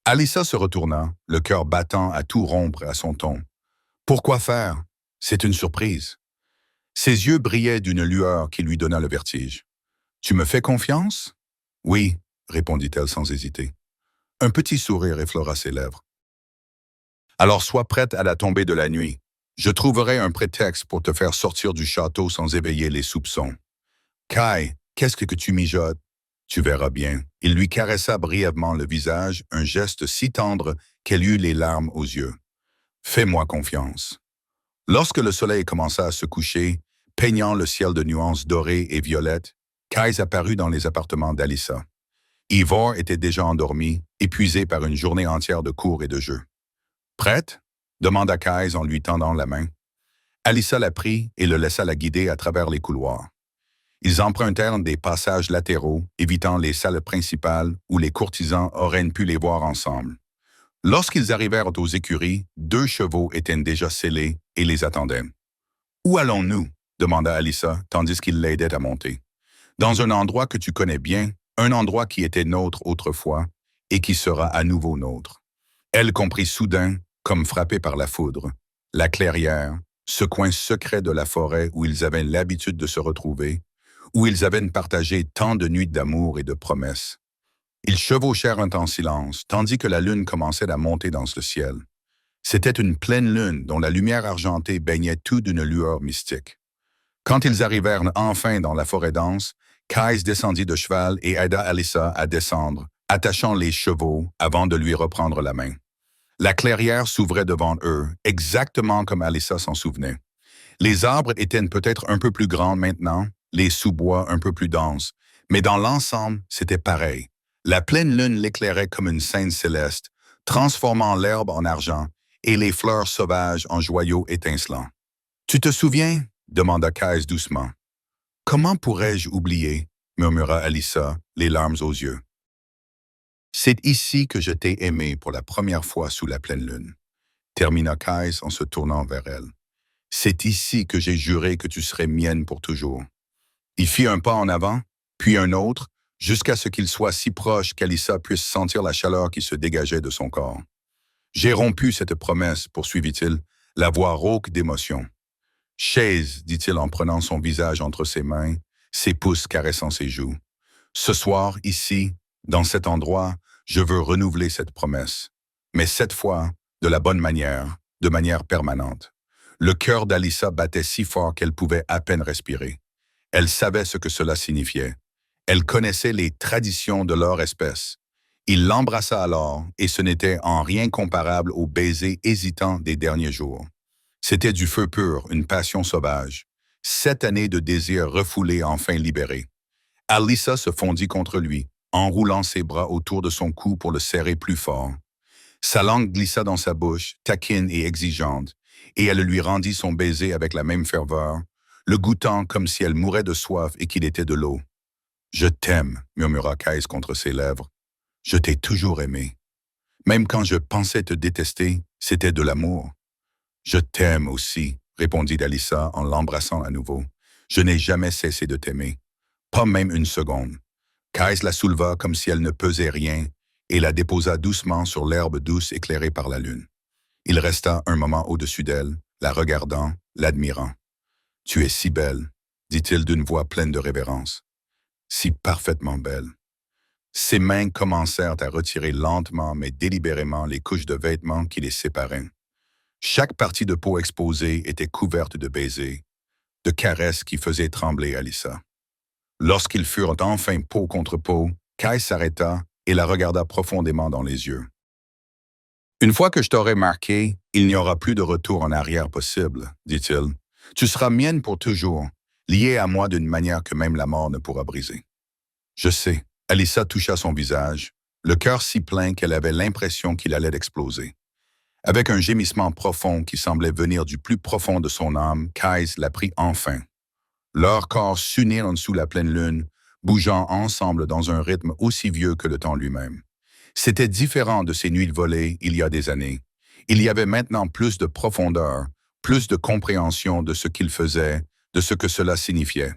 Alyssa se retourna, le cœur battant à tout rompre à son ton. « Pourquoi faire? C'est une surprise. » Ses yeux brillaient d'une lueur qui lui donna le vertige. « Tu me fais confiance? »« Oui, » répondit-elle sans hésiter. Un petit sourire effleura ses lèvres. « Alors sois prête à la tombée de la nuit. Je trouverai un prétexte pour te faire sortir du château sans éveiller les soupçons. »« Kai, qu'est-ce que tu mijotes? » ?»« Tu verras bien. » Il lui caressa brièvement le visage, un geste si tendre qu'elle eut les larmes aux yeux. « Fais-moi confiance. » Lorsque le soleil commença à se coucher, peignant le ciel de nuances dorées et violettes, Kais apparut dans les appartements d'Alyssa. Ivor était déjà endormi, épuisé par une journée entière de cours et de jeux. « Prête? » demanda Kais en lui tendant la main. Alyssa la prit et le laissa la guider à travers les couloirs. Ils empruntèrent des passages latéraux, évitant les salles principales où les courtisans auraient pu les voir ensemble. Lorsqu'ils arrivèrent aux écuries, 2 chevaux étaient déjà scellés et les attendaient. « Où allons-nous? » demanda Alyssa, tandis qu'il l'aidait à monter. « Dans un endroit que tu connais bien, un endroit qui était nôtre autrefois et qui sera à nouveau nôtre. » Elle comprit soudain, comme frappée par la foudre, la clairière, ce coin secret de la forêt où ils avaient l'habitude de se retrouver, où ils avaient partagé tant de nuits d'amour et de promesses. Ils chevauchèrent en silence, tandis que la lune commençait à monter dans le ciel. C'était une pleine lune dont la lumière argentée baignait tout d'une lueur mystique. Quand ils arrivèrent enfin dans la forêt dense, Kais descendit de cheval et aida Alyssa à descendre, attachant les chevaux avant de lui reprendre la main. La clairière s'ouvrait devant eux, exactement comme Alyssa s'en souvenait. Les arbres étaient peut-être un peu plus grands maintenant, les sous-bois un peu plus denses, mais dans l'ensemble, c'était pareil. La pleine lune l'éclairait comme une scène céleste, transformant l'herbe en argent et les fleurs sauvages en joyaux étincelants. « Tu te souviens? » demanda Kais doucement. « Comment pourrais-je oublier? » murmura Alyssa, les larmes aux yeux. « C'est ici que je t'ai aimé pour la première fois sous la pleine lune, » termina Kais en se tournant vers elle. « C'est ici que j'ai juré que tu serais mienne pour toujours. » Il fit un pas en avant, puis un autre, jusqu'à ce qu'il soit si proche qu'Alyssa puisse sentir la chaleur qui se dégageait de son corps. « J'ai rompu cette promesse, » poursuivit-il, la voix rauque d'émotion. « Chaise, » dit-il en prenant son visage entre ses mains, ses pouces caressant ses joues. « Ce soir, ici, dans cet endroit, je veux renouveler cette promesse. Mais cette fois, de la bonne manière, de manière permanente. » Le cœur d'Alyssa battait si fort qu'elle pouvait à peine respirer. Elle savait ce que cela signifiait. Elle connaissait les traditions de leur espèce. Il l'embrassa alors, et ce n'était en rien comparable au baiser hésitant des derniers jours. C'était du feu pur, une passion sauvage. 7 années de désir refoulé enfin libéré. Alyssa se fondit contre lui, enroulant ses bras autour de son cou pour le serrer plus fort. Sa langue glissa dans sa bouche, taquine et exigeante, et elle lui rendit son baiser avec la même ferveur, le goûtant comme si elle mourait de soif et qu'il était de l'eau. « Je t'aime, » murmura Kais contre ses lèvres. « Je t'ai toujours aimé. Même quand je pensais te détester, c'était de l'amour. »« Je t'aime aussi, » répondit Alyssa en l'embrassant à nouveau. « Je n'ai jamais cessé de t'aimer. Pas même une seconde. » Kais la souleva comme si elle ne pesait rien et la déposa doucement sur l'herbe douce éclairée par la lune. Il resta un moment au-dessus d'elle, la regardant, l'admirant. « Tu es si belle, » dit-il d'une voix pleine de révérence. « Si parfaitement belle. » Ses mains commencèrent à retirer lentement mais délibérément les couches de vêtements qui les séparaient. Chaque partie de peau exposée était couverte de baisers, de caresses qui faisaient trembler Alyssa. Lorsqu'ils furent enfin peau contre peau, Kai s'arrêta et la regarda profondément dans les yeux. « Une fois que je t'aurai marqué, il n'y aura plus de retour en arrière possible, dit-il. Tu seras mienne pour toujours, liée à moi d'une manière que même la mort ne pourra briser. » Je sais. Alyssa toucha son visage, le cœur si plein qu'elle avait l'impression qu'il allait exploser. Avec un gémissement profond qui semblait venir du plus profond de son âme, Kai la prit enfin. Leurs corps s'unirent en dessous la pleine lune, bougeant ensemble dans un rythme aussi vieux que le temps lui-même. C'était différent de ces nuits volées il y a des années. Il y avait maintenant plus de profondeur, plus de compréhension de ce qu'ils faisaient, de ce que cela signifiait.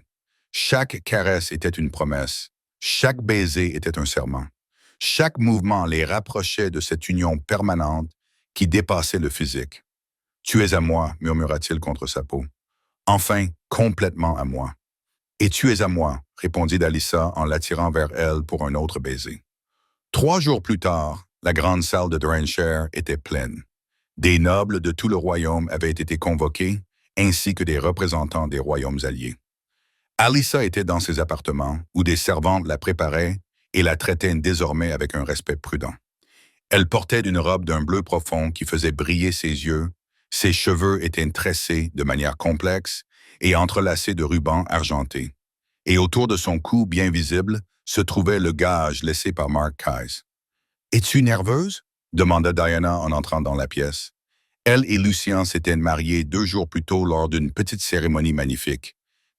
Chaque caresse était une promesse. Chaque baiser était un serment. Chaque mouvement les rapprochait de cette union permanente qui dépassait le physique. « Tu es à moi, murmura-t-il contre sa peau. Enfin, complètement à moi. Et tu es à moi, répondit Alyssa en l'attirant vers elle pour un autre baiser. 3 jours plus tard, la grande salle de Dorinshire était pleine. Des nobles de tout le royaume avaient été convoqués, ainsi que des représentants des royaumes alliés. Alyssa était dans ses appartements, où des servantes la préparaient et la traitaient désormais avec un respect prudent. Elle portait une robe d'un bleu profond qui faisait briller ses yeux, ses cheveux étaient tressés de manière complexe et entrelacés de rubans argentés. Et autour de son cou bien visible se trouvait le gage laissé par Mark Keyes. « Es-tu nerveuse ?» demanda Diana en entrant dans la pièce. Elle et Lucien s'étaient mariés 2 jours plus tôt lors d'une petite cérémonie magnifique.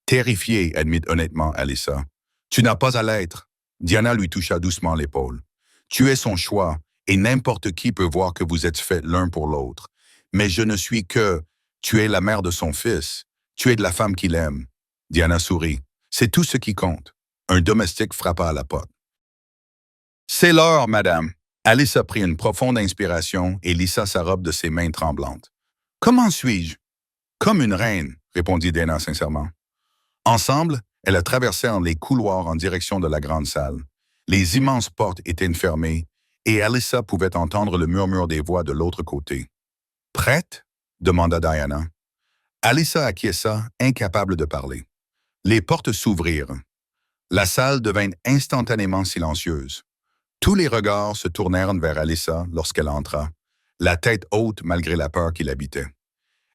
Terrifiée, admit honnêtement Alyssa. « Tu n'as pas à l'être. » Diana lui toucha doucement l'épaule. « Tu es son choix, et n'importe qui peut voir que vous êtes faits l'un pour l'autre. Mais je ne suis que... Tu es la mère de son fils. Tu es de la femme qu'il aime. » Diana sourit. « C'est tout ce qui compte. » Un domestique frappa à la porte. « C'est l'heure, madame. » Alyssa prit une profonde inspiration et lissa sa robe de ses mains tremblantes. « Comment suis-je? »« Comme une reine, » répondit Diana sincèrement. Ensemble, elles traversèrent les couloirs en direction de la grande salle. Les immenses portes étaient fermées et Alyssa pouvait entendre le murmure des voix de l'autre côté. « Prête ?» demanda Diana. Alyssa acquiesça, incapable de parler. Les portes s'ouvrirent. La salle devint instantanément silencieuse. Tous les regards se tournèrent vers Alyssa lorsqu'elle entra, la tête haute malgré la peur qui l'habitait.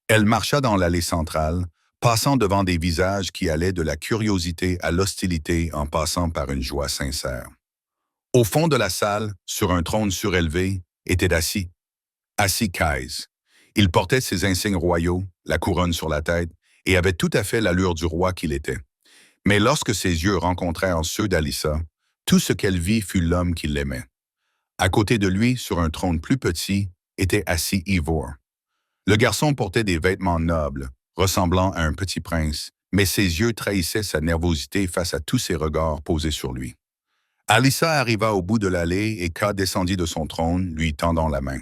Elle marcha dans l'allée centrale, passant devant des visages qui allaient de la curiosité à l'hostilité en passant par une joie sincère. Au fond de la salle, sur un trône surélevé, était assis Keyes. Il portait ses insignes royaux, la couronne sur la tête, et avait tout à fait l'allure du roi qu'il était. Mais lorsque ses yeux rencontrèrent ceux d'Alyssa, tout ce qu'elle vit fut l'homme qui l'aimait. À côté de lui, sur un trône plus petit, était assis Ivor. Le garçon portait des vêtements nobles, ressemblant à un petit prince, mais ses yeux trahissaient sa nervosité face à tous ces regards posés sur lui. Alyssa arriva au bout de l'allée et Ka descendit de son trône, lui tendant la main.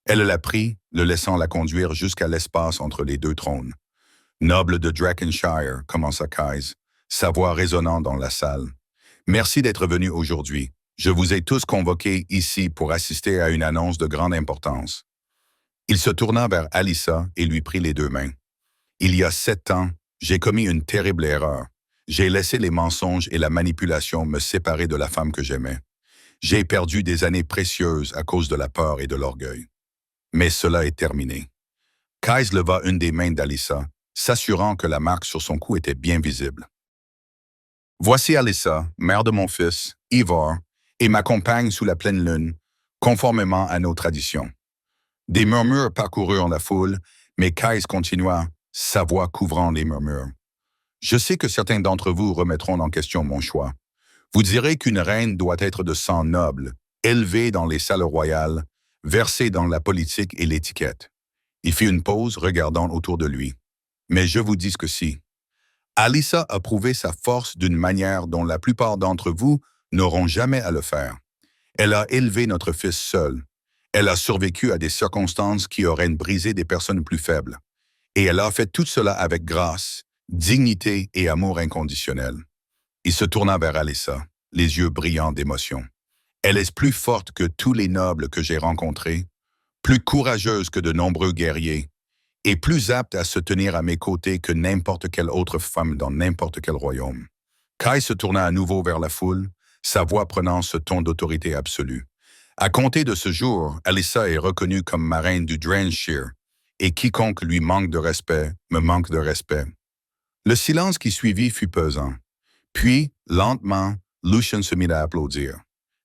Elle la prit, le laissant la conduire jusqu'à l'espace entre les 2 trônes. « Noble de Drakenshire, » commença Keyes, sa voix résonnant dans la salle. « Merci d'être venu aujourd'hui. Je vous ai tous convoqués ici pour assister à une annonce de grande importance. » Il se tourna vers Alyssa et lui prit les 2 mains. « Il y a 7 ans, j'ai commis une terrible erreur. J'ai laissé les mensonges et la manipulation me séparer de la femme que j'aimais. J'ai perdu des années précieuses à cause de la peur et de l'orgueil. Mais cela est terminé. » Keyes leva une des mains d'Alyssa, s'assurant que la marque sur son cou était bien visible. « Voici Alyssa, mère de mon fils, Ivor, et ma compagne sous la pleine lune, conformément à nos traditions. » Des murmures parcoururent la foule, mais Keyes continua, sa voix couvrant les murmures. « Je sais que certains d'entre vous remettront en question mon choix. Vous direz qu'une reine doit être de sang noble, élevée dans les salles royales, versée dans la politique et l'étiquette. » Il fit une pause, regardant autour de lui. « Mais je vous dis que si. Alyssa a prouvé sa force d'une manière dont la plupart d'entre vous n'auront jamais à le faire. Elle a élevé notre fils seule. Elle a survécu à des circonstances qui auraient brisé des personnes plus faibles. Et elle a fait tout cela avec grâce, dignité et amour inconditionnel. » Il se tourna vers Alyssa. les yeux brillants d'émotion. Elle est plus forte que tous les nobles que j'ai rencontrés, plus courageuse que de nombreux guerriers, et plus apte à se tenir à mes côtés que n'importe quelle autre femme dans n'importe quel royaume. Kai se tourna à nouveau vers la foule, sa voix prenant ce ton d'autorité absolue. À compter de ce jour, Alyssa est reconnue comme marraine du Drannshire, et quiconque lui manque de respect me manque de respect. Le silence qui suivit fut pesant. Puis, lentement, Lucien se mit à applaudir.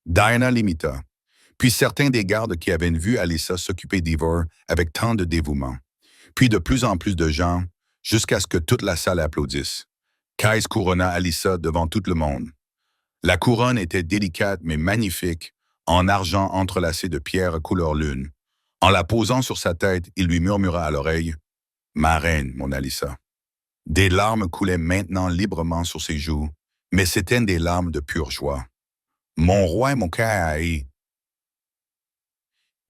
Diana l'imita. Puis certains des gardes qui avaient vu Alyssa s'occuper d'Ivor avec tant de dévouement. Puis de plus en plus de gens, jusqu'à ce que toute la salle applaudisse. Kais couronna Alyssa devant tout le monde. La couronne était délicate mais magnifique, en argent entrelacé de pierres couleur lune. En la posant sur sa tête, il lui murmura à l'oreille « Ma reine, mon Alyssa ». Des larmes coulaient maintenant librement sur ses joues, mais c'étaient des larmes de pure joie. « Mon roi et mon Kai ».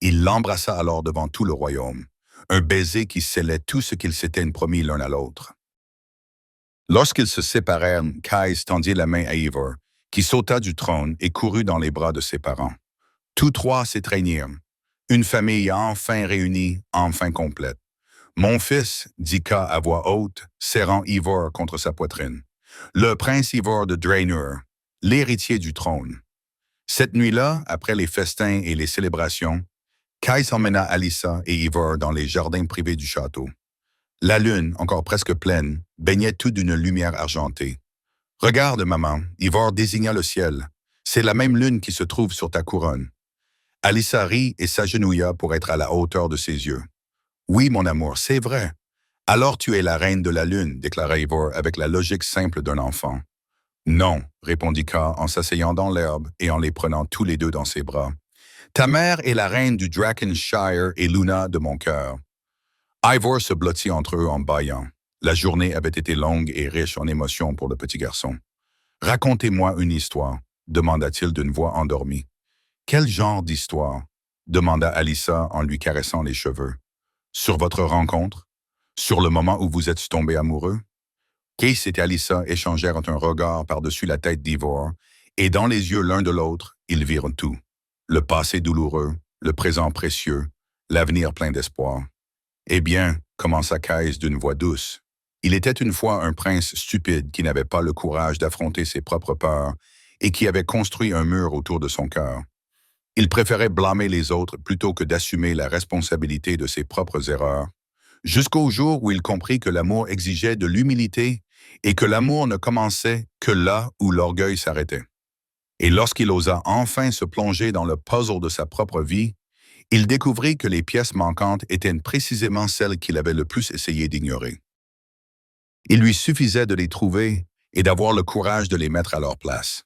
Il l'embrassa alors devant tout le royaume, un baiser qui scellait tout ce qu'ils s'étaient promis l'un à l'autre. Lorsqu'ils se séparèrent, Kai tendit la main à Ivor, qui sauta du trône et courut dans les bras de ses parents. Tous trois s'étreignirent. Une famille enfin réunie, enfin complète. « Mon fils », dit Ka à voix haute, serrant Ivor contre sa poitrine. « Le prince Ivor de Draenor, l'héritier du trône. » Cette nuit-là, après les festins et les célébrations, Kai emmena Alyssa et Ivor dans les jardins privés du château. La lune, encore presque pleine, baignait tout d'une lumière argentée. « Regarde, maman », Ivor désigna le ciel. « C'est la même lune qui se trouve sur ta couronne. » Alyssa rit et s'agenouilla pour être à la hauteur de ses yeux. « Oui, mon amour, c'est vrai. Alors tu es la reine de la lune, déclara Ivor avec la logique simple d'un enfant. « Non, répondit Ka en s'asseyant dans l'herbe et en les prenant tous les deux dans ses bras. Ta mère est la reine du Drachenshire et Luna de mon cœur. » Ivor se blottit entre eux en bâillant. La journée avait été longue et riche en émotions pour le petit garçon. « Racontez-moi une histoire, demanda-t-il d'une voix endormie. « Quel genre d'histoire? Demanda Alyssa en lui caressant les cheveux. « Sur votre rencontre? Sur le moment où vous êtes tombés amoureux? » Case et Alyssa échangèrent un regard par-dessus la tête d'Ivor, et dans les yeux l'un de l'autre, ils virent tout. Le passé douloureux, le présent précieux, l'avenir plein d'espoir. « Eh bien, commença Case d'une voix douce, il était une fois un prince stupide qui n'avait pas le courage d'affronter ses propres peurs et qui avait construit un mur autour de son cœur. Il préférait blâmer les autres plutôt que d'assumer la responsabilité de ses propres erreurs, jusqu'au jour où il comprit que l'amour exigeait de l'humilité et que l'amour ne commençait que là où l'orgueil s'arrêtait. Et lorsqu'il osa enfin se plonger dans le puzzle de sa propre vie, il découvrit que les pièces manquantes étaient précisément celles qu'il avait le plus essayé d'ignorer. Il lui suffisait de les trouver et d'avoir le courage de les mettre à leur place.